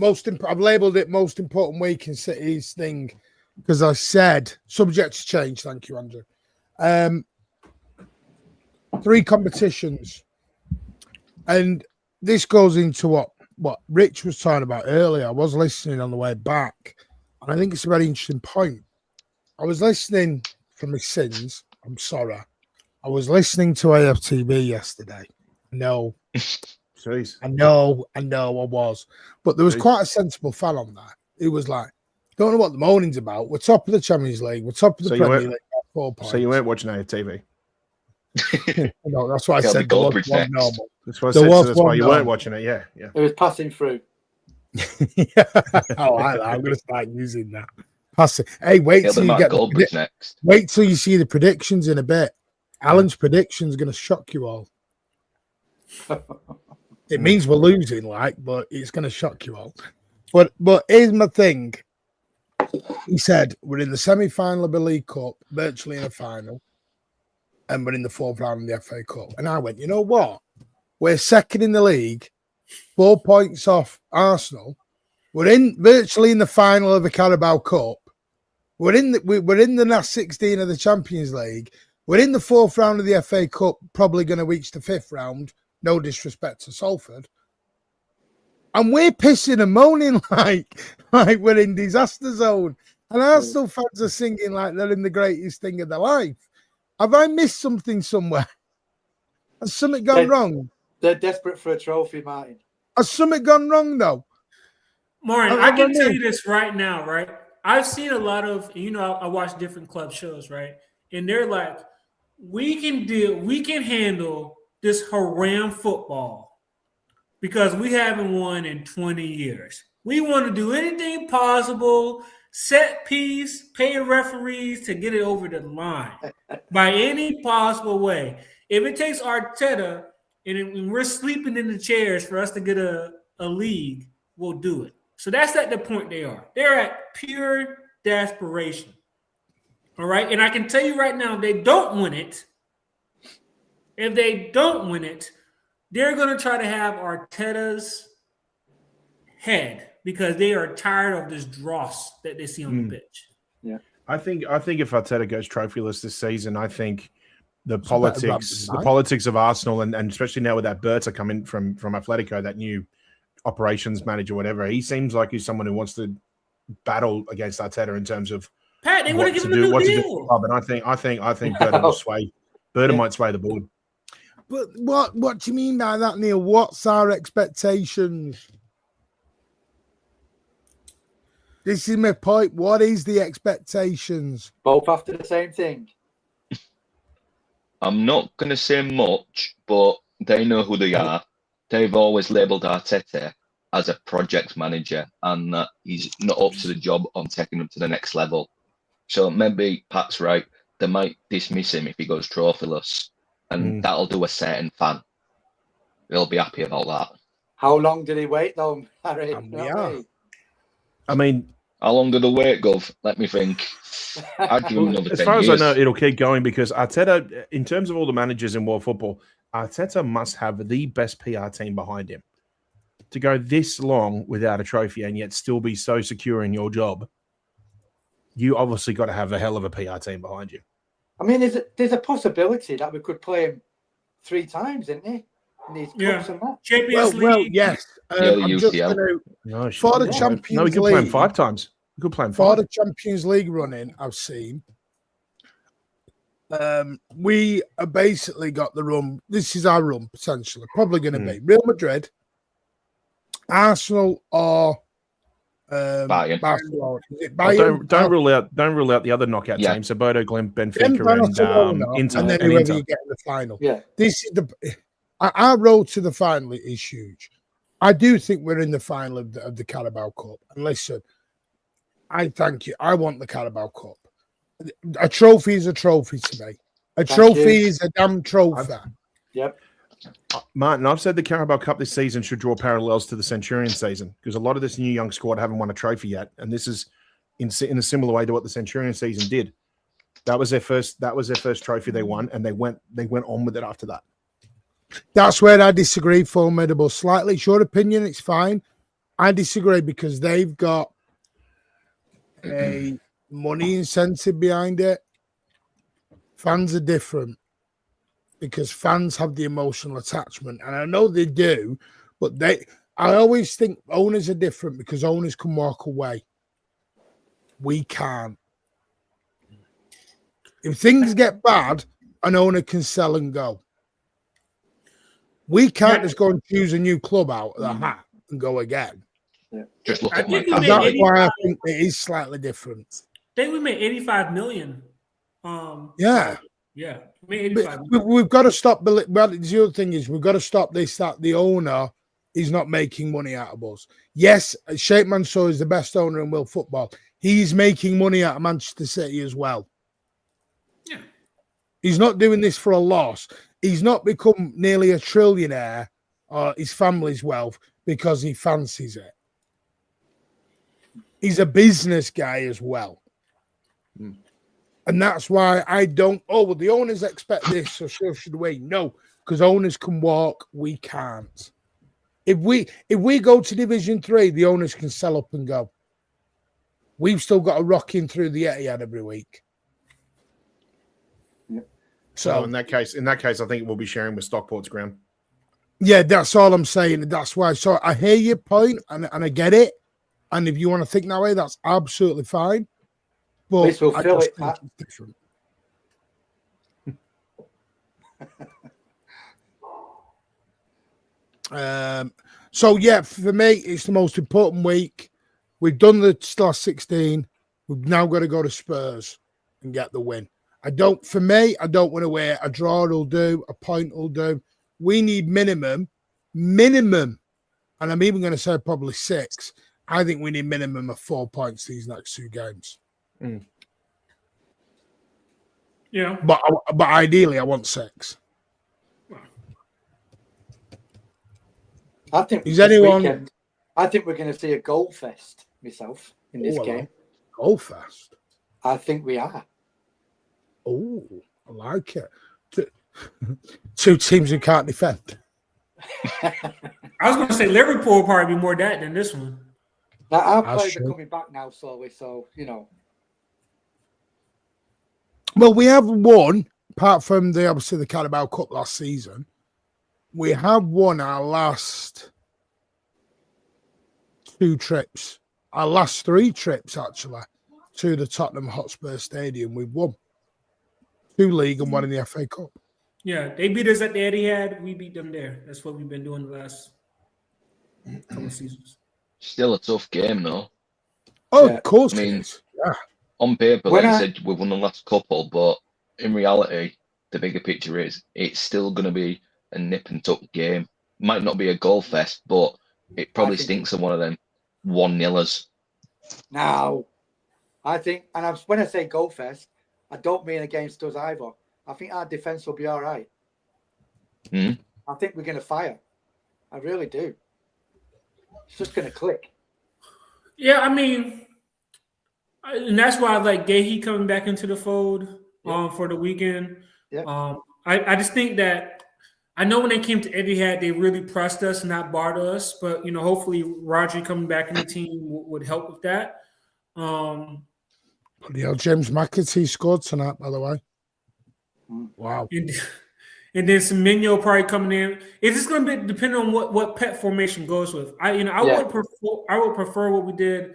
I've labelled it most important week in City's thing because I said subject to change. Thank you, Andrew. 3 competitions. And this goes into what Rich was talking about earlier. I was listening on the way back, and I think it's a very interesting point. I was listening from my sins. I'm sorry. I was listening to AFTV yesterday. No. Jeez. I know I was. But there was quite a sensible fan on that. It was like, don't know what the moaning's about. We're top of the Champions League. We're top of the Premier League. 4 points. So you weren't watching AFTV? No, that's why I said there was one normal. That's why I said that's why you weren't watching it. Yeah. It was passing through. I like that. I'm going to start using that. Passing. Hey, wait till you get next. Wait till you see the predictions in a bit. Alan's prediction is going to shock you all. It means we're losing, but it's going to shock you all. But here's my thing. He said we're in the semi-final of the League Cup, virtually in a final, and we're in the 4th round of the FA Cup. And I went, you know what? We're second in the league, 4 points off Arsenal. We're virtually in the final of the Carabao Cup. We're in the last 16 of the Champions League. We're in the 4th round of the FA Cup, probably going to reach the 5th round. No disrespect to Salford. And we're pissing and moaning like we're in disaster zone. And Arsenal fans are singing like they're in the greatest thing of their life. Have I missed something somewhere? Has something gone wrong? They're desperate for a trophy, Martin. Has something gone wrong, though? Martin, I can tell you this right now, right? I've seen a lot of, I watch different club shows, right? And they're like, we can handle this haram football because we haven't won in 20 years. We want to do anything possible, set piece, pay referees to get it over the line by any possible way. If it takes Arteta and we're sleeping in the chairs for us to get a league, we'll do it. So that's at the point they are. They're at pure desperation. All right. And I can tell you right now, if they don't win it, they're going to try to have Arteta's head because they are tired of this dross that they see on the pitch. Yeah. I think if Arteta goes trophyless this season, I think the politics of Arsenal and especially now with that Berta coming from Atletico, that new operations manager, whatever, he seems like he's someone who wants to battle against Arteta in terms of Pat, they want to give him a new deal. And I think Berta will sway. Berta might sway the board. But what do you mean by that, Neil? What's our expectations? This is my point. What is the expectations? Both after the same thing. I'm not going to say much, but they know who they are. They've always labelled Arteta as a project manager and that he's not up to the job on taking them to the next level. So maybe Pat's right. They might dismiss him if he goes trophyless, and that'll do a certain fan. They'll be happy about that. How long did he wait, though, Harry? I mean, how long did the wait, Gov? Let me think. I'd give him another 10 as far years. as I know, it'll keep going because Arteta, in terms of all the managers in world football, Arteta must have the best PR team behind him. To go this long without a trophy and yet still be so secure in your job, you obviously got to have a hell of a PR team behind you. I mean, there's a possibility that we could play him 3 times, isn't he? In these cups and that. Champions League. Well, yes. I'm just going to for the Champions League. No, we could play him 5 times. We could play him 5. For the Champions League running, I've seen. We are basically got the run. This is our run potentially. Probably going to be Real Madrid, Arsenal, or Barcelona. Is it Bayern? Don't rule out the other knockout teams. So Bodo, Glen, Benfica, and Inter, and then whoever you get in the final. Yeah, this is our road to the final is huge. I do think we're in the final of the Carabao Cup. And listen, I thank you. I want the Carabao Cup. A trophy is a trophy to me. A trophy is a damn trophy. Yep. Martin, I've said the Carabao Cup this season should draw parallels to the Centurion season because a lot of this new young squad haven't won a trophy yet, and this is in a similar way to what the Centurion season did. That was their first trophy they won, and they went on with it after that. That's where I disagree, Formidable. Slightly. It's your opinion, it's fine. I disagree because they've got a money incentive behind it. Fans are different because fans have the emotional attachment. And I know they do, but I always think owners are different because owners can walk away. We can't. If things get bad, an owner can sell and go. We can't just go and choose a new club out of the hat and go again. Yeah. Just look at That's why I think it is slightly different. I think we made 85 million. Yeah. Yeah. We made 85 million. We've got to stop. Well, the other thing is we've got to stop this, that the owner is not making money out of us. Yes, Sheikh Mansour is the best owner in world football. He's making money out of Manchester City as well. Yeah. He's not doing this for a loss. He's not become nearly a trillionaire or his family's wealth because he fancies it. He's a business guy as well. And that's why I don't, well, the owners expect this, so should we? No, because owners can walk, we can't. If we go to Division 3, the owners can sell up and go. We've still got to rock in through the Etihad every week. So in that case, I think we'll be sharing with Stockport's ground. Yeah, that's all I'm saying. That's why. So I hear your point and I get it. And if you want to think that way, that's absolutely fine. But this will fill it, Pat. Different. So yeah, for me, it's the most important week. We've done the last 16. We've now got to go to Spurs and get the win. I don't want to wear a draw will do, a point will do. We need minimum, and I'm even going to say probably 6. I think we need minimum of 4 points these next 2 games. Yeah, but ideally, I want 6. I think weekend, I think we're going to see a goal fest myself in this game. Goal fest. I think we are. Oh, I like it. Two teams who can't defend. I was going to say Liverpool will probably be more that than this one. Now, our That's players are true. coming back now slowly, so, you know. Well, we have won, apart from obviously the Carabao Cup last season, we have won our last 2 trips, our last 3 trips actually, to the Tottenham Hotspur Stadium. We've won 2 league and 1 in the FA Cup. Yeah, they beat us at the Etihad. We beat them there. That's what we've been doing the last couple of seasons. Still a tough game, though. Oh, Yeah. of course I mean, it is. Yeah. On paper, When like I- you said, we've won the last couple, but in reality, the bigger picture is it's still going to be a nip and tuck game. Might not be a goal fest, but it probably think- stinks of one of them 1-0ers. Now, I think, and when I say goal fest, I don't mean against us either. I think our defence will be all right. Hmm? I think we're going to fire. I really do. It's just going to click. Yeah, I mean, and that's why I like Gahey coming back into the fold for the weekend. Yeah. I just think that I know when they came to Etihad, they really pressed us and not barred us. But, you know, hopefully Roger coming back in the team would help with that. James McAtee scored tonight, by the way. Wow. And then Semenyo probably coming in. It's just going to be depending on what pet formation goes with. I would prefer what we did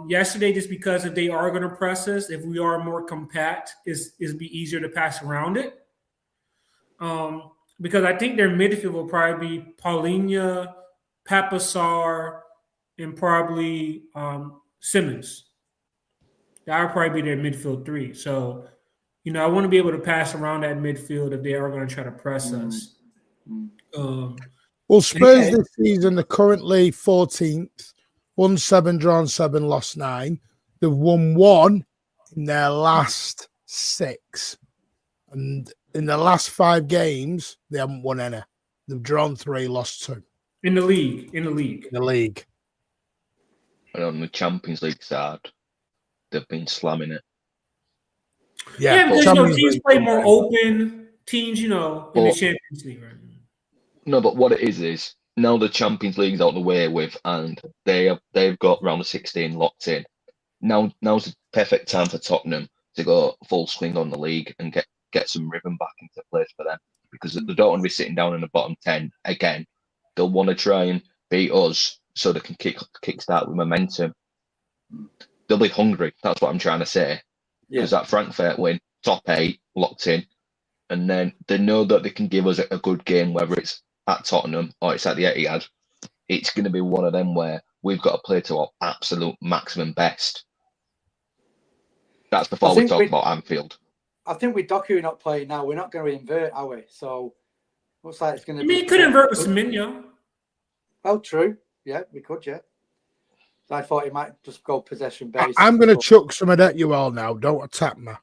yesterday, just because if they are going to press us, if we are more compact, is be easier to pass around it. Because I think their midfield will probably be Paulinho, Papasar, and probably Simmons. That would probably be their midfield 3. So, you know, I want to be able to pass around that midfield if they are going to try to press us. Well, Spurs this season, they're currently 14th, won 7, drawn 7, lost 9. They've won 1 in their last 6. And in the last 5 games, they haven't won any. They've drawn 3, lost 2. In the league. In the league. And on the Champions League side, they've been slamming it. Yeah, because teams play more open. Teams, in the Champions League right now. No, but what it is now the Champions League's out the way with, and they've got round of 16 locked in. Now's the perfect time for Tottenham to go full swing on the league and get some rhythm back into place for them, because they don't want to be sitting down in the bottom 10 again. They'll want to try and beat us so they can kickstart with momentum. They'll be hungry. That's what I'm trying to say. Because that Frankfurt win, top 8, locked in, and then they know that they can give us a good game, whether it's at Tottenham or it's at the Etihad. It's going to be one of them where we've got to play to our absolute maximum best. That's before we talk about Anfield. I think with Doku not playing now, we're not going to invert, are we? So, looks like it's going to be... You could invert with Semenyo. Oh, true. Yeah, we could, yeah. So I thought he might just go possession based. I'm going to chuck some of that you all now. Don't attack me.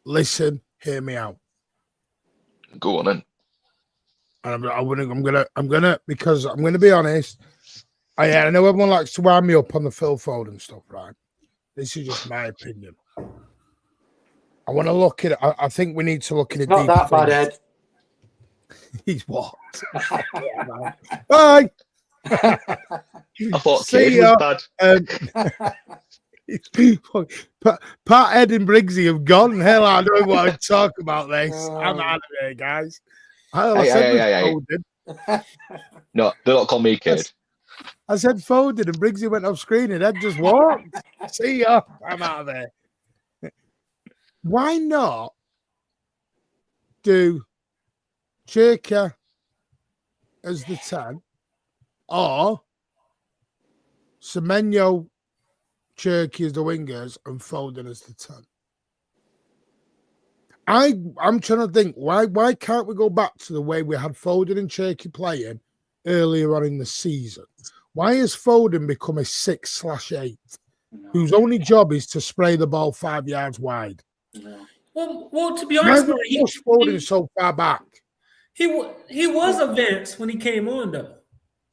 Listen, hear me out. Go on then. And I'm gonna because I'm gonna be honest. I know everyone likes to wind me up on the Phil Foden stuff, right? This is just my opinion. I want to look at it. I think we need to look at it. Not that bad, Ed. He's what? Bye. I thought Kane was bad. Pat, Ed, and Briggsy have gone. Hell, I don't want to talk about this. I'm out of here, guys. Hey. No, do not call me kid. I said Foden, and Briggsy went off screen, and Ed just walked. See ya. I'm out of there. Why not do Cherka as the 10 or Semenyo, Cherky as the wingers, and Foden as the 10? I'm trying to think, why can't we go back to the way we had Foden and Cherky playing earlier on in the season? Why has Foden become a 6/8 whose only job is to spray the ball 5 yards wide? Well, to be honest, why would push Foden so far back? He was advanced when he came on, though.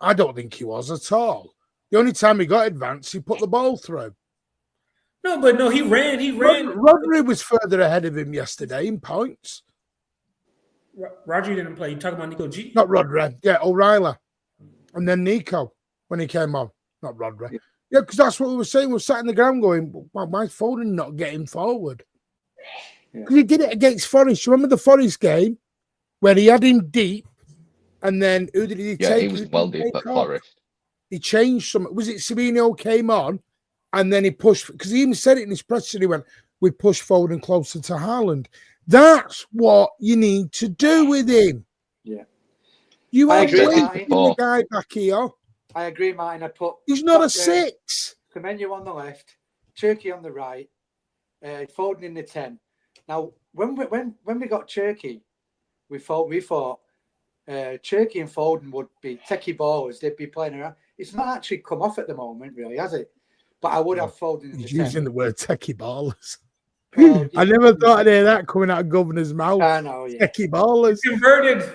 I don't think he was at all. The only time he got advanced, he put the ball through. No, he ran. Rodri was further ahead of him yesterday in points. Rodri didn't play. You talking about Nico G? Not Rodri. Yeah, O'Reilly. And then Nico when he came on. Not Rodri. Yeah, because that's what we were saying. We're sat in the ground going, why is Foden not getting forward? Because he did it against Forest. You remember the Forest game where he had him deep and then who did he take? Yeah, he was well deep at Forest. He changed some. Was it Sabino came on and then he pushed? Because he even said it in his press. He went, we push Foden closer to Haaland. That's what you need to do with him. Yeah. You are agree, waiting the guy back here. I agree, Martin. He's not a 6. Semenyo on the left, Turkey on the right, Foden in the 10. Now, when we got Turkey, we thought Turkey and Foden would be techie ballers. They'd be playing around. It's not actually come off at the moment, really, has it? But I would have Foden in the 10. He's using the word techie ballers. Well, I never thought I'd hear that coming out of Governor's mouth. I know, yeah. Techie ballers. Converted.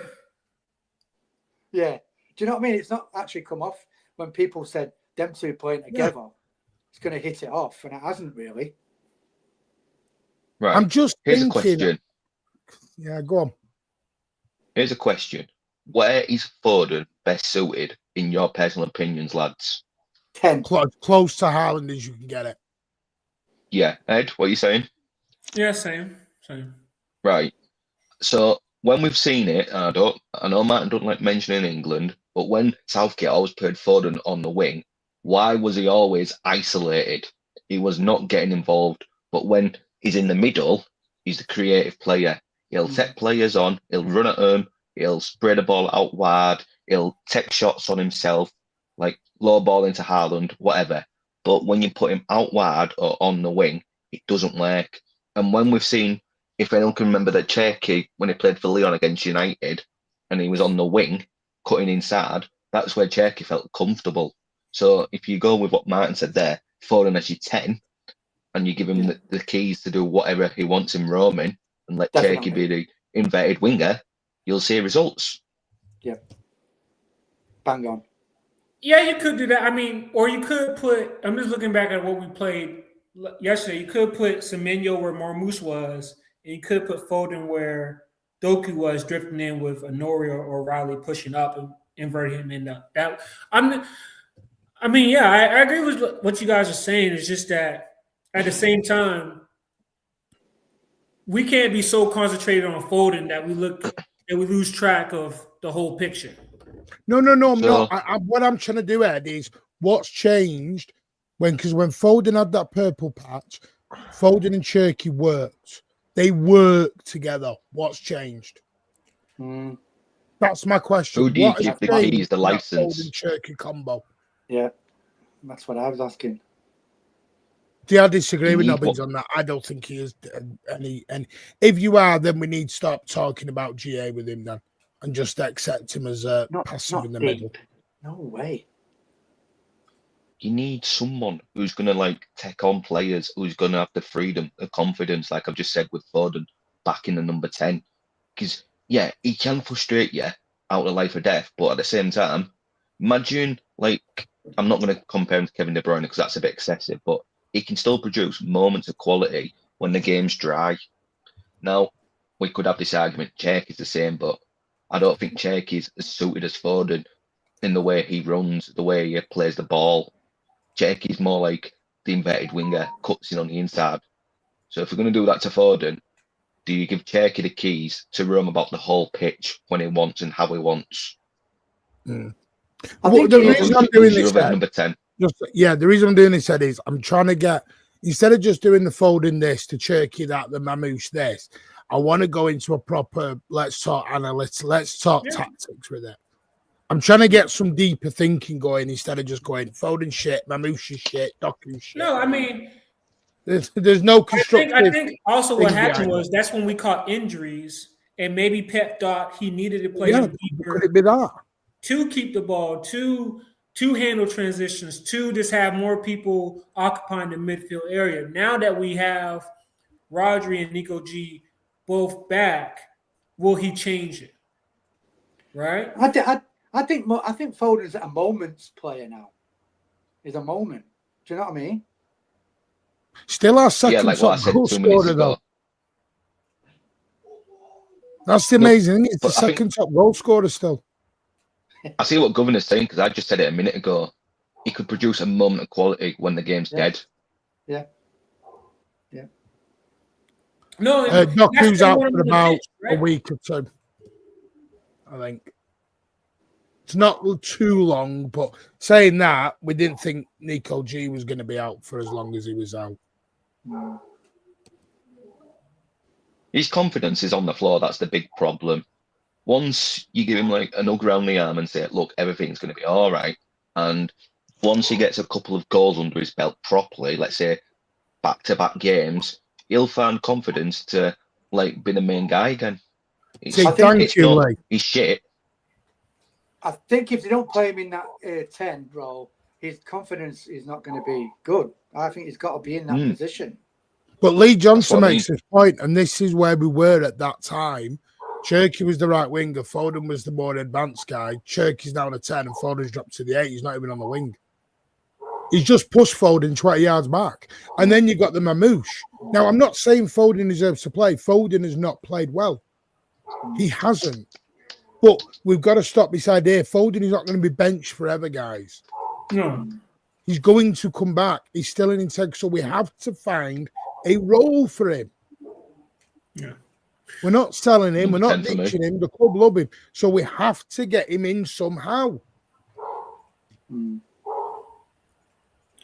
Yeah. Do you know what I mean? It's not actually come off when people said them two playing together. Yeah. It's going to hit it off, and it hasn't really. Right. I'm just Here's thinking. A question. Yeah, go on. Here's a question. Where is Foden best suited, in your personal opinions, lads? 10. Close to Haaland as you can get it. Yeah. Ed, what are you saying? Yeah, same. Right. So when we've seen it, I know Martin don't like mentioning England, but when Southgate always played Foden on the wing, why was he always isolated? He was not getting involved. But when he's in the middle, he's the creative player. He'll set players on, he'll run at them, he'll spray the ball out wide, he'll take shots on himself, like low ball into Haaland, whatever. But when you put him out wide or on the wing, it doesn't work. And when we've seen, if anyone can remember that Cherky, when he played for Lyon against United, and he was on the wing, cutting inside, that's where Cherky felt comfortable. So if you go with what Martin said there, Foden as your 10, and you give him the keys to do whatever he wants in roaming, and let Cherky be the inverted winger, you'll see results. Yep. Bang on. Yeah, you could do that. I mean, or you could put, I'm just looking back at what we played yesterday. You could put Semenyo where Marmoush was, and you could put Foden where Doku was, drifting in with Honoria or Riley pushing up and inverting him in that. I agree with what you guys are saying. It's just that at the same time, we can't be so concentrated on Foden that we lose track of the whole picture. No, I'm not. What I'm trying to do, Ed, is what's changed because when Foden had that purple patch, Foden and Cherky worked. They work together. What's changed? That's my question. Who do you give the keys, the license? Foden Cherky combo. Yeah, that's what I was asking. See, I disagree with Nobbins on that. I don't think he is any. And if you are, then we need to stop talking about GA with him then, and just accept him as a passive in the middle. No way. You need someone who's going to take on players, who's going to have the freedom, the confidence, like I've just said with Foden, back in the number 10. Because, yeah, he can frustrate you out of life or death, but at the same time, imagine, I'm not going to compare him to Kevin De Bruyne because that's a bit excessive, but he can still produce moments of quality when the game's dry. Now, we could have this argument, Cherky's the same, but I don't think Cherky's as suited as Foden in the way he runs, the way he plays the ball. Cherky's more like the inverted winger, cuts in on the inside. So if we're going to do that to Foden, do you give Cherky the keys to roam about the whole pitch when he wants and how he wants? The reason I'm doing this, number 10. The reason I'm doing this, Ed, is I'm trying to get, instead of just doing the Foden this, to Cherky that, the Mamouche this, I want to go into a proper, let's talk analytics, let's talk tactics with it. I'm trying to get some deeper thinking going instead of just going Foden shit, Mamouche shit, Doku shit. No, I mean, there's no constructive. I think also what happened was that's when we caught injuries, and maybe Pep thought he needed to play deeper. Could it be that? To keep the ball, to handle transitions, to just have more people occupying the midfield area. Now that we have Rodri and Nico G both back, will he change it? Right? I think Foden's a moments player now. He's a moment. Do you know what I mean? Still our second like what I top said goal 2 minutes scorer, ago. though. That's the amazing thing. It's the but I think- second top goal scorer still. I see what Governor's saying because I just said it a minute ago. He could produce a moment of quality when the game's dead. Yeah. No, Doku's out for the about bench, right? a week or two, I think. It's not too long, but saying that, we didn't think Nico G was going to be out for as long as he was out. His confidence is on the floor. That's the big problem. Once you give him like an hug around the arm and say, look, everything's going to be all right. And once he gets a couple of goals under his belt properly, let's say back-to-back games, he'll find confidence to like be the main guy again. Thank you, Lee. He's shit. I think if they don't play him in that 10 role, his confidence is not going to be good. I think he's got to be in that position. But Lee Johnson makes this point, and this is where we were at that time. Cherky was the right winger. Foden was the more advanced guy. Cherky's down to 10, and Foden's dropped to the 8. He's not even on the wing. He's just pushed Foden 20 yards back. And then you've got the Mamouche. Now, I'm not saying Foden deserves to play. Foden has not played well. He hasn't. But we've got to stop this idea. Foden is not going to be benched forever, guys. No. He's going to come back. He's still an integral. So we have to find a role for him. Yeah. We're not selling him. We're not ditching him. The club love him. So we have to get him in somehow.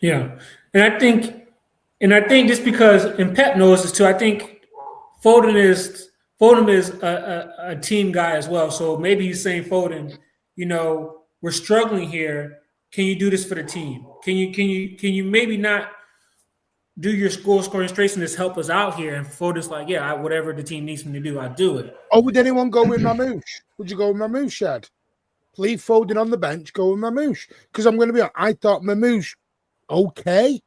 Yeah. And I think just because, and Pep knows this too, I think Foden is a team guy as well. So maybe he's saying, Foden, we're struggling here. Can you do this for the team? Can you maybe not do your goal scoring straight and just help us out here? And Foden's like, yeah, whatever the team needs me to do, I'll do it. Oh, would anyone go with Mamouche? Would you go with Mamouche, Shad? Leave Foden on the bench, go with Mamouche. Because I'm going to be honest, I thought Mamouche, okay.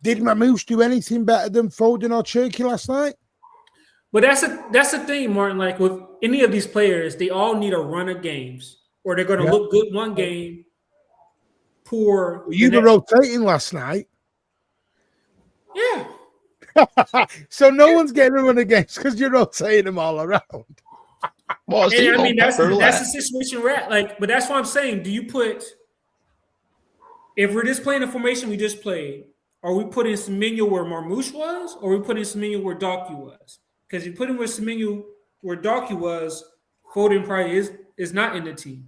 Did Mamouche do anything better than Foden or Cherky last night? But that's the thing, Martin. Like with any of these players, they all need a run of games, or they're going to look good one game, poor. You were rotating last night. Yeah. So no one's getting a run of games because you're rotating them all around. Well, I mean, that's the situation we're at. Like, but that's what I'm saying. Do you put, if we're just playing the formation we just played, are we putting Semenyo where Marmouche was, or are we putting Semenyo where Doku was? Because you put him with Semenyo where Doku was, Foden probably is not in the team.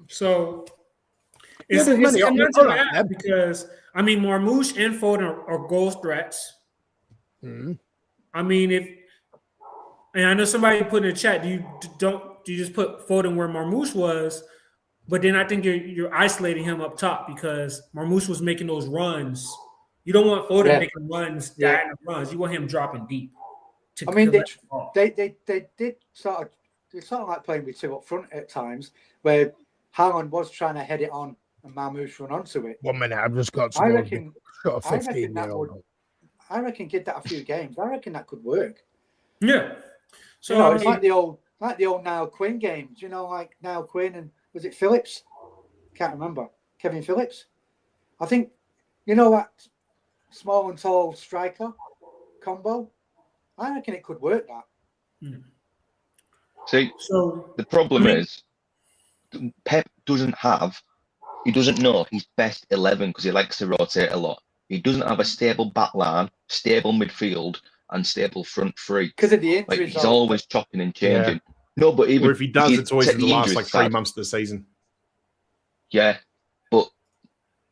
So it's because I mean Marmouche and Foden are goal threats. I mean, and I know somebody put in the chat, do you just put Foden where Marmouche was? But then I think you're isolating him up top because Marmouche was making those runs. You don't want Foden making runs, diagonal runs. You want him dropping deep. I mean, they did sort of like playing with two up front at times, where Haaland was trying to head it on and Marmouche run onto it. 1 minute, I've just got to go. I reckon give that a few games. I reckon that could work. Yeah. So it's like the old Niall Quinn games. Like Niall Quinn and was it Phillips? Can't remember. Kevin Phillips. I think that small and tall striker combo. I reckon it could work. That. See, the problem is Pep doesn't know his best 11 because he likes to rotate a lot. He doesn't have a stable back line, stable midfield, and stable front three. Because of the injuries. He's always chopping and changing. Yeah. No, but even or if he does, it's always in the last 3 months of the season. Yeah, but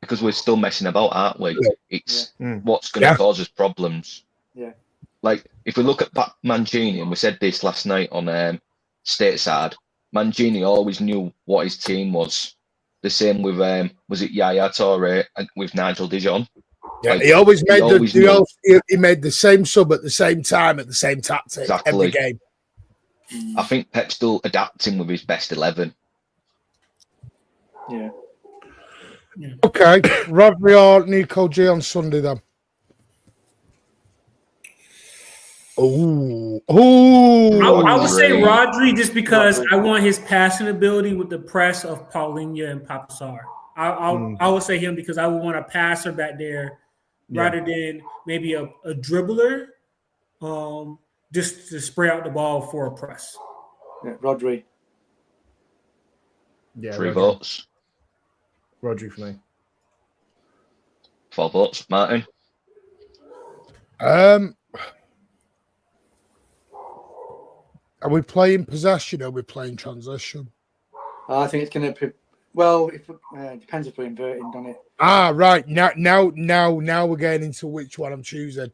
because we're still messing about, aren't we? It's what's going to cause us problems. Yeah. Like if we look at Mancini, and we said this last night on Stateside, Mancini always knew what his team was. The same with was it Yaya Toure with Nigel Dijon? Yeah, he made the same sub at the same time at the same tactic every game. I think Pep's still adapting with his best 11. Yeah. Okay, Rodri or Nico G on Sunday then. I would say Rodri just because I want his passing ability with the press of Paulinho and Papasar. I would say him because I would want a passer back there rather than maybe a dribbler, just to spray out the ball for a press. Yeah, Rodri. Yeah, 3 votes. Rodri for me. 4 votes. Martin. Are we playing possession or are we playing transition? I think it's going to be, well, it depends if we're inverting, doesn't it? Right. Now we're getting into which one I'm choosing.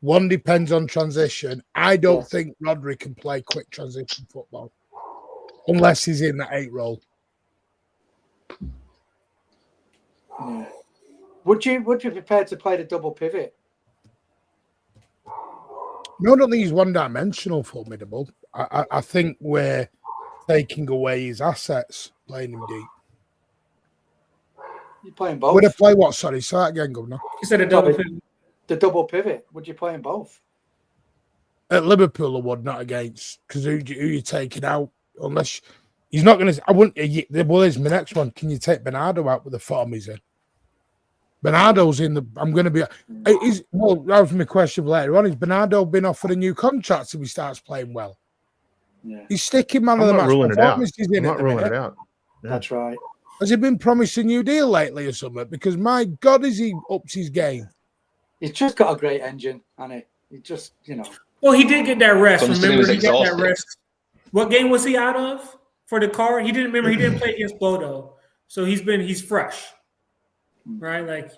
One depends on transition. I don't think Rodri can play quick transition football unless he's in that 8 role. Yeah. Would you be prepared to play the double pivot? No, I don't think he's one-dimensional formidable. I think we're taking away his assets, playing him deep. You're playing both. Would I play what? Sorry, say that again, Governor. He said a double pivot. The double pivot. Would you play in both? At Liverpool, I would, not against. Because who you taking out? Unless he's not going to. I wouldn't. Well, here's my next one. Can you take Bernardo out with the form he's in? Bernardo's in the. I'm going to be. Well, that was my question for later on. Is Bernardo been offered a new contract if he starts playing well? Yeah. He's sticking man I'm of the not match. ruling it out. I'm not ruling it out. Yeah. That's right. Has he been promised a new deal lately or something? Because my God, is he ups his game? He's just got a great engine, hasn't he? He just, Well, he did get that rest. Constantly Remember, was he got that exhausted. rest. What game was he out of for the car? He didn't remember. He didn't play against Bodo, so he's fresh, right? Like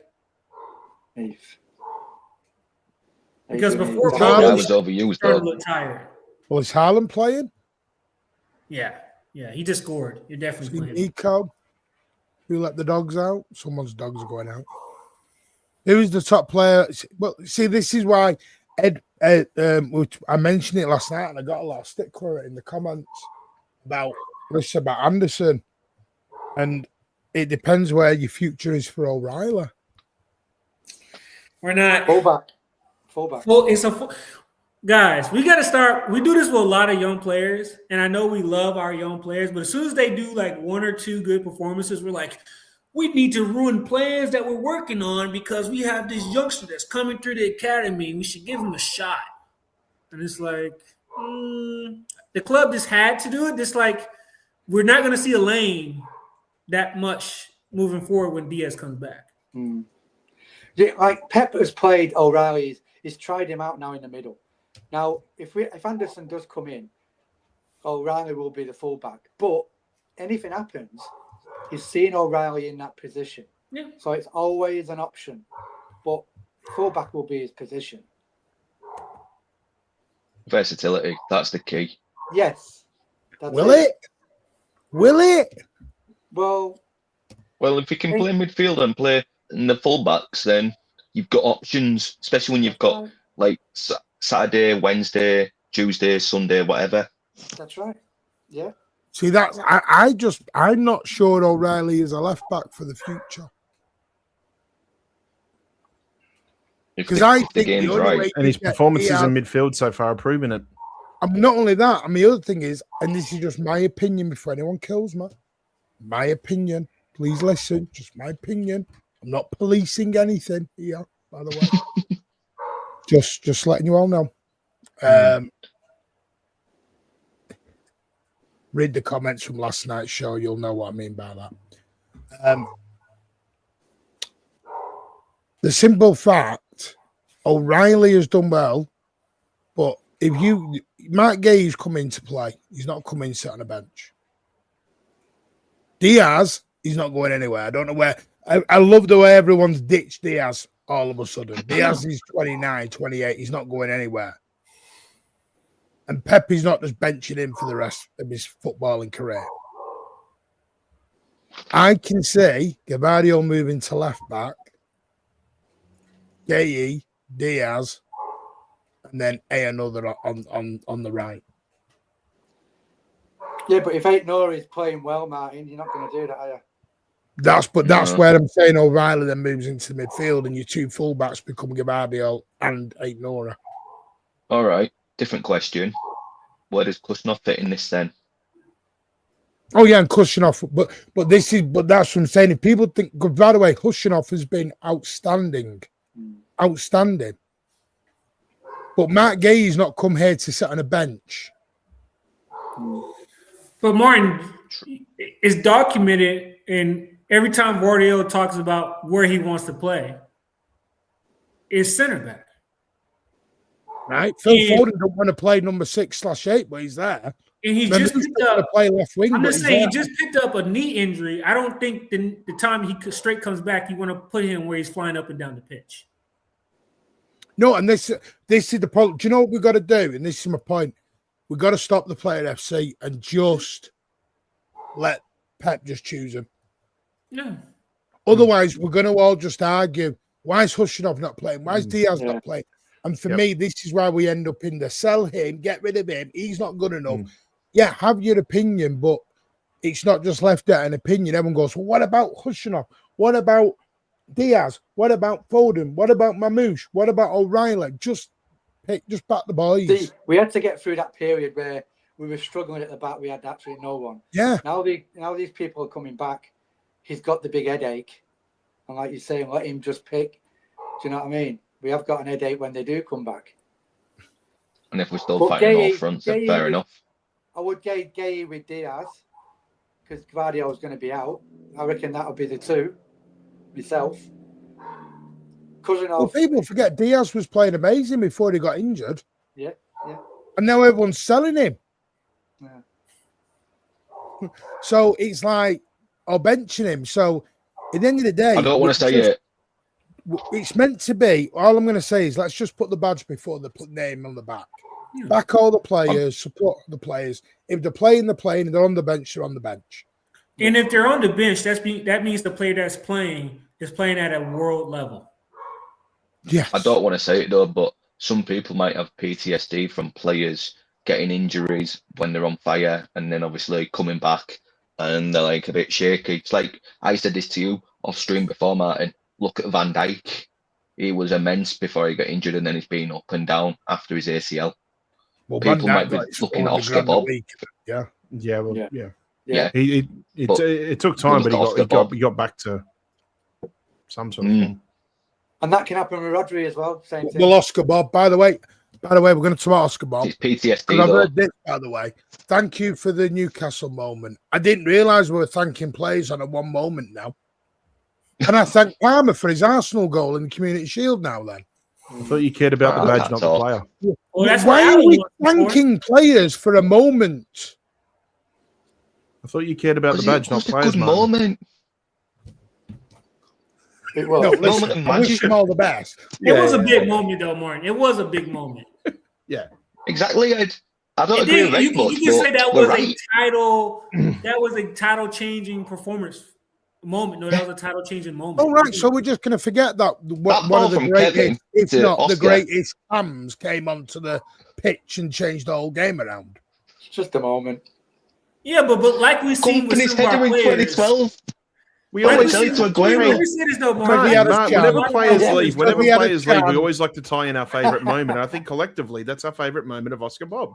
because before That Bodo, was overused, started to though. look tired. Well, is Haaland playing? Yeah, he just scored. You're definitely playing. Nico, who let the dogs out? Someone's dogs are going out. Who is the top player? Well, see, this is why Ed I mentioned it last night, and I got a lot of stick for it in the comments about Anderson, and it depends where your future is for O'Reilly. We're not fullback. Guys, we got to start. We do this with a lot of young players, and I know we love our young players, but as soon as they do like 1 or 2 good performances, we're like, we need to ruin plans that we're working on because we have this youngster that's coming through the academy. We should give him a shot. And it's like, the club just had to do it. Just like, we're not going to see a lane that much moving forward when Diaz comes back. Yeah, like Pep has played O'Reilly. He's tried him out now in the middle. Now, if Anderson does come in, O'Reilly will be the fullback. But anything happens, he's seeing O'Reilly in that position. Yeah. So it's always an option. But fullback will be his position. Versatility. That's the key. Yes. Will it? Well, if you can play midfield and play in the fullbacks, then you've got options, especially when you've got like Saturday, Wednesday, Tuesday, Sunday, whatever. That's right. Yeah. See, I'm not sure O'Reilly is a left back for the future. Because I think the game's right, and his performances in midfield so far are proving it. Not only that, and the other thing is, and this is just my opinion before anyone kills me. My opinion. Please listen. Just my opinion. I'm not policing anything here, by the way. just letting you all know. Read the comments from last night's show. You'll know what I mean by that. The simple fact, O'Reilly has done well, but if Mark Gay's come into play, he's not coming sit on a bench. Diaz, he's not going anywhere. I don't know where. I love the way everyone's ditched Diaz all of a sudden. Diaz is 29, 28. He's not going anywhere. And Pepe's not just benching him for the rest of his footballing career. I can see Gavardio moving to left back, Gay, Diaz, and then another on the right. Yeah, but if Eight Nora is playing well, Martin, you're not going to do that, are you? That's where I'm saying O'Reilly then moves into the midfield and your 2 fullbacks become Gavardio and Eight Nora. All right, different question. Where does Kusnov fit in this then? Oh yeah, and Kushinoff, but that's what I'm saying. If people think, by the way, Kushinoff has been outstanding. But Matt Gay's not come here to sit on a bench. But Martin, it's documented, and every time Guardiola talks about where he wants to play, is center back. Right? Phil Foden don't want to play number 6/8, but he's there. And he just picked up. Play left wing. I'm just saying, he just picked up a knee injury. I don't think the time he straight comes back, you want to put him where he's flying up and down the pitch. No, and this is the problem. Do you know what we've got to do? And this is my point. We've got to stop the player FC and just let Pep just choose him. Yeah. Otherwise, we're going to all just argue, why is Hushinov not playing? Why is Diaz not playing? And for me, this is why we end up in the sell him, get rid of him. He's not good enough. Yeah, have your opinion, but it's not just left at an opinion. Everyone goes, well, what about Hushinov? What about Diaz? What about Foden? What about Mamouche? What about O'Reilly? Just back the boys. See, we had to get through that period where we were struggling at the back. We had absolutely no one. Yeah. Now these people are coming back. He's got the big headache. And like you're saying, let him just pick. Do you know what I mean? We have got an headache when they do come back. And if we're still fighting all fronts, then fair enough. I would Gay with Diaz because Guardiola's going to be out. I reckon that would be the two. Myself. Well, people forget Diaz was playing amazing before he got injured. Yeah. And now everyone's selling him. Yeah. So it's like, or benching him. So at the end of the day, I don't want to say it. It's meant to be. All I'm going to say is let's just put the badge before the name on the back. Back all the players, support the players. If they're playing, they're playing. If they're on the bench, they're on the bench. And if they're on the bench, that means the player that's playing is playing at a world level. Yes. I don't want to say it though, but some people might have PTSD from players getting injuries when they're on fire and then obviously coming back and they're like a bit shaky. It's like I said this to you off stream before, Martin. Look at Van Dijk. He was immense before he got injured and then he's been up and down after his ACL. Well, people might be looking at Oscar Bobb. Yeah. It took time, but he got back to some sort of form. And that can happen with Rodri as well. Same thing. Well, Oscar Bobb, by the way, we're going to talk Oscar Bobb. It's PTSD. I've heard this, by the way. Thank you for the Newcastle moment. I didn't realise we were thanking players on a one moment now. And I thank Palmer for his Arsenal goal in the Community Shield now then. I thought you cared about the badge, not the player. Well, that's why are we thanking players for a moment? I thought you cared about the badge, not players. Good moment. It was. No, listen, I wish them all the best. It was a big moment, though, Martin. It was a big moment. Yeah, exactly. I don't agree with you much, can say that was right. a title. That was a title-changing performance moment. No, that was a title-changing moment. Oh, right. So we're just going to forget that one of the greatest, if not the greatest, hams came onto the pitch and changed the whole game around. It's just a moment. Yeah, but like we've seen with some of our players. 2012. We always say this though, whenever players leave, we always like to tie in our favourite moment. And I think collectively, that's our favourite moment of Oscar Bobb.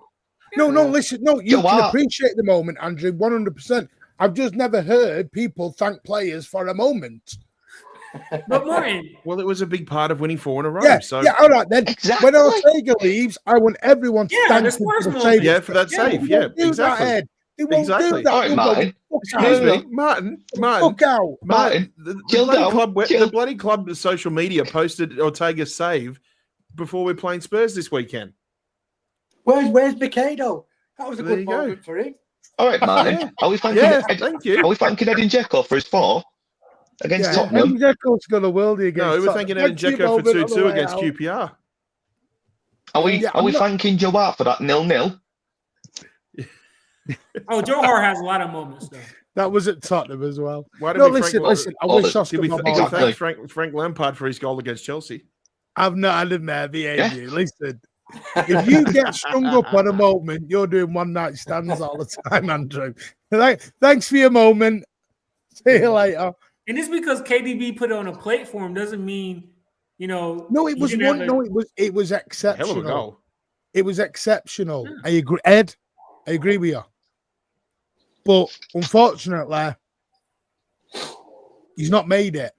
No, listen, you can appreciate the moment, Andrew, 100%. I've just never heard people thank players for a moment. But Martin, well, it was a big part of winning 4 in a row. Yeah, all right then. Exactly. When Ortega leaves, I want everyone to thank him for the save. Yeah, for that save. Yeah, exactly. They won't do that. All right, Martin. Excuse me, Martin. Look out, Martin. The bloody club social media posted Ortega's save before we're playing Spurs this weekend. Where's Mikado? That was a good moment for him. All right, Martin. Are we thanking? Thank you. Are we thanking Edin Dzeko for his 4 against Tottenham? Edin Dzeko's got a worldie against. No, we were thanking Edin Dzeko for 2-2 against QPR. Are we thanking Joe Hart for that 0-0? Oh, Joe Hart has a lot of moments though. That was at Tottenham as well. Listen. I wish Oscar Bobb thank Frank Lampard for his goal against Chelsea. I've not had him there, you. Listen, if you get strung up on a moment, you're doing one night stands all the time, Andrew. Thanks for your moment. See you later. And it's because KDB put it on a plate for him doesn't mean, No, it was one. No, it was exceptional. Hell of a goal. It was exceptional. I agree, Ed. I agree with you. But unfortunately, he's not made it.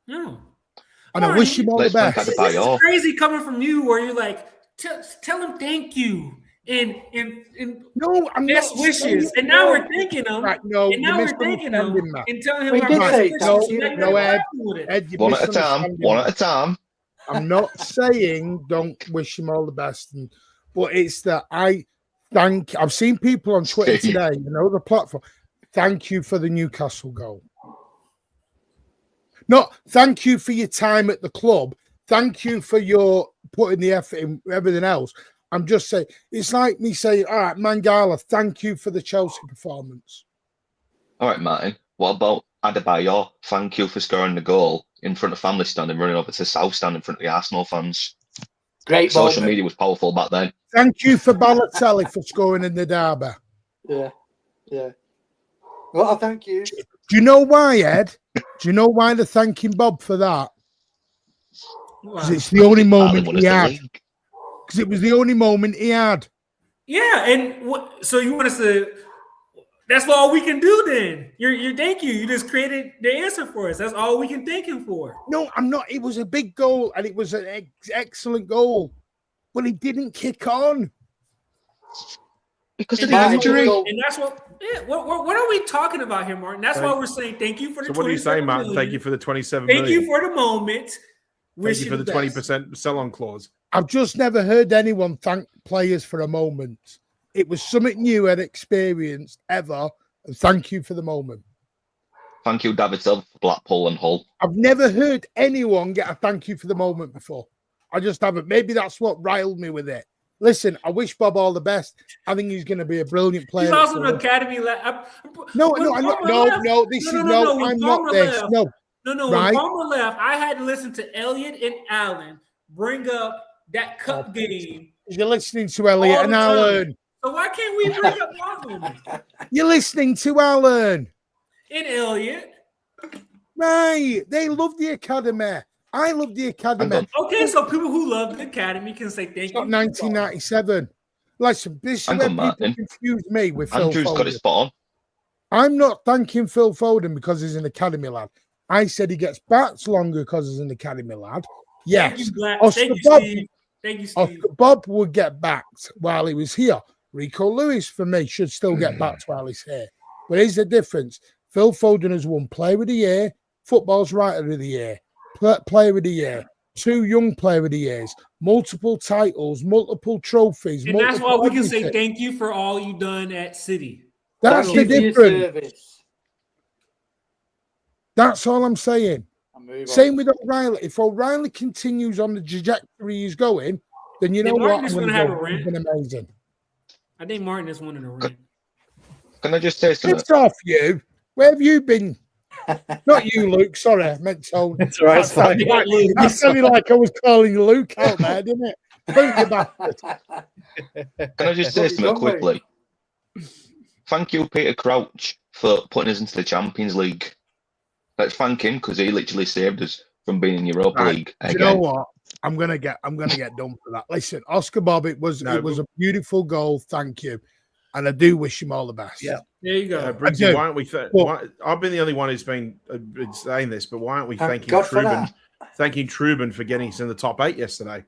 No. And I wish him all the best. This is crazy coming from you, where you're like, tell him thank you and no, I'm best not wishes. And now we're thanking him. Right, no, and now we're thanking him and telling him We our best did say wishes. thank no, Ed, you're one at a time. misunderstanding One me. at a time. I'm not saying don't wish him all the best, but it's that I've seen people on Twitter today, the platform. Thank you for the Newcastle goal. Not thank you for your time at the club. Thank you for your putting the effort in everything else. I'm just saying, it's like me saying, all right, Mangala, thank you for the Chelsea performance. All right, Martin. What about Adebayor? Thank you for scoring the goal in front of family stand and running over to South stand in front of the Arsenal fans. Great Social moment. media was powerful back then. Thank you for Balotelli for scoring in the derby. Yeah. Well, thank you. Do you know why, Ed? Do you know why they're thanking Bob for that? Because it's the only moment he had. Because it was the only moment he had. Yeah, and so you want us to? That's all we can do. Then you're thank you. You just created the answer for us. That's all we can thank him for. No, I'm not. It was a big goal, and it was an excellent goal, but he didn't kick on because of the injury. And that's what. Yeah, what are we talking about here, Martin? That's why we're saying thank you for the. So what are you saying, Martin? Million. Thank you for the 27 thank million. You for the moment. Thank you for the 20% sell-on clause. I've just never heard anyone thank players for a moment. It was something new and experienced ever, and thank you for the moment. Thank you, David Silva, for Blackpool and Hull. I've never heard anyone get a thank you for the moment before. I just haven't. Maybe that's what riled me with it. Listen, I wish Bob all the best. I think he's going to be a brilliant player. He's also an academy. No, I'm not this. No, right? When Palmer left, I had to listen to Elliot and Allen bring up that cup game. You're listening to Elliot and Allen. So why can't we bring up both of them? You're listening to Allen. And Elliot. Right. They love the academy. I love the academy. Okay, so people who love the academy can say thank you. 1997. Listen, this is where people confuse me with Phil Andrew's Foden. got it spot on. I'm not thanking Phil Foden because he's an academy lad. I said he gets backed longer because he's an academy lad. Yes. Thank you, Steve. Oscar Bob would get backed while he was here. Rico Lewis, for me, should still get backed while he's here. But here's the difference. Phil Foden has won Player of the Year, Football's Writer of the Year, Player of the Year, 2 Young Player of the Years, multiple titles, multiple trophies. And that's why we can say thank you for all you've done at City. That's the difference. That's all I'm saying. Same with O'Reilly. If O'Reilly continues on the trajectory he's going, then you know what? I'm going to have a rant. It's been amazing. I think Martin is one in a rant. Can I just say something? It's off you. Where have you been? Not you, Luke. Sorry, I meant to. It's all right. It's fine. That sounded like I was calling Luke out there, didn't it? Can I just say something quickly? Thank you, Peter Crouch, for putting us into the Champions League. Let's thank him because he literally saved us from being in Europa League again. You know what? I'm gonna get done for that. Listen, Oscar Bob, it was a beautiful goal. Thank you, and I do wish him all the best. Yeah, there you go. Briggsy, why aren't we? I've been the only one who's been saying this, but why aren't we thanking Trubin for getting us in the top 8 yesterday?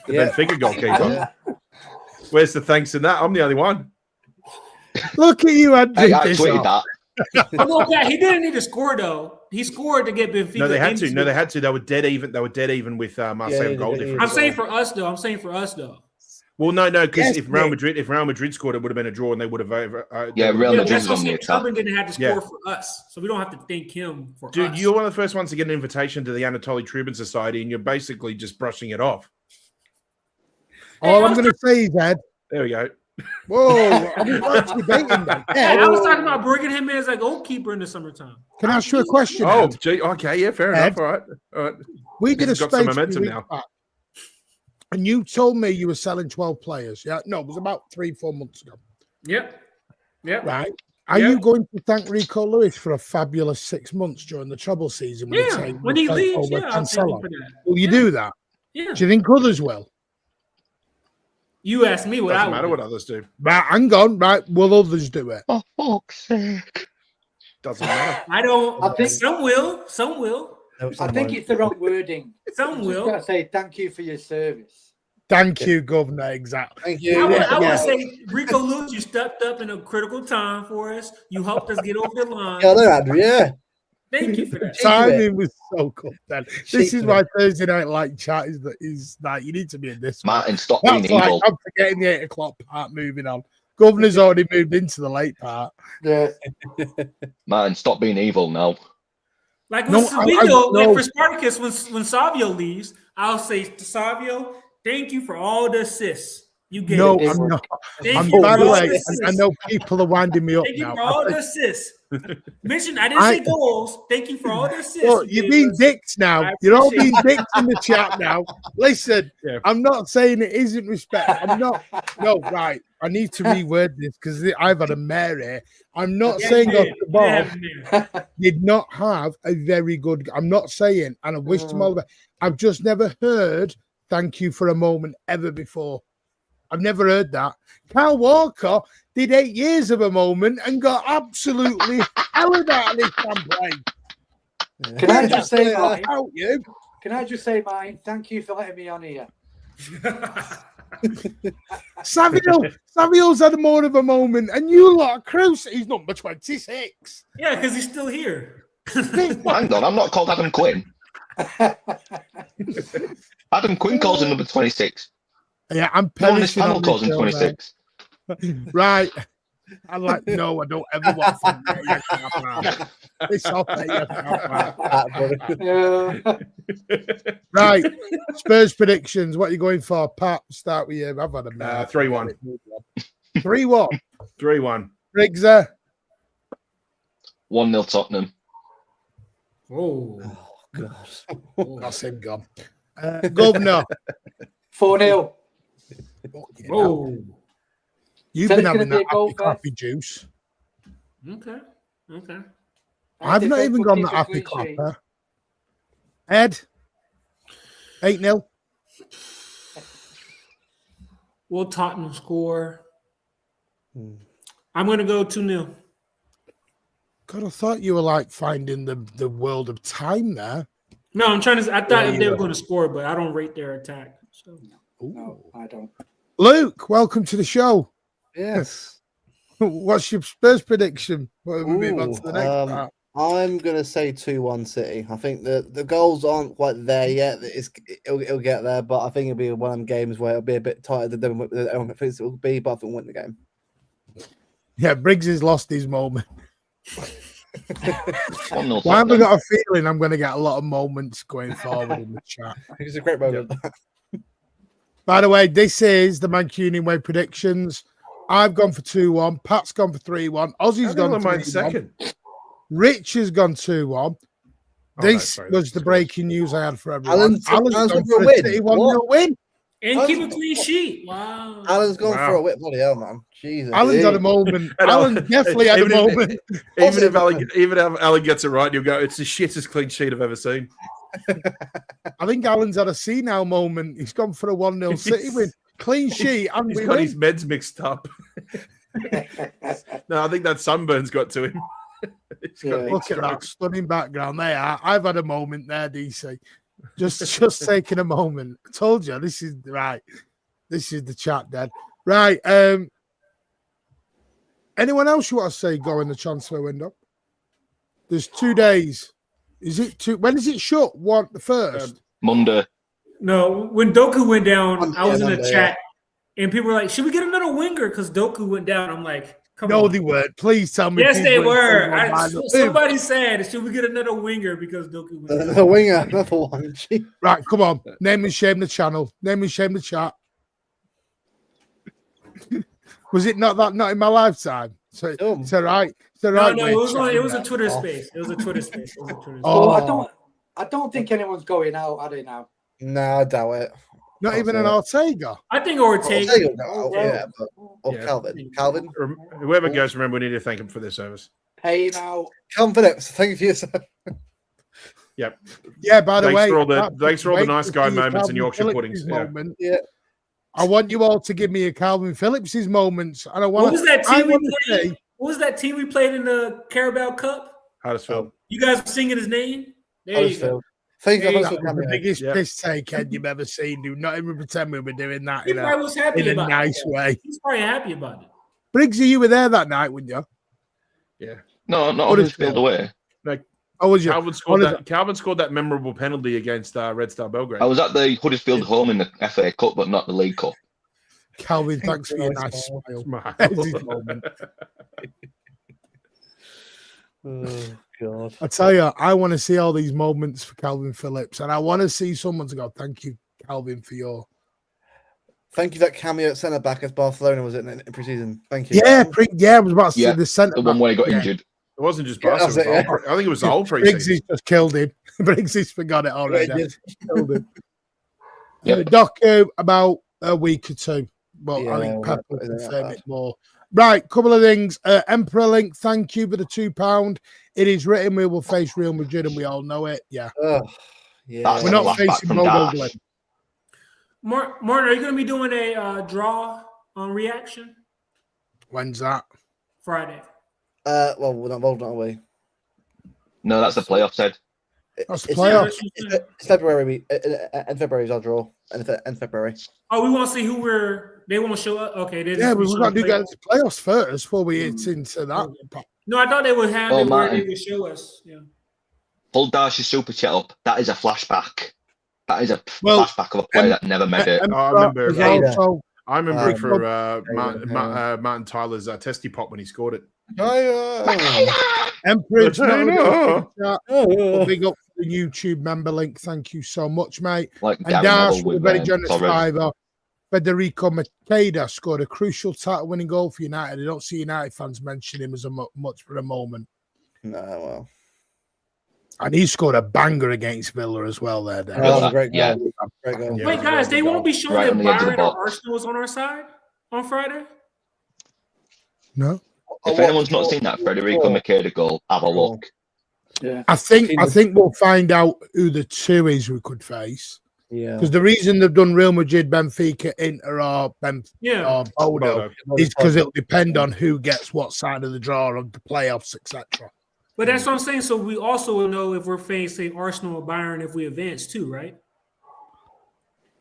The Benfica goalkeeper. Where's the thanks in that? I'm the only one. Look at you, Andrew. Hey, I tweeted that. He didn't need to score though. He scored to get Benfica. No, they had to. They were dead even. They were dead even with Marseille goal difference. I'm saying for us though. Well, no, because if Real Madrid scored, it would have been a draw, and they would have. Real Madrid was on the attack. Trubin didn't have to score for us, so we don't have to thank him for us. Dude, you're one of the first ones to get an invitation to the Anatoly Trubin Society, and you're basically just brushing it off. All I'm going to say is, Ed. There we go. Whoa, I was actually debating that. I was talking about bringing him in as a goalkeeper in the summertime. Can I ask you a question? Oh, Ed? gee, okay, yeah, fair enough. All right. We did a got space some momentum now. back, and you told me you were selling 12 players. Yeah, no, it was about 3-4 months ago. Yep. Right. Are you going to thank Rico Lewis for a fabulous 6 months during the treble season? When he leaves, I'll thank him for that. Will you do that? Yeah. Do you think others will? You asked me what Doesn't I matter would. what others do. Right, hang on. Right, will others do it? Oh, fuck's sake. Doesn't matter. I don't. I think- Some will. Some will. I think it's the wrong wording. Some Just will. gotta say thank you for your service. Thank you, Governor. Exactly. Thank I you. would, Yeah, I would yeah. say, Rico Lutz, you stepped up in a critical time for us. You helped us get over the line. Yeah, I know, Andrew. Yeah. Thank you for that. Timing was so good then. This is Cheap, why Thursday night light chat is like you need to be in this one. Martin, stop being That's like evil. I'm forgetting the 8 o'clock part. Moving on. Governor's already moved into the late part. Yeah. Martin, stop being evil now. Like No, with Savio, no. like for Spartacus, when Savio leaves, I'll say to Savio, thank you for all the assists you gave. No, us. I'm not. Thank I'm, you by for the all way, the assists. I know people are winding me up Thank you now. for all the assists. Mention, I didn't say goals. Thank you for all the assists. Look, you're gave being us. dicks now. I You're all appreciate being dicks in the chat now. Listen, Yeah. I'm not saying it isn't respect. I'm not. No, right. I need to reword this because I've had a mare here. I'm not Yeah, saying you off did. the You ball did have a man. did not have a very good. I'm not saying, and I wish them all the best. I've just never heard thank you for a moment ever before. I've never heard that. Kyle Walker did 8 years of a moment and got absolutely held out of this campaign. Can I just say mine? Without you. Can I just say mine? Thank you for letting me on here. Savio's had more of a moment, and you lot, Cruz, he's number 26. Yeah, because he's still here. Hang on, I'm not called Adam Quinn. Adam Quinn calls him number 26. Yeah, I'm No one in this perishing panel on calls him this show, 26. man. Right. I'm like, no, I don't ever want to. It's off Yeah. Right. Spurs predictions. What are you going for? Pat, start with you. I've had a 3-1. 3-1. 3-1. Riggs, 1-0 Tottenham. Oh, God. that's him gone. Governor. 4-0. oh. You've Tell been it's having gonna be that a goal happy coffee juice. Okay. Okay. I've not even gone that happy copper. copper. Ed, 8-0. Will Tottenham score? I'm going to go 2-0. God, I thought you were like finding the world of time there. No, I'm trying to. I thought Yeah, if they you were are. going to score, but I don't rate their attack. So No, I don't. Luke, welcome to the show. Yes. What's your Spurs prediction? Well, we move on to the next part. I'm going to say 2-1 City. I think the goals aren't quite there yet. It'll get there, but I think it'll be one of them games where it'll be a bit tighter than everyone thinks it will be, but I think we'll win the game. Yeah, Briggs has lost his moment. 1-0 Why have I Tottenham. got a feeling I'm going to get a lot of moments going forward in the chat? It's a great moment. By the way, this is the Mancunian Way predictions. I've gone for 2-1. Pat's gone for 3-1. Ozzy's gone for mine 3-1. second. Rich has gone 2-1. This sorry, was that's the the breaking news I had for everyone. Alan's Alan's gone gone for a for a win. City 1-0 What? win. and keep a clean sheet. Wow. Alan's gone Wow. for a whip. Bloody hell, man. Jesus. Alan's had a moment. And Alan definitely had a even if- moment. Even if Alan gets it right, you'll go, it's the shittest clean sheet I've ever seen. I think Alan's had a senile moment. He's gone for a 1-0 City win. Clean sheet. And He's we got win. his meds mixed up. No, I think that sunburn's got to him. He's got heat Look at stroke. that stunning background there. I've had a moment there, DC. Just taking a moment. I told you this is right. This is the chat, Dad. Right. Anyone else you want to say go in the transfer window? There's 2 days. Is it two? When is it shut? What the first? Monday. No, when Doku went down, I was in a Monday, chat, and people were like, "Should we get another winger?" Because Doku went down. I'm like, "Come No, on." they weren't. Please tell me. Yes, they people were. ain't saying one by the- Somebody said, "Should we get another winger?" Because Doku went down. The winger, another one. Gee. Right, come on. Name and shame the channel. Name and shame the chat. Was it not in my lifetime? So it's all right. It's all No, right. no, mate. it was a Twitter space. It was a Twitter space. It was a Twitter space. Oh. Well, I don't think anyone's going out, are they now? No, I doubt it. Not even an Ortega. I think Ortega. Ortega will go out, yeah, but or Yeah. Calvin. Whoever goes, remember, we need to thank him for their service. Pay him out. Calvin Phillips, thank you for your service. Yeah, by the Thanks way. for all the nice guy wait to moments see in Yorkshire Phillips' puddings. Yeah. moment. Yeah. I want you all to give me a Calvin Phillips's moments, and I want. What was that team we say, played? What was that team we played in the Carabao Cup? Huddersfield. You guys were singing his name. There you go. Think There you of go. that was the biggest piss take head you've ever seen. Do not even pretend we were doing that He probably was happy in a about nice it. way. He's probably happy about it. Briggsy, you were there that night, weren't you? Yeah. No, not Huddersfield away. Oh, was you? Calvin scored that memorable penalty against Red Star Belgrade. I was at the Huddersfield home in the FA Cup, but not the League Cup. Calvin, thanks for your nice smile. Oh, God. I tell you, I want to see all these moments for Calvin Phillips, and I want to see someone to go, thank you, Calvin, for your... Thank you for that cameo at centre back as Barcelona, was it, in pre-season? Thank you. Yeah, I was about to say the centre the one back. where he got injured. It wasn't just Barcelona. I think it was the whole preseason. Briggsy's just killed him. Briggsy's forgot it already. Killed him. Yep. Doku, about a week or two. But I think Pep will confirm it more. Right, couple of things. Emperor Link, thank you for the £2. It is written we will face Real Madrid, and we all know it. Yeah. That's We're not facing Bodo Glenn. Martin, are you going to be doing a draw on reaction? When's that? Friday. Well, we're not involved, are we? No, that's the playoff, Ed. That's the playoffs. It's February. And February is our draw. And February. Oh, we want to see who they won't show up. Okay. Yeah, we've got to get the playoffs first before we hit into that. No, I thought they would have it where they would show us. Yeah. Hold Darcy's super chat up. That is a flashback. That is a flashback of a player that never made it. I remember it for Martin Tyler's testy pop when he scored it. Emperor, big up for the YouTube member link. Thank you so much, mate. And Dash with a very generous fiver. Federico Makeda scored a crucial title-winning goal for United. I don't see United fans mention him as much for a moment. No, well. And he scored a banger against Villa as well there. That was a great goal. Great goal. Wait, guys, they won't be showing that Byron or Arsenal was on our side on Friday? No. If anyone's not seen that Federico Makeda goal, have a look. Yeah. I think we'll find out who the two is we could face. Yeah. Because the reason they've done Real Madrid, Benfica, Inter, or Bodo is because it'll depend on who gets what side of the draw of the playoffs, etc. But that's what I'm saying. So we also will know if we're facing Arsenal or Bayern if we advance too, right?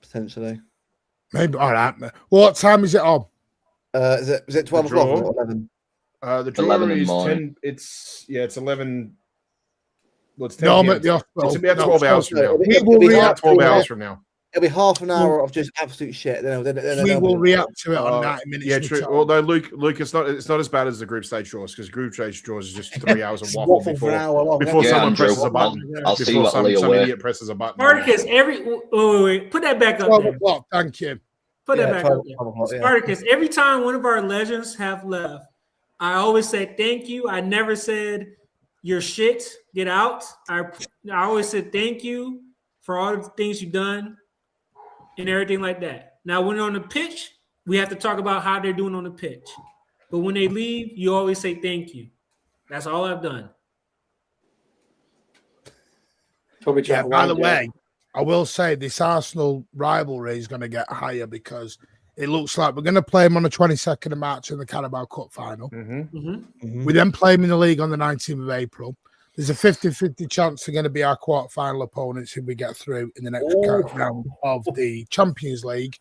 Potentially. Maybe. All right. Well, what time is it on? Is it 12 o'clock or 11? The draw 11 is morning. 10. It's 11. Well, it's 10 No, I'm PM. at the hospital. It's about 12 hours from now. We will react 12 hours from now. It'll be half an hour of just absolute shit. Then we will react to it on 90 minutes. Yeah, true. Although Luke, it's not as bad as the group stage draws because group stage draws is just 3 hours of waffle before someone presses a button. I'll see what some idiot presses a button. Spartacus, wait, put that back up. 12 o'clock. Thank you. Put that back up. Spartacus, every time one of our legends have left, I always say thank you. I never said you're shit. Get out. I always said thank you for all the things you've done and everything like that. Now, when they're on the pitch, we have to talk about how they're doing on the pitch. But when they leave, you always say thank you. That's all I've done. Yeah, by the way, I will say this Arsenal rivalry is going to get higher because it looks like we're going to play them on the 22nd of March in the Carabao Cup final. We then play them in the league on the 19th of April. There's a 50-50 chance they're going to be our quarter-final opponents if we get through in the next round of the Champions League.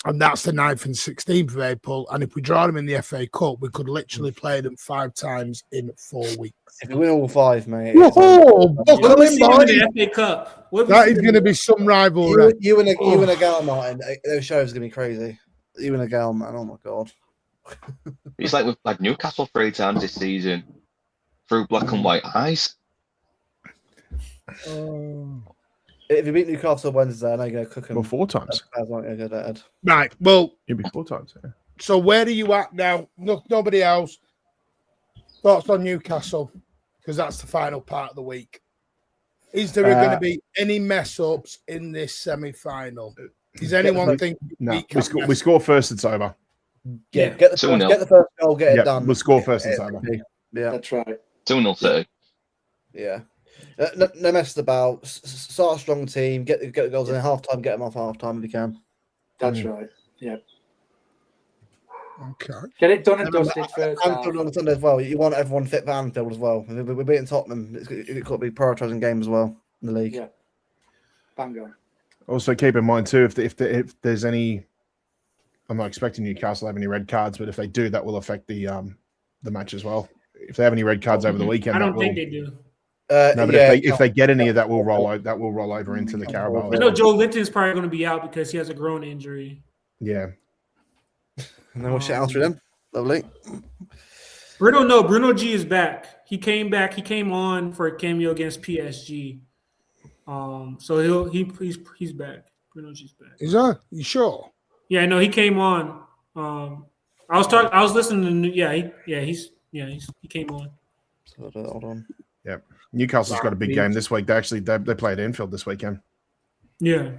And that's the 9th and 16th of April. And if we draw them in the FA Cup, we could literally play them 5 times in 4 weeks. If we win all 5, mate. Whoa, what we see in the FA Cup? That is going to be some rivalry. You and a gal, Martin. Those shows are going to be crazy. You and a gal, man. Oh, my God. It's like we've had Newcastle 3 times this season through black and white eyes. If you beat Newcastle Wednesday, I know you're going to cook them. Well, 4 times. Right. Well, it'll be 4 times. Yeah. So where are you at now? Nobody else. Thoughts on Newcastle? Because that's the final part of the week. Is there going to be any mess ups in this semi-final? Is anyone thinking? No, we score first. It's over. Yeah, get the first goal, get it done. We'll score first. It's over. Yeah, that's right. 2-0 City. Yeah. No mess about. Start a strong team. Get the goals in half time. Get them off half time if you can. That's right. Yeah. Okay. Get it done and dusted first. Anfield on Sunday as well. You want everyone fit for Anfield as well. We're beating Tottenham. It's got to be prioritising games as well in the league. Yeah. Bang on. Also, keep in mind too, if there's any, I'm not expecting Newcastle to have any red cards, but if they do, that will affect the match as well. If they have any red cards over the weekend, I don't think they do. No, but if they get any, that will roll over into the Carabao. I know Joe Linton's probably going to be out because he has a groin injury. Yeah. And then we'll shout out through them. Lovely. Bruno G is back. He came back. He came on for a cameo against PSG. So he's back. Bruno G's back. Is that? You sure? Yeah, no, he came on. I was listening to. He came on. So, hold on. Yeah, Newcastle's got a big game this week. They play at Anfield this weekend. Yeah.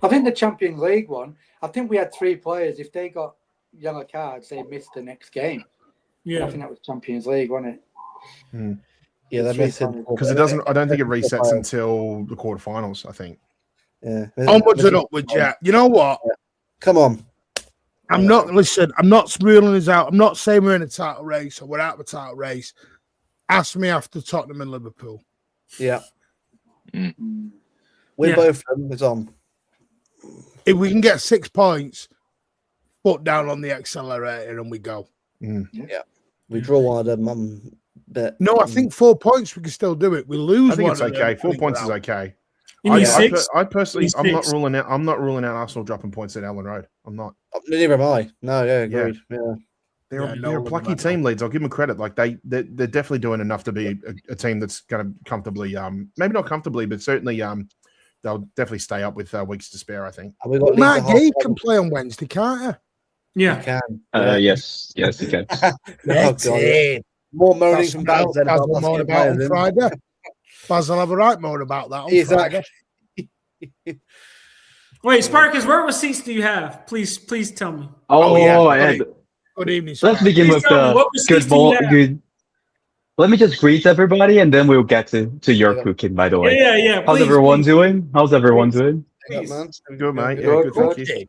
I think the Champions League one. I think we had 3 players. If they got yellow cards, they missed the next game. Yeah, I think that was Champions League, wasn't it? Yeah, they're missing because it doesn't. I don't think it resets until the quarterfinals. I think. Yeah. Onwards and upwards. Yeah. You know what? Come on. I'm not ruling us out. I'm not saying we're in a title race or we're out of a title race. Ask me after Tottenham and Liverpool. Yeah. We're both of them. It's on. If we can get 6 points, foot down on the accelerator and we go. Yeah. We draw one of them. No, I think 4 points we can still do it. We lose. I think one it's okay. 4 points is okay. I personally, I'm not ruling out Arsenal dropping points at Ellen Road. I'm not. Neither am I. No, yeah, agreed. Yeah. They're a plucky team, Leeds. I'll give them credit. Like they're definitely doing enough to be a team that's going to comfortably, maybe not comfortably, but certainly they'll definitely stay up with weeks to spare. I think. Matt Gay can play on Wednesday, can't he? Yeah, he can. Yes, he can. That's it. More moaning from Baz than Basil moan about on Friday. Basil have a right moan about that on Friday. Wait, Sparkus, what receipts do you have? Please tell me. Good evening. Let's begin with the good. Let me just greet everybody, and then we'll get to your cooking. By the way, yeah. How's everyone doing? Good, mate. Good, thank you.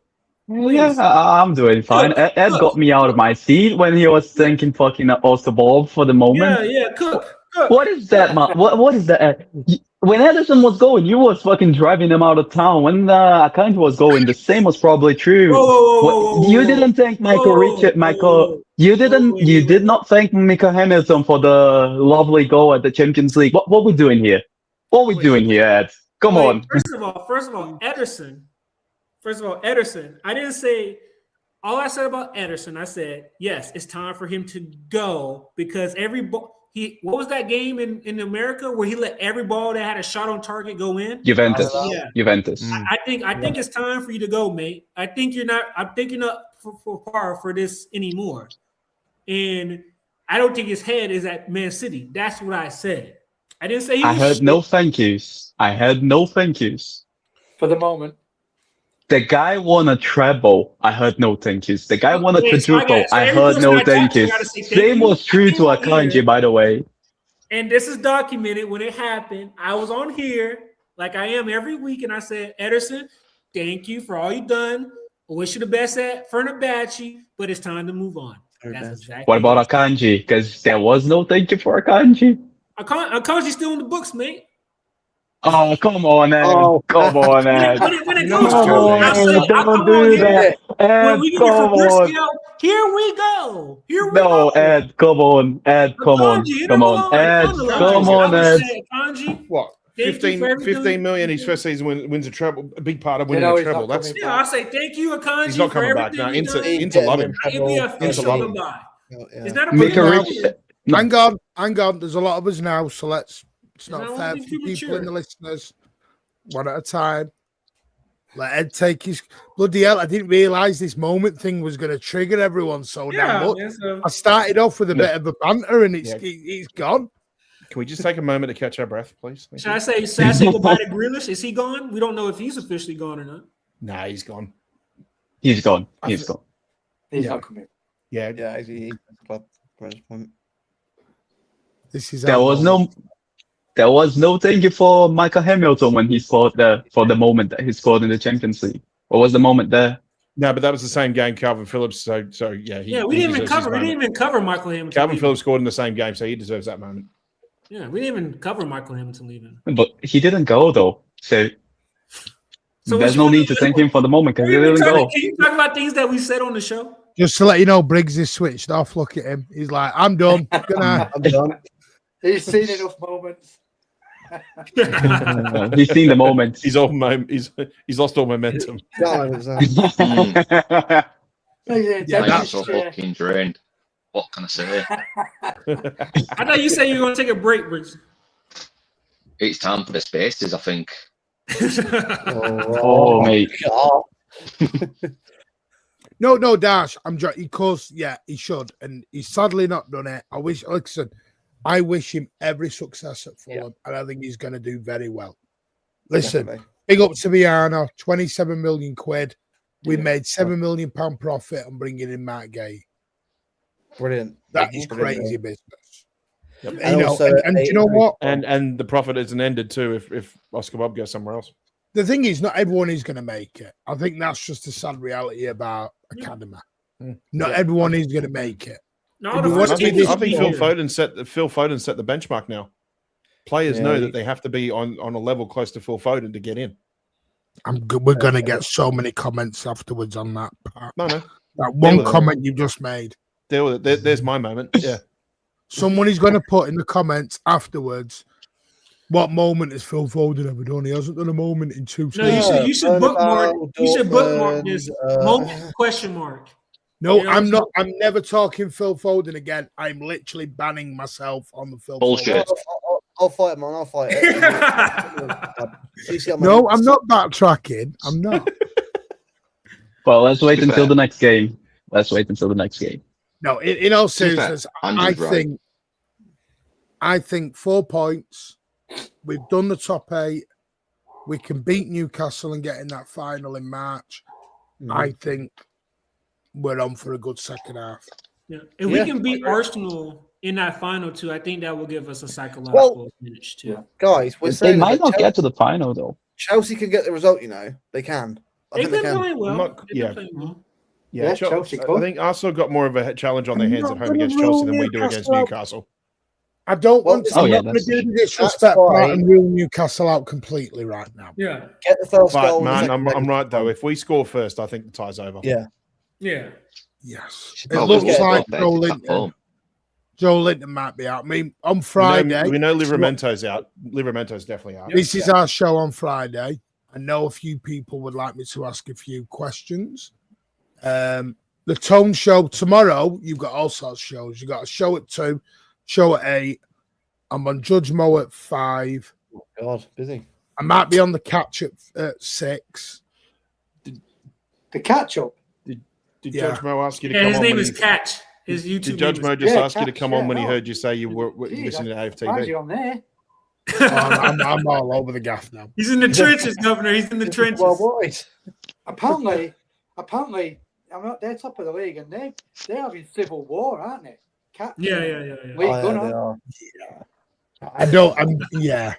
Yeah, I'm doing fine. Ed got me out of my seat when he was thanking fucking also Bobb for the moment. Yeah, cook. What is that, man? What is that? When Edison was going, you was fucking driving him out of town. When Akanji was going, the same was probably true. You didn't thank You did not thank Mika Hamilton for the lovely goal at the Champions League. What we doing here? What we doing here, Ed? Come on. First of all, Ederson. I didn't say all I said about Ederson. I said yes, it's time for him to go because what was that game in America where he let every ball that had a shot on target go in? Juventus. I think it's time for you to go, mate. I think you're not for par for this anymore. And I don't think his head is at Man City. That's what I said. I didn't say I heard no thank yous. For the moment. The guy won a treble. I heard no thank yous. The guy won a quadruple. I heard no thank yous. Same was true to Akanji, by the way. And this is documented when it happened. I was on here like I am every week, and I said, Ederson, thank you for all you've done. I wish you the best at Fenerbahce, but it's time to move on. That's exactly what about Akanji? Because there was no thank you for Akanji. Akanji's still in the books, mate. Oh, come on, Ed. Come on, Ed. When it goes through, I'll do that. Ed, come on. Here we go. No, Ed, come on. Ed, come on. Come on, Ed. Come on, Ed. What? 15 million his first season wins a treble. A big part of winning a treble. That's I say thank you, Akanji. He's not coming back now. Inter love him. It's not a Hang on. There's a lot of us now, so it's not fair for people in the listeners. One at a time. Let Ed take his bloody hell. I didn't realise this moment thing was going to trigger everyone so damn much. I started off with a bit of a banter, and it's gone. Can we just take a moment to catch our breath, please? Should I say goodbye to Grealish? Is he gone? We don't know if he's officially gone or not. Nah, he's gone. He's gone. He's not coming. Yeah. He's club. This is there there was no thank you for Michael Hamilton when he scored for the moment that he scored in the Champions League. What was the moment there? No, but that was the same game, Calvin Phillips. So yeah, We didn't even cover Michael Hamilton. Calvin Phillips scored in the same game, so he deserves that moment. Yeah, we didn't even cover Michael Hamilton leaving. But he didn't go though, so there's no need to thank him for the moment because he didn't go. Can you talk about things that we said on the show? Just to let you know, Briggs is switched off. Look at him. He's like, I'm done. Good night. I'm done. He's seen enough moments. He's seen the moment. He's lost all momentum. That's so fucking drained. What can I say? I thought you said you were going to take a break, Briggs. It's time for the spaces, I think. Oh, mate. No, Dash. I'm joking. Because, he should. And he's sadly not done it. I wish him every success at Fulham. And I think he's going to do very well. Listen, big up to Viana, 27 million quid. We made £7 million profit on bringing in Matt Gay. Brilliant. That is crazy business. Yep. And you know what? And the profit isn't ended too if Oscar Bobb goes somewhere else. The thing is, not everyone is going to make it. I think that's just the sad reality about Academy. Not everyone is going to make it. No, I think Phil Foden set the benchmark now. Players know that they have to be on a level close to Phil Foden to get in. I'm good. We're going to get so many comments afterwards on that part. No. That one comment you just made. Deal with it. There's my moment. Yeah. Someone is going to put in the comments afterwards, what moment has Phil Foden ever done? He hasn't done a moment in 2 seasons. No, you should bookmark. You should bookmark this moment question mark. No, I'm not. I'm never talking Phil Foden again. I'm literally banning myself on the Phil Bullshit. Foden. I'll fight him, man. I'll fight it. No, I'm not backtracking. I'm not. Well, let's wait until the next game. No, in all seriousness, I think 4 points. We've done the top 8. We can beat Newcastle and get in that final in March. I think we're on for a good second half. Yeah. If we can beat Arsenal in that final too, I think that will give us a psychological finish too. Yeah. Guys, they might not get to the final though. Chelsea can get the result, They can. They've been playing well. Yeah, Chelsea. I think Arsenal got more of a challenge on their hands at home against Chelsea than we do against Newcastle. I don't want to do the disrespect part and rule Newcastle out completely right now. Yeah. Get the first goal. Man, I'm right though. If we score first, I think the tie's over. Yeah. Yeah. Yes. It looks like Joe Linton might be out. I mean, on Friday. We know Livramento's out. Livramento's definitely out. This is our show on Friday. I know a few people would like me to ask a few questions. The Tone Show tomorrow, you've got all sorts of shows. You've got a show at 2, show at 8. I'm on Judge Mo at 5. Oh, God, busy. I might be on the catch at 6. The catch up? Did Judge Mo ask you to come on? His name is Catch. His YouTube. Did Judge Mo just ask you to come on when he heard you say you were listening to AFTV? You on there? I'm all over the gaff now. He's in the trenches, Governor. He's in the trenches. Well, boys. Apparently, I'm not. They're top of the league, and they're having civil war, aren't they? Yeah.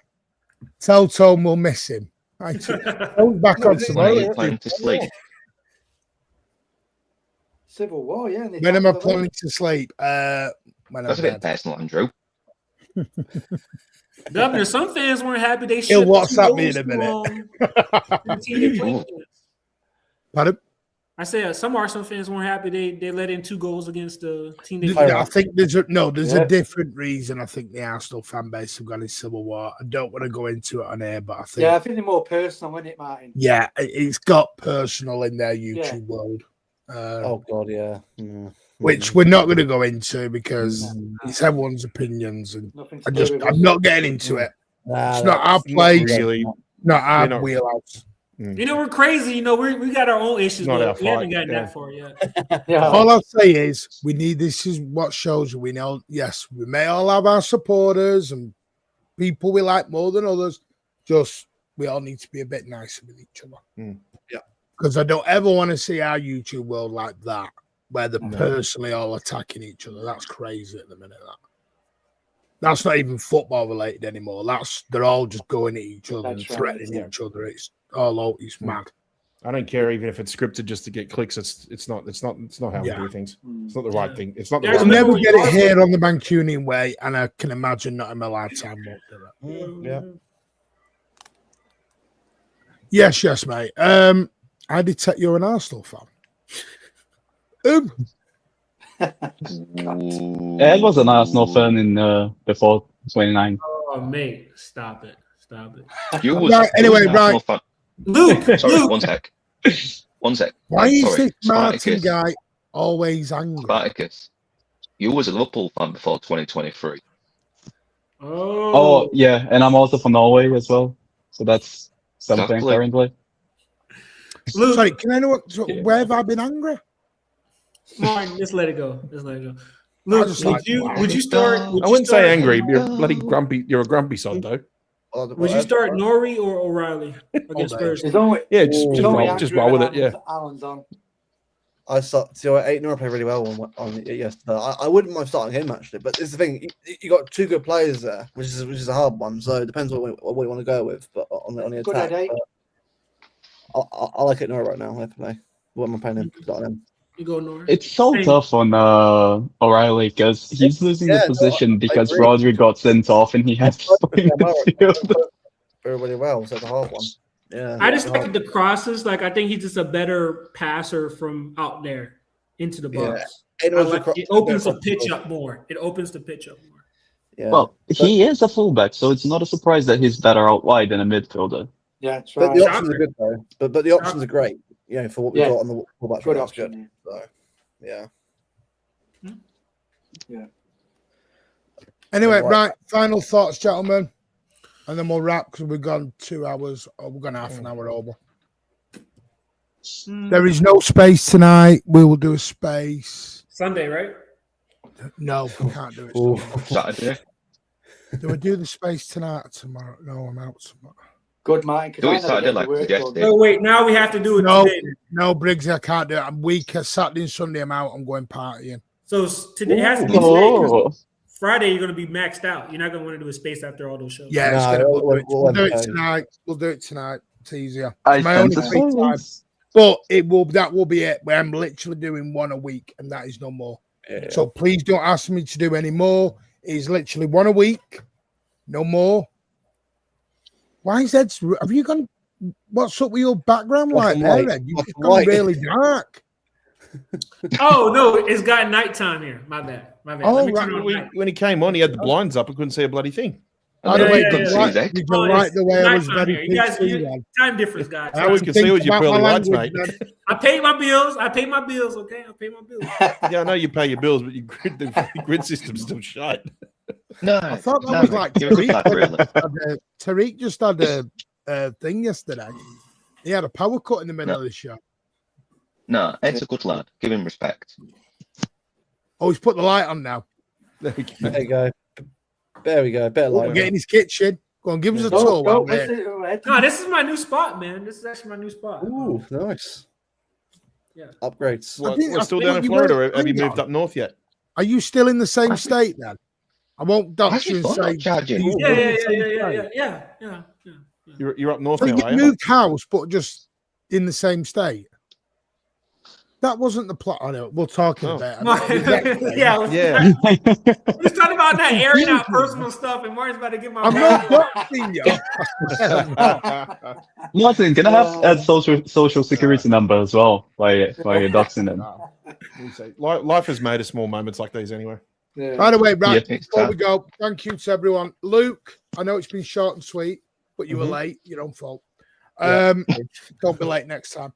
Tell Tom we'll miss him. Right. Back on tomorrow. Planning to sleep. Civil war, yeah. When am I planning to sleep? That's a bit personal, Andrew. Governor, some fans weren't happy. They He'll WhatsApp me in a minute. Pardon? I said some Arsenal fans weren't happy. They let in 2 goals against the team. I think there's a different reason. I think the Arsenal fan base have got in civil war. I don't want to go into it on air, but I think I think they're more personal, isn't it, Martin? Yeah, it's got personal in their YouTube world. Oh God, yeah. Which we're not going to go into because it's everyone's opinions, and I'm not getting into it. It's not our place, not our wheelhouse. We're crazy. We got our own issues, but we haven't gotten that far yet. All I'll say is this is what shows we know. Yes, we may all have our supporters and people we like more than others. Just we all need to be a bit nicer with each other. Yeah. Because I don't ever want to see our YouTube world like that, where they're personally all attacking each other. That's crazy at the minute. That's not even football related anymore. They're all just going at each other and That's right, threatening yeah. each other. It's all out. It's mad. I don't care even if it's scripted just to get clicks. It's not how we do things. It's not the right thing. It's not the I'll right never thing. get it here on the Mancunian way, and I can imagine not in my lifetime won't do it. Yeah. Yes, mate. I detect you're an Arsenal fan. Ed was an Arsenal fan in before 29. Oh, mate, stop it. You was Right, anyway, right. fan. Luke, Sorry, Luke. One sec. Why is Sorry, this Martin Spartacus. guy always angry? Spartacus. You was a Liverpool fan before 2023. Oh, yeah, and I'm also from Norway as well. So that's something Exactly. currently. Luke. Sorry, can I know where have I been angry? Martin, just let it go. I Luke, just would like, you wow. would you start? I wouldn't say angry. You're bloody grumpy. You're a grumpy sod, though. Would you start Norrie or O'Reilly against Spurs? There's only, Yeah, there's only just Andrew roll with it. and Yeah. Alan's on. I start. So I Nora played really well on yesterday. I wouldn't mind starting him actually, but it's the thing. You got two good players there, which is a hard one. So it depends what you want to go with. But on the Good attack, headache. I like it Nora right now. Definitely. What am I playing him? Starting him. You go Norrie. It's so tough on O'Reilly because he's losing the position because agree. Rodri got sent off and he has to play in midfield. Very, really well. So it's a hard one. Yeah. I just like the crosses. Like I think he's just a better passer from out there into the box. Yeah. It opens the pitch up more. Yeah. Well, he is a fullback, so it's not a surprise that he's better out wide than a midfielder. Yeah, that's But right. the options are good though. But the options are great. You know, for what we've got on the fullback. Good That's option. good. So, yeah. Yeah. Anyway, right. Final thoughts, gentlemen, and then we'll wrap because we've gone 2 hours. Or we're going half an hour over. There is no space tonight. We will do a space Sunday, right? No, we can't do it. Saturday. Do we do the space tonight or tomorrow? No, I'm out tomorrow. Good, Mike. Do it Saturday like suggested. Oh wait, now we have to do it today. No, Briggs, I can't do it. I'm weak. Saturday and Sunday, I'm out. I'm going partying. So today it has to be today. 'Cause Friday, you're going to be maxed out. You're not going to want to do a space after all those shows. Yeah, we'll do it tonight. We'll do it tonight. It's easier. I My only sense free it. time. But that will be it. Where I'm literally doing one a week, and that is no more. Yeah. So please don't ask me to do any more. It's literally one a week, no more. Why is that? Have you gone? What's up with your background light there, Ed? You've gone really dark. Oh no, it's got nighttime here. My bad. Oh, Let me right. turn on night. When he came on, he had the blinds up. I couldn't see a bloody thing. By the way, yeah, did you yeah, like- yeah. did you like the way I was Nighttime very here. You guys, PC? time difference, guys. All we can see was your pearly whites, mate. I paid my bills. Okay, I paid my bills. Yeah, I know you pay your bills, but the grid system's still shut. No, I thought that no, was like you're a good lad, really. Tariq just had a thing yesterday. He had a power cut in the middle of the show. No, Ed's a good lad. Give him respect. Oh, he's put the light on now. There we go. There you go. There we go. Better We're like getting his kitchen. Go on, give us a Go, tour. go, while we're here. No, this is my new spot, man. This is actually my new spot. Ooh, nice. Yeah. Upgrades. What, think- we're I still think down in you Florida, were- or have you hang moved on. up north yet? Are you still in the same state then? I won't dox you and Actually, say. not charging. you- Yeah. You're up north So now, you are you? moved house, but just in the same state. That wasn't the plot. I know. We'll talk in a Oh. bit. Yeah. Yeah. We're talking about that airing out personal stuff, and Martin's about to get my. I'm not doxing you. Martin, can I have Ed's social security number as well while you're doxing him? Life is made of small moments like these anyway. By the way, right, Yeah, before we go, thank you to everyone. Luke, I know it's been short and sweet, but you were late. Your own fault. Don't be late next time.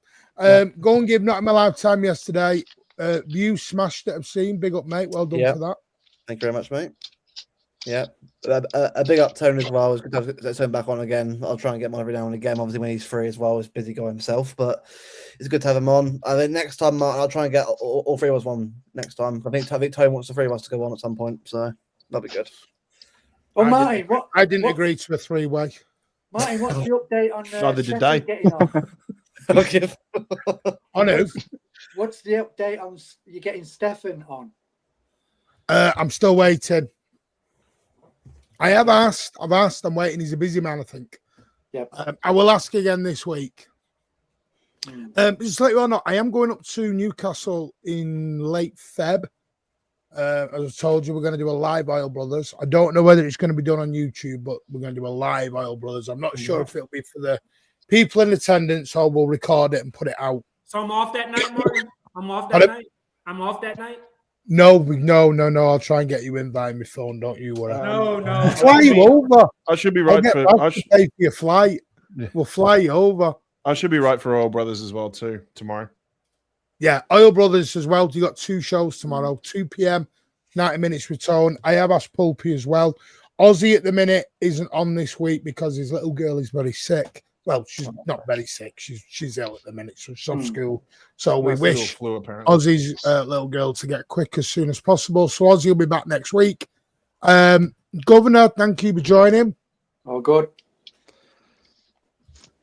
Go and give Not in My Lifetime yesterday. View smashed it. I've seen. Big up, mate. Well done for that. Thank you very much, mate. Yeah. A big up Tone as well. It's good to have Tone back on again. I'll try and get him every now and again. Obviously, when he's free as well, he's busy guy himself, but it's good to have him on. I think next time, Martin, I'll try and get all three of us one next time. I think Tone wants the three of us to go on at some point, so that'll be good. Oh, Martin, what? I didn't what- agree to a three-way. Martin, what's the update on Neither did Stefan they. getting on? Okay. I know. What's the update on you getting Stefan on? I'm still waiting. I have asked. I've asked. I'm waiting. He's a busy man, I think. Yep. I will ask again this week. Just to let you all know, I am going up to Newcastle in late Feb. As I told you, we're going to do a live Oil Brothers. I don't know whether it's going to be done on YouTube, but we're going to do a live Oil Brothers. I'm not sure if it'll be for the people in attendance or we'll record it and put it out. So I'm off that night, Martin. I'm off that night. I'm off that night. No. I'll try and get you in via my phone. Don't you worry. No. Fly you over. I should be right for. I'll pay for your flight. Yeah. We'll fly you over. I should be right for Oil Brothers as well too tomorrow. Yeah, Oil Brothers as well. You got 2 shows tomorrow, 2 p.m., 90 minutes return. I have asked Pulpy as well. Ozzy at the minute isn't on this week because his little girl is very sick. Well, she's not very sick. She's ill at the minute, so she's off school. So we wish flu, apparently. Ozzy's little girl to get quick as soon as possible. So Ozzy will be back next week. Governor, thank you for joining. Oh, good.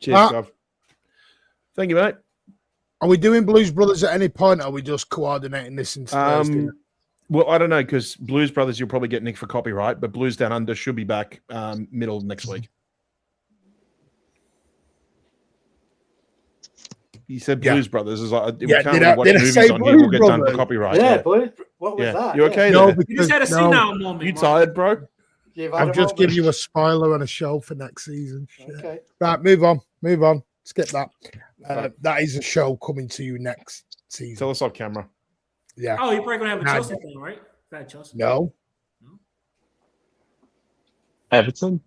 Cheers, Gov. Thank you, mate. Are we doing Blues Brothers at any point? Or are we just coordinating this into Thursday? Well, I don't know, because Blues Brothers, you'll probably get nicked for copyright, but Blues Down Under should be back middle of next week. You said Blues Brothers. Is like, we can't watch movies on here. We'll get done for copyright. Yeah, but what was that? You okay No, there? You just had a sit down moment. You tired, bro? I've just given you a spoiler on a show for next season. Okay. Right, move on. Skip that. That is a show coming to you next season. Tell us off camera. Yeah. Oh, you're probably gonna have a Chelsea thing, right? Is that Chelsea? No. Everton?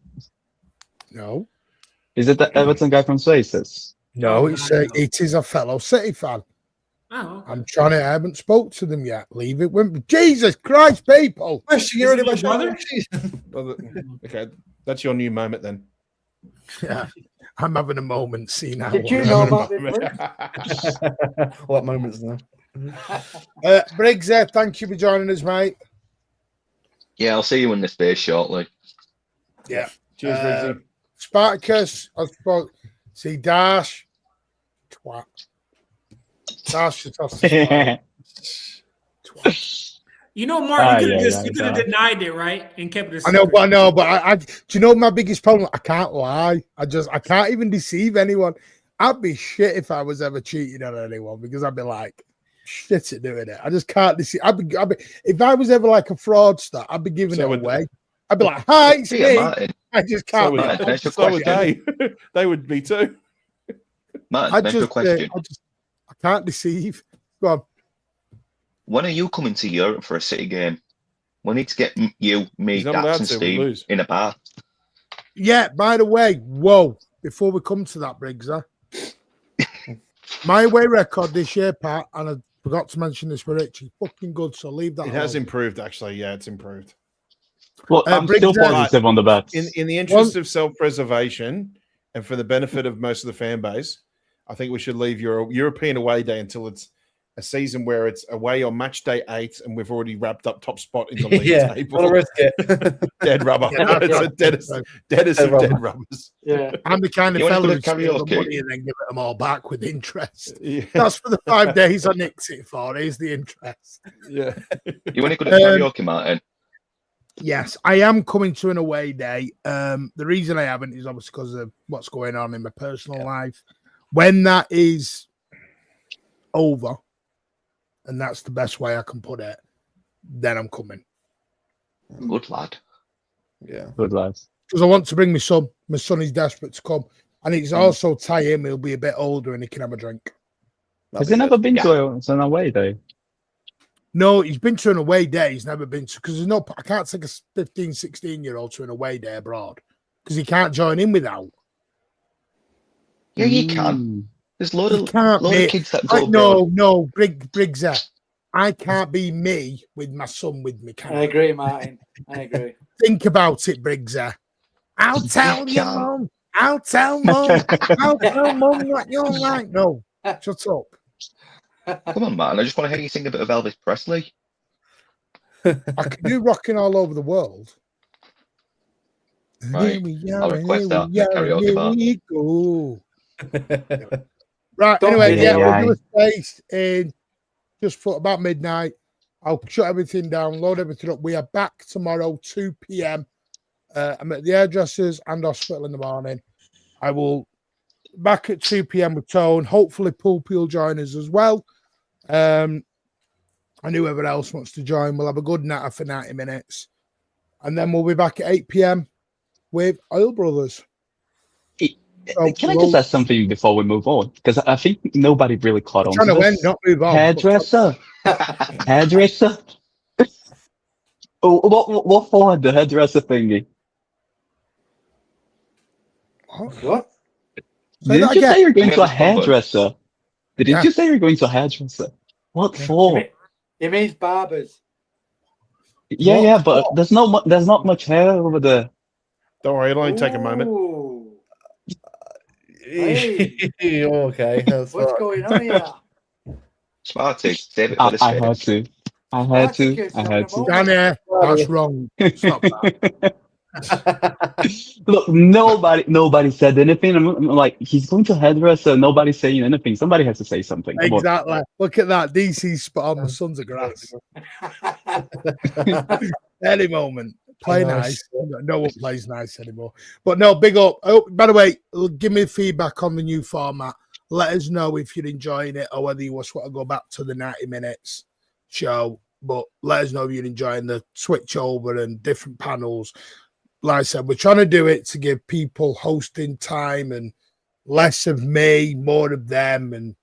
No. Is it the Everton guy from Spaces? No, it is a fellow City fan. Oh, okay. I haven't spoke to them yet. Leave it with me. Jesus Christ, people. Okay, that's your new moment then. Yeah. I'm having a moment. See now. Did you know about this? What moments now? Briggs, thank you for joining us, mate. Yeah, I'll see you in the space shortly. Yeah. Cheers, Briggsy. Spartacus, I spoke. See Dash. Twat. Dash is off the Twat. You know, Martin, you could have denied it, right? And kept it. I know, but I do you know my biggest problem? I can't lie. I can't even deceive anyone. I'd be shit if I was ever cheating on anyone because I'd be like shit at doing it. I just can't deceive. I'd be if I was ever like a fraudster, I'd be giving it away. I'd be like, hi, it's me. Martin. I just can't. So would they. They would be too. Martin, I can't deceive. Go on. When are you coming to Europe for a City game? We need to get you, me, Dax, and Steve in a bar. Yeah, by the way, whoa, before we come to that, Briggs, my away record this year, Pat, and I forgot to mention this for Rich, is fucking good, so leave that It has improved, actually. Yeah, it's improved. Well, I'm Briggs, still positive on the bets. In the interest of self-preservation and for the benefit of most of the fan base, I think we should leave your European away day until it's a season where it's away on match day 8 and we've already wrapped up top spot in the league table. I'll risk it. Dead rubber. It's a deadest of dead rubbers. Yeah. I'm the kind of fellow who steals the money and then give them all back with interest. Yeah. That's for the 5 days I nicked it for. Here's the interest. Yeah. You want to go to karaoke, Martin? Yes, I am coming to an away day. The reason I haven't is obviously because of what's going on in my personal life. When that is over, and that's the best way I can put it, then I'm coming. Good lad. Yeah. Good lads. Because I want to bring my son. My son is desperate to come. And it's also tie him. He'll be a bit older and he can have a drink. Has he never been to an away day? No, he's been to an away day. He's never been to, because there's no, I can't take a 15, 16-year-old to an away day abroad because he can't join in without. Yeah, you can. There's load of kids that go. No, Briggs. I can't be me with my son with me. I agree, Martin. I agree. Think about it, Briggs. I'll tell your mum. I'll tell mum. I'll tell mum what you're like. No, shut up. Come on, Martin. I just want to hear you sing a bit of Elvis Presley. I can do rocking all over the world. Right. I'll request that. Karaoke bar. We go. Right, anyway, we'll do a space in just for about midnight. I'll shut everything down, load everything up. We are back tomorrow, 2 p.m. I'm at the hairdressers and hospital in the morning. I will back at 2 p.m. with Tone. Hopefully, Pulpy will join us as well. And whoever else wants to join, we'll have a good natter for 90 minutes. And then we'll be back at 8 p.m. with Oil Brothers. Can I just ask something before we move on? Because I think nobody really caught on to this. Not move on. Hairdresser. Hairdresser. Oh, what for the hairdresser thingy? What? Didn't you say you're going to a hairdresser? Didn't you say you're going to a hairdresser? What for? It means barbers. Yeah, but there's not much hair over there. Don't worry, it'll only take a moment. Hey. Okay. What's going on here? Smarty, save it for the I had to. I had to. Danny, that's wrong. Stop that. Look, nobody said anything. I'm like, he's going to hairdresser. Nobody's saying anything. Somebody has to say something. Come Exactly. on. Look at that. DC's spot on. The sons of grass. Any moment. Play nice. No one plays nice anymore. But no, big up. Oh, by the way, give me feedback on the new format. Let us know if you're enjoying it or whether you just want to go back to the 90 minutes show. But let us know if you're enjoying the switch over and different panels. Like I said, we're trying to do it to give people hosting time and less of me, more of them, and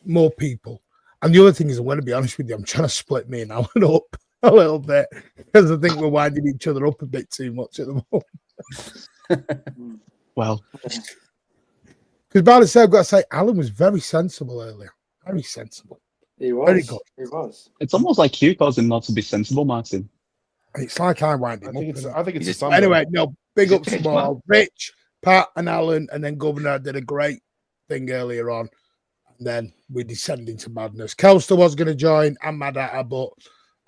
more people. And the other thing is, I'm going to be honest with you, I'm trying to split me and Alan up a little bit because I think we're winding each other up a bit too much at the moment. Well, because by the same, I've got to say, Alan was very sensible earlier. Very sensible. He was. Very good. He was. it's almost like you causing not to be sensible, Martin. It's like I wind him up. I think it's a summer. Anyway, no, big up to all. Rich, Pat, and Alan, and then Governor did a great thing earlier on. And then we descended into madness. Kelster was going to join and Mad Hatter, but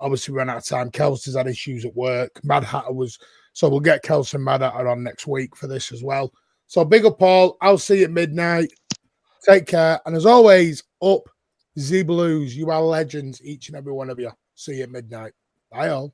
obviously we ran out of time. Kelster's had issues at work. Mad Hatter was, so we'll get Kelster and Mad Hatter on next week for this as well. So big up, Paul. I'll see you at midnight. Take care. And as always, up Z Blues. You are legends, each and every one of you. See you at midnight. Bye all.